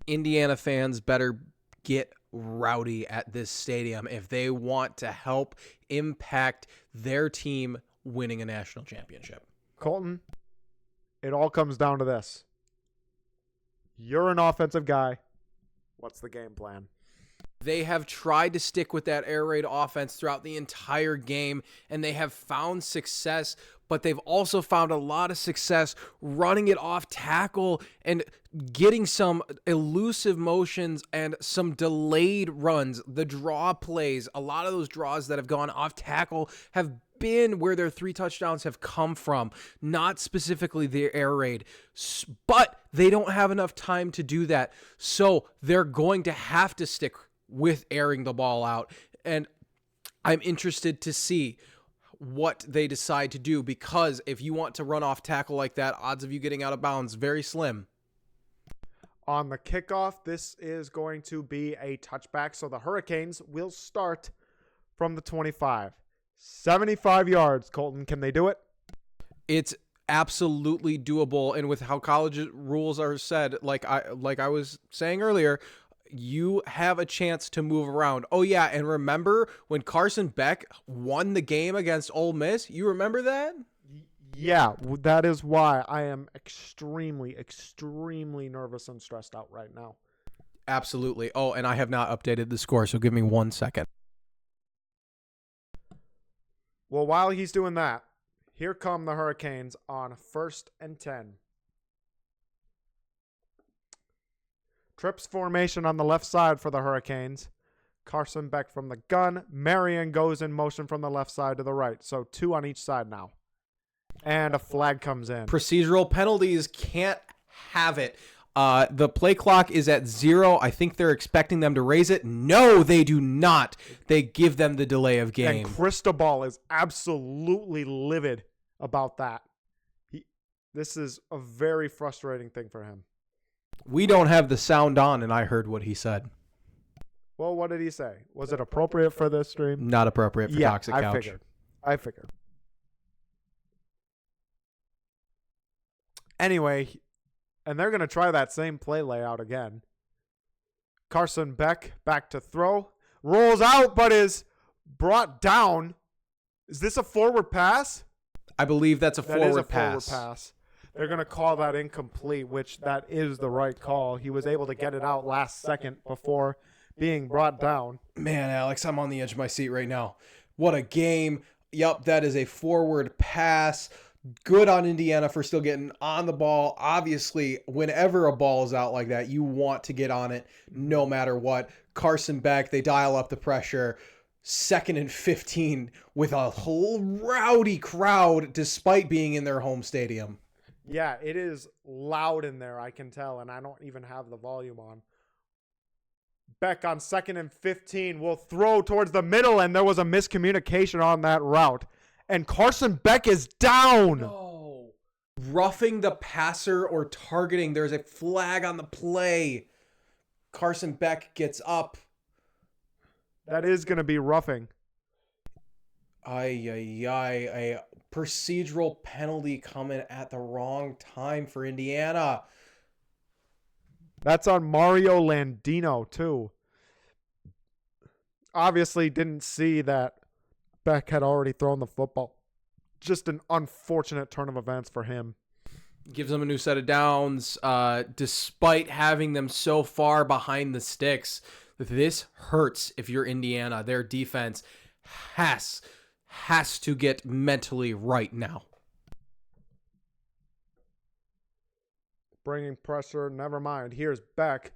Indiana fans better get rowdy at this stadium if they want to help impact their team winning a national championship. Colton, it all comes down to this. You're an offensive guy. What's the game plan? They have tried to stick with that air raid offense throughout the entire game, and they have found success, but they've also found a lot of success running it off tackle and getting some elusive motions and some delayed runs. The draw plays, a lot of those draws that have gone off tackle have been where their 3 touchdowns have come from, not specifically the air raid, but they don't have enough time to do that. So they're going to have to stick with airing the ball out. And I'm interested to see what they decide to do, because if you want to run off tackle like that, odds of you getting out of bounds, very slim. On the kickoff, this is going to be a touchback. So the Hurricanes will start from the 25. 75 yards, Colton. Can they do it? It's absolutely doable. And with how college rules are said, like I was saying earlier, you have a chance to move around. Oh, yeah, and remember when Carson Beck won the game against Ole Miss? You remember that? Yeah, that is why I am extremely, extremely nervous and stressed out right now. Absolutely. Oh, and I have not updated the score, so give me 1 second. Well, while he's doing that, here come the Hurricanes on 1st and 10. Trips formation on the left side for the Hurricanes. Carson Beck from the gun. Marion goes in motion from the left side to the right. So 2 on each side now. And a flag comes in. Procedural penalties can't have it. The play clock is at 0. I think they're expecting them to raise it. No, they do not. They give them the delay of game. And Cristobal is absolutely livid about that. This is a very frustrating thing for him. We don't have the sound on, and I heard what he said. Well, what did he say? Was it appropriate for this stream? Not appropriate for Toxic Couch. I figured. Anyway, and they're going to try that same play layout again. Carson Beck back to throw. Rolls out, but is brought down. Is this a forward pass? I believe that's a forward pass. pass. They're going to call that incomplete, which that is the right call. He was able to get it out last second before being brought down. Man, Alex, I'm on the edge of my seat right now. What a game. Yup, that is a forward pass. Good on Indiana for still getting on the ball. Obviously, whenever a ball is out like that, you want to get on it no matter what. Carson Beck, they dial up the pressure. 2nd and 15 with a whole rowdy crowd despite being in their home stadium. Yeah, it is loud in there, I can tell, and I don't even have the volume on. Beck on 2nd and 15 will throw towards the middle, and there was a miscommunication on that route. And Carson Beck is down. No. Roughing the passer or targeting. There's a flag on the play. Carson Beck gets up. That is going to be roughing. A procedural penalty coming at the wrong time for Indiana. That's on Mario Landino, too. Obviously didn't see that Beck had already thrown the football. Just an unfortunate turn of events for him. Gives them a new set of downs, despite having them so far behind the sticks. This hurts if you're Indiana. Their defense has to get mentally right now. Bringing pressure, never mind. Here's Beck.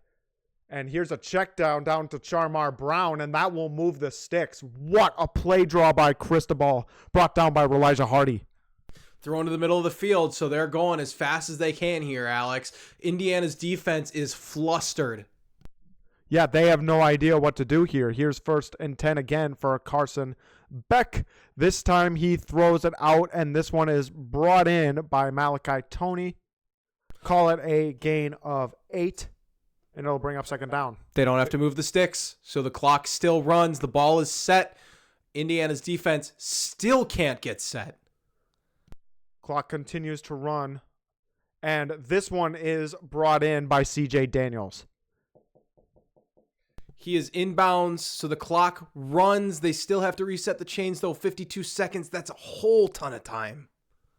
And here's a check down to Charmar Brown, and that will move the sticks. What a play draw by Cristobal, brought down by Elijah Hardy. Thrown to the middle of the field, so they're going as fast as they can here, Alex. Indiana's defense is flustered. Yeah, they have no idea what to do here. Here's 1st and 10 again for Carson Beck. This time he throws it out, and this one is brought in by Malachi Toney. Call it a gain of 8. And it'll bring up 2nd down. They don't have to move the sticks, so the clock still runs. The ball is set. Indiana's defense still can't get set. Clock continues to run. And this one is brought in by C.J. Daniels. He is inbounds, so the clock runs. They still have to reset the chains, though. 52 seconds, that's a whole ton of time.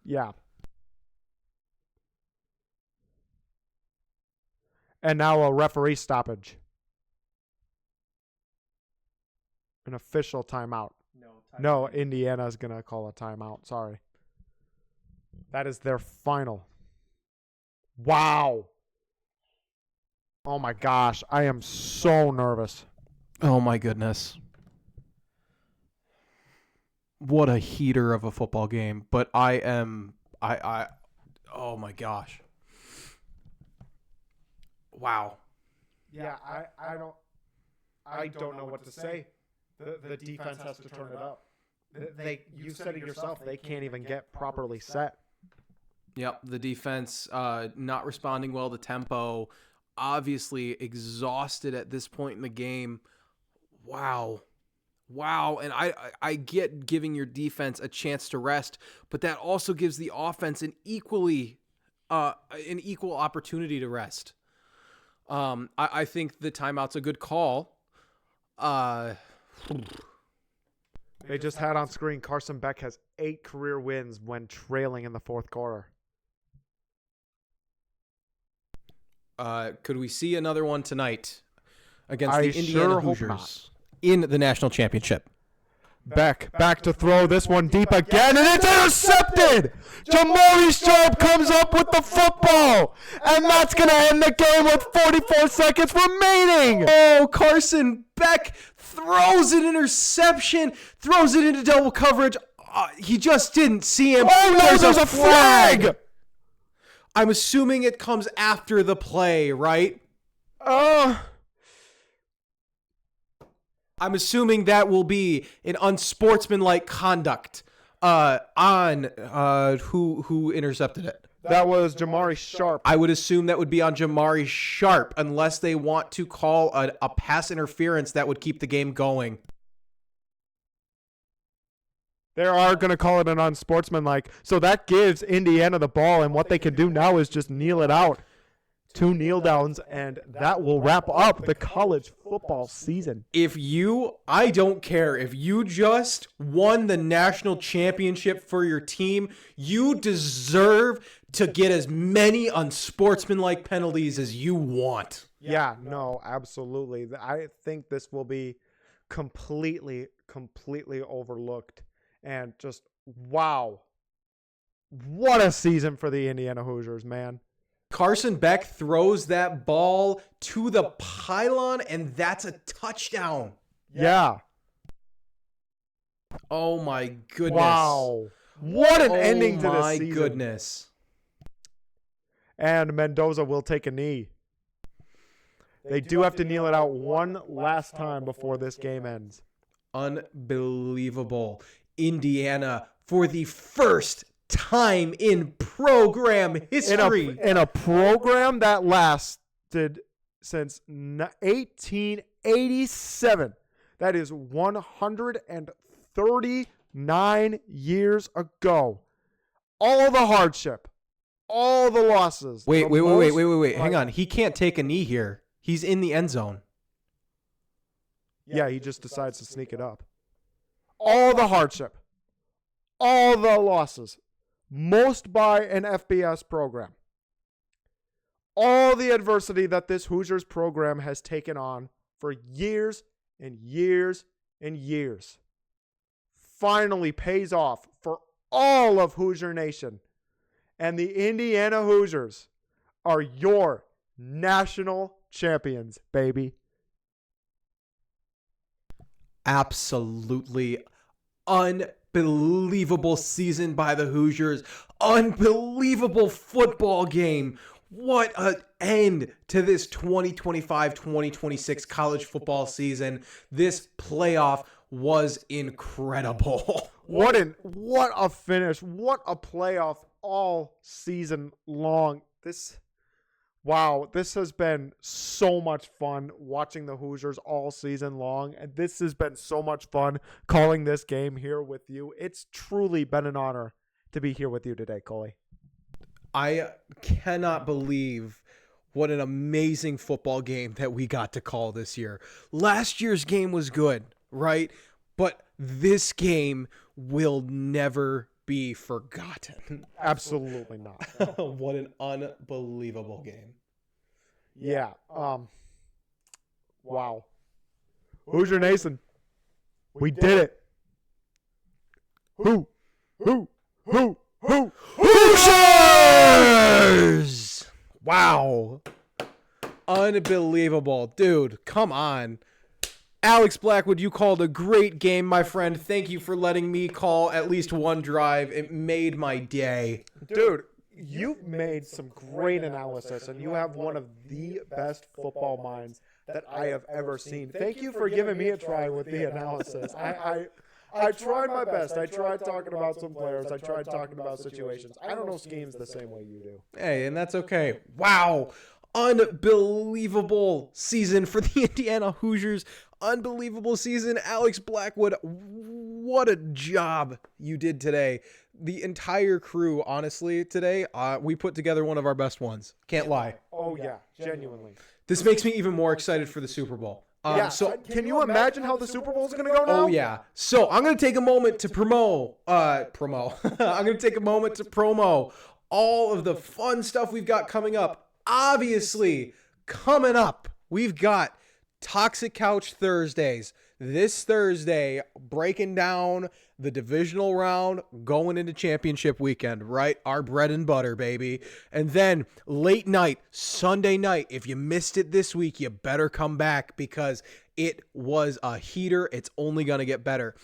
Yeah. And now a referee stoppage. An official timeout. No, Indiana's going to call a timeout. Sorry. That is their final. Wow. Oh my gosh. I am so nervous. Oh my goodness. What a heater of a football game. But oh my gosh. Wow. Yeah, I don't know what to say. The defense has to turn it up. You said it yourself. They can't even get properly set. Yep, the defense not responding well to tempo, obviously exhausted at this point in the game. Wow. And I get giving your defense a chance to rest, but that also gives the offense an equal opportunity to rest. I think the timeout's a good call. They just had on screen Carson Beck has 8 career wins when trailing in the fourth quarter. Could we see another one tonight against I the Indiana sure hope Hoosiers not. in the national championship? Beck back to throw this one deep again, and it's intercepted! Jamari Sharp comes up with the football, and that's going to end the game with 44 seconds remaining! Oh, Carson Beck throws an interception, throws it into double coverage. He just didn't see him. Oh, no, there's a flag! I'm assuming it comes after the play, right? I'm assuming that will be an unsportsmanlike conduct on who intercepted it. That was Jamari Sharp. I would assume that would be on Jamari Sharp unless they want to call a pass interference that would keep the game going. They are going to call it an unsportsmanlike. So that gives Indiana the ball, and what they can do now is just kneel it out. 2 kneel downs, and that will wrap up the college football season. I don't care. If you just won the national championship for your team, you deserve to get as many unsportsmanlike penalties as you want. Yeah, no, absolutely. I think this will be completely overlooked. And just, wow. What a season for the Indiana Hoosiers, man. Carson Beck throws that ball to the pylon, and that's a touchdown. Yeah. Oh, my goodness. Wow. What an ending to this season. Oh, my goodness. And Mendoza will take a knee. They do have to kneel it out one last time before this game ends. Unbelievable. Indiana, for the first time in program history. In a program that lasted since 1887. That is 139 years ago. All the hardship, all the losses. Wait. Hang on. He can't take a knee here. He's in the end zone. Yeah, he just decides to sneak it up. All the hardship, all the losses, most by an FBS program. All the adversity that this Hoosiers program has taken on for years and years and years finally pays off for all of Hoosier Nation. And the Indiana Hoosiers are your national champions, baby. Absolutely unbelievable season by the Hoosiers. Unbelievable football game. What an end to this 2025-2026 college football season. This playoff was incredible. What a finish. What a playoff all season long. This has been so much fun watching the Hoosiers all season long. And this has been so much fun calling this game here with you. It's truly been an honor to be here with you today, Coley. I cannot believe what an amazing football game that we got to call this year. Last year's game was good, right? But this game will never be forgotten. Absolutely not. What an unbelievable game. Yeah. Wow. Hoosier Nation. We did it. Who? Hoosiers! Wow. Unbelievable. Dude, come on. Alex Blackwood, you called a great game, my friend. Thank you for letting me call at least one drive. It made my day. Dude, you've made some great analysis, and you have one of the best football minds that I have ever seen. Thank you for giving me a try with the analysis. I tried my best. I tried talking about some players. I tried talking about situations. I don't know schemes the same way you do. Hey, and that's okay. Wow. Unbelievable season for the Indiana Hoosiers. Unbelievable season. Alex Blackwood, what a job you did today. The entire crew, honestly, today, we put together one of our best ones. Can't lie. Oh, yeah. Genuinely. This makes me even more excited for the Super Bowl. So can you imagine how the Super Bowl is going to go now? Oh, yeah. So I'm going to take a moment to I'm going to take a moment to promo all of the fun stuff we've got coming up. Obviously, coming up, we've got Toxic Couch Thursdays. This Thursday, breaking down the divisional round, going into championship weekend, right? Our bread and butter, baby. And then late night, Sunday night, if you missed it this week, you better come back because it was a heater. It's only going to get better.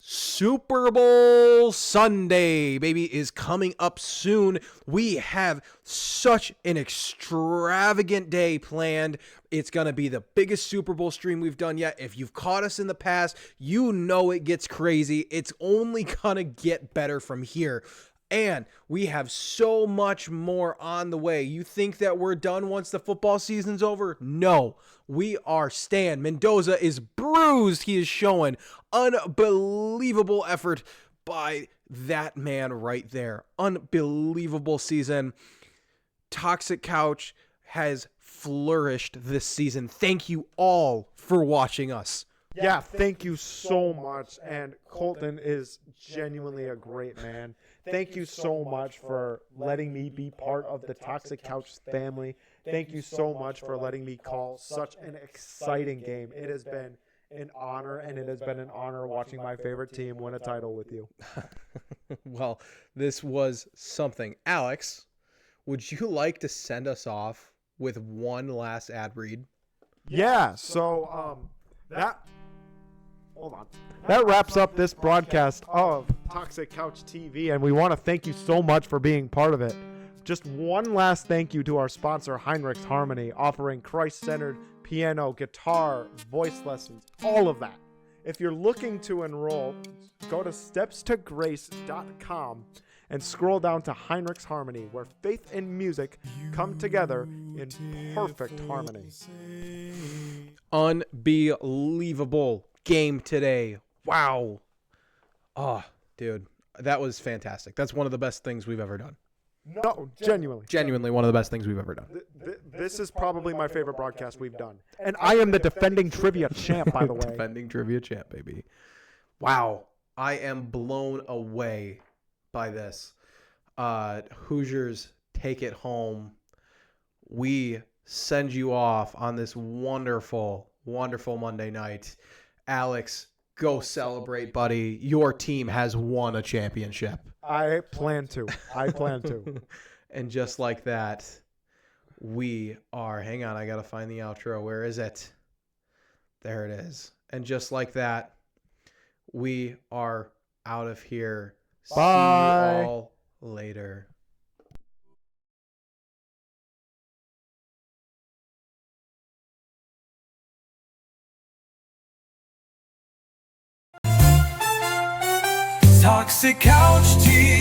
Super Bowl Sunday, baby, is coming up soon. We have such an extravagant day planned. It's going to be the biggest Super Bowl stream we've done yet. If you've caught us in the past, you know it gets crazy. It's only going to get better from here. And we have so much more on the way. You think that we're done once the football season's over? No, we are staying. Mendoza is bruised. He is showing unbelievable effort by that man right there. Unbelievable season. Toxic Couch has flourished this season. Thank you all for watching us. Yeah, thank you so much. And Colton is genuinely a great man. Thank you so much for letting me be part of the Toxic Couch family. Thank you so much for letting me call such an exciting game. It has been an honor, and it has been an honor watching my favorite team win a title with you. Well, this was something. Alex, would you like to send us off with one last ad read? Yeah, so hold on. That wraps up this broadcast of Toxic Couch TV, and we want to thank you so much for being part of it. Just one last thank you to our sponsor, Heinrich's Harmony, offering Christ-centered piano, guitar, voice lessons, all of that. If you're looking to enroll, go to stepstograce.com and scroll down to Heinrich's Harmony, where faith and music come together in perfect harmony. Unbelievable game today. Wow. Oh, dude, that was fantastic. That's one of the best things we've ever done. No, genuinely. Genuinely one of the best things we've ever done. This is probably my favorite broadcast we've done. And I am the defending trivia champ, by the way. Defending trivia champ, baby. Wow. I am blown away by this. Hoosiers, take it home. We send you off on this wonderful, wonderful Monday night. Alex, go celebrate, buddy. Your team has won a championship. I plan to. And just like that, we are... Hang on, I got to find the outro. Where is it? There it is. And just like that, we are out of here. Bye. See you all later. Toxic Couch TV.